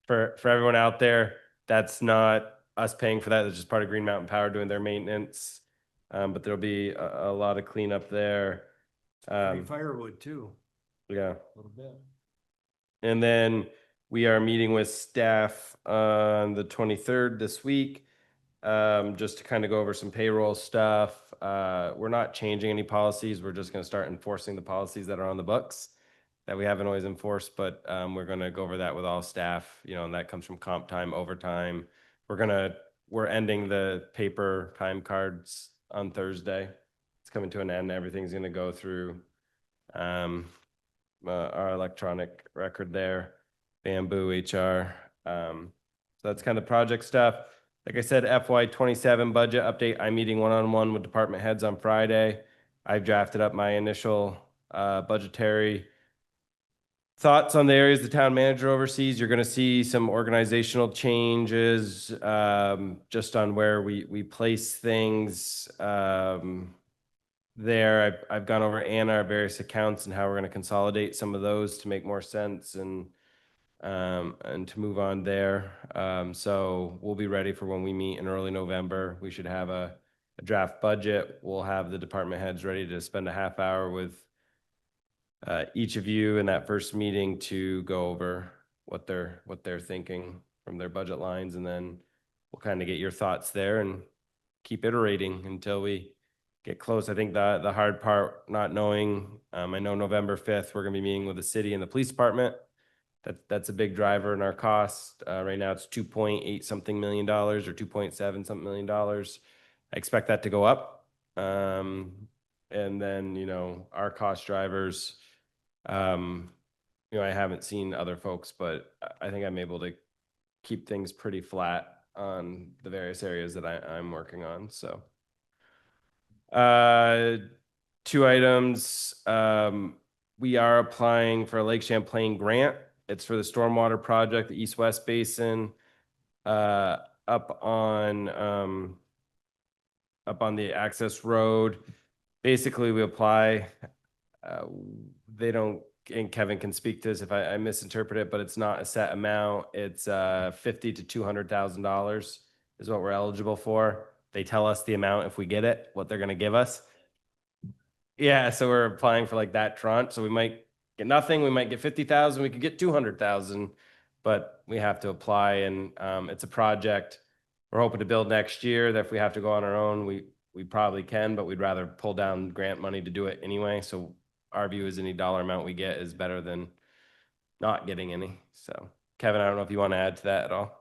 For everyone out there, that's not us paying for that. It's just part of Green Mountain Power doing their maintenance. But there'll be a lot of cleanup there. Firewood too. Yeah. A little bit. And then we are meeting with staff on the 23rd this week, just to kind of go over some payroll stuff. We're not changing any policies. We're just going to start enforcing the policies that are on the books that we haven't always enforced, but we're going to go over that with all staff, and that comes from comp time, overtime. We're ending the paper time cards on Thursday. It's coming to an end. Everything's going to go through our electronic record there, Bamboo HR. So that's kind of project stuff. Like I said, FY27 budget update. I'm meeting one-on-one with department heads on Friday. I've drafted up my initial budgetary thoughts on the areas the town manager oversees. You're going to see some organizational changes just on where we place things there. I've gone over our various accounts and how we're going to consolidate some of those to make more sense and to move on there. So we'll be ready for when we meet in early November. We should have a a draft budget. We'll have the department heads ready to spend a half hour with each of you in that first meeting to go over what they're thinking from their budget lines, and then we'll kind of get your thoughts there and keep iterating until we get close. I think the hard part, not knowing, I know November 5th, we're gonna be meeting with the city and the police department. That's a big driver in our cost. Right now it's 2.8 something million dollars or 2.7 something million dollars. I expect that to go up. And then, you know, our cost drivers, you know, I haven't seen other folks, but I think I'm able to keep things pretty flat on the various areas that I'm working on. So, two items. We are applying for a Lake Champlain grant. It's for the stormwater project, the East-West Basin, up on the access road. Basically, we apply. They don't, and Kevin can speak to this if I misinterpret it, but it's not a set amount. It's $50,000 to $200,000 is what we're eligible for. They tell us the amount if we get it, what they're going to give us. Yeah, so we're applying for like that tranche. So we might get nothing. We might get 50,000. We could get 200,000, but we have to apply, and it's a project we're hoping to build next year. That if we have to go on our own, we probably can, but we'd rather pull down grant money to do it anyway. So our view is any dollar amount we get is better than not getting any. So Kevin, I don't know if you want to add to that at all.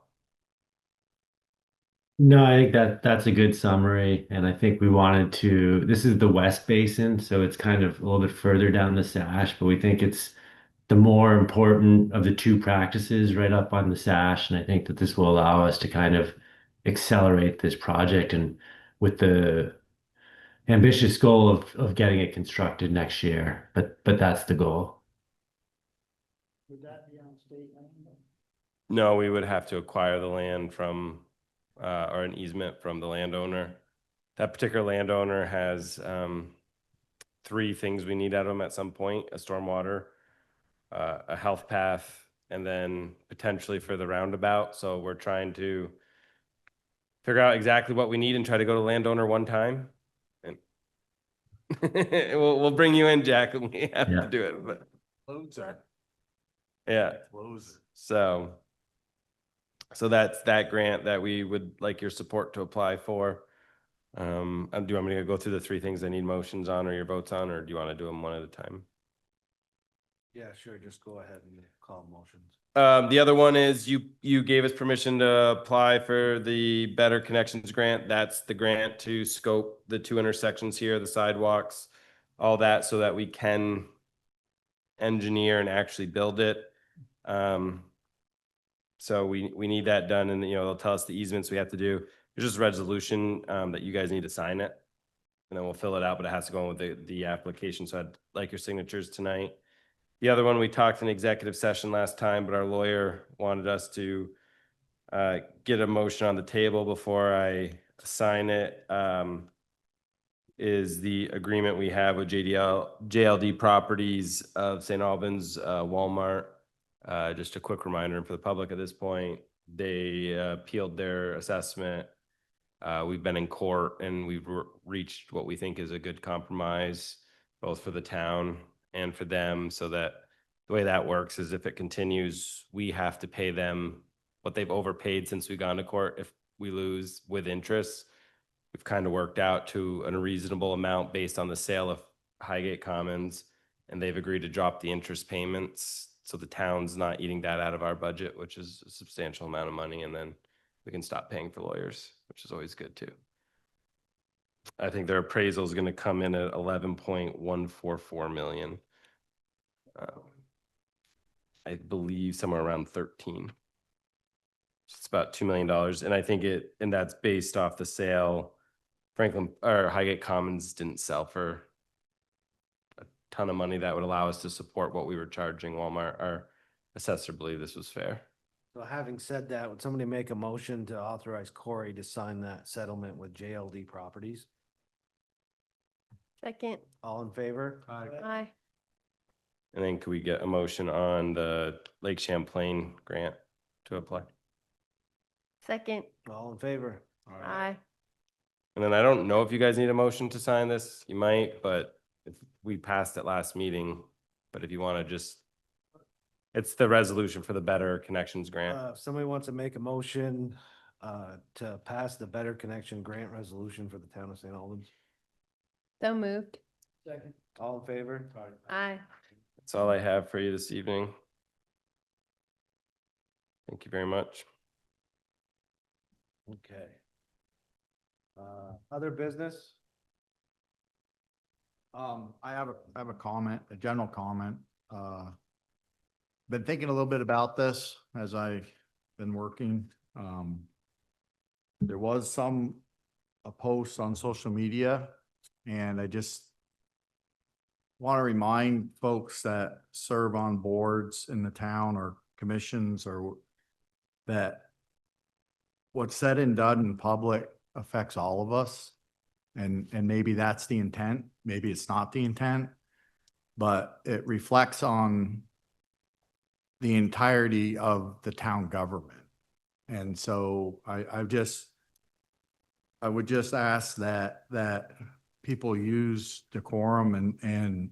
No, I think that's a good summary. And I think we wanted to, this is the West Basin, so it's kind of a little bit further down the Sash, but we think it's the more important of the two practices right up on the Sash. And I think that this will allow us to kind of accelerate this project, and with the ambitious goal of getting it constructed next year. But that's the goal. Would that be on state land? No, we would have to acquire the land from, or an easement from the landowner. That particular landowner has three things we need out of them at some point: a stormwater, a health path, and then potentially for the roundabout. So we're trying to figure out exactly what we need and try to go to landowner one time. And we'll bring you in, Jack, and we have to do it. But yeah. So that's that grant that we would like your support to apply for. Do you want me to go through the three things I need motions on or your votes on, or do you want to do them one at a time? Yeah, sure. Just go ahead and call motions. The other one is you gave us permission to apply for the Better Connections grant. That's the grant to scope the two intersections here, the sidewalks, all that, so that we can engineer and actually build it. So we need that done, and you know, they'll tell us the easements we have to do. There's just a resolution that you guys need to sign it, and then we'll fill it out, but it has to go in with the application. So I'd like your signatures tonight. The other one, we talked in executive session last time, but our lawyer wanted us to get a motion on the table before I sign it. Is the agreement we have with JLD Properties of St. Albans, Walmart. Just a quick reminder for the public at this point, they appealed their assessment. We've been in court and we've reached what we think is a good compromise, both for the town and for them, so that the way that works is if it continues, we have to pay them what they've overpaid since we've gone to court. If we lose with interest, we've kind of worked out to a reasonable amount based on the sale of Highgate Commons, and they've agreed to drop the interest payments. So the town's not eating that out of our budget, which is a substantial amount of money. And then we can stop paying for lawyers, which is always good too. I think their appraisal is going to come in at 11.144 million. I believe somewhere around 13. It's about $2 million. And I think and that's based off the sale. Franklin or Highgate Commons didn't sell for a ton of money that would allow us to support what we were charging Walmart. Our assessor believed this was fair. So having said that, would somebody make a motion to authorize Corey to sign that settlement with JLD Properties? Second. All in favor? Aye. And then could we get a motion on the Lake Champlain grant to apply? Second. All in favor? Aye. And then I don't know if you guys need a motion to sign this, you might, but if we passed it last meeting, but if you want to just, it's the resolution for the Better Connections Grant. If somebody wants to make a motion to pass the Better Connection Grant resolution for the town of St. Albans. So moved. Second. All in favor? Aye. That's all I have for you this evening. Thank you very much. Okay. Other business? I have a comment, a general comment. Been thinking a little bit about this as I've been working. There was a post on social media, and I just want to remind folks that serve on boards in the town or commissions or that what's said and done in public affects all of us. And maybe that's the intent, maybe it's not the intent, but it reflects on the entirety of the town government. And so I would just ask that people use decorum and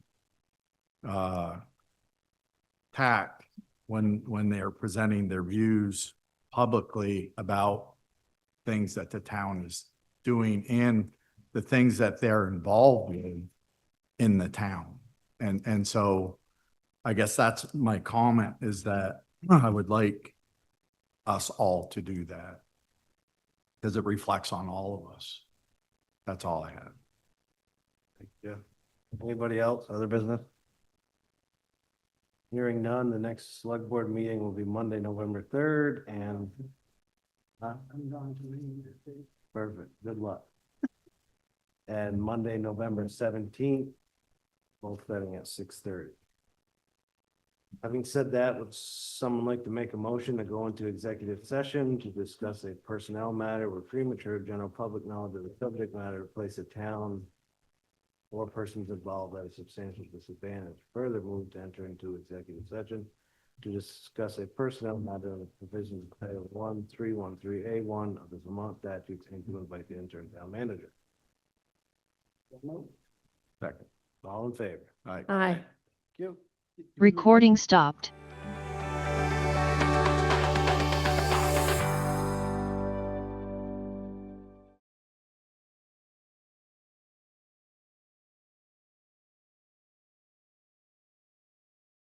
tact when they're presenting their views publicly about things that the town is doing and the things that they're involved in the town. And so I guess that's my comment, is that I would like us all to do that because it reflects on all of us. That's all I have. Thank you. Anybody else, other business? Hearing none, the next select board meeting will be Monday, November 3rd, and I'm going to leave. Perfect, good luck. And Monday, November 17th, both starting at 6:30. Having said that, would someone like to make a motion to go into executive session to discuss a personnel matter where premature general public knowledge of the subject matter place a town or persons involved at a substantial disadvantage? Further move to enter into executive session to discuss a personnel matter of the provisions of Title 1313A1 of the Vermont statutes and to invite the interim town manager. Second. All in favor? Aye. Aye. Thank you. Recording stopped.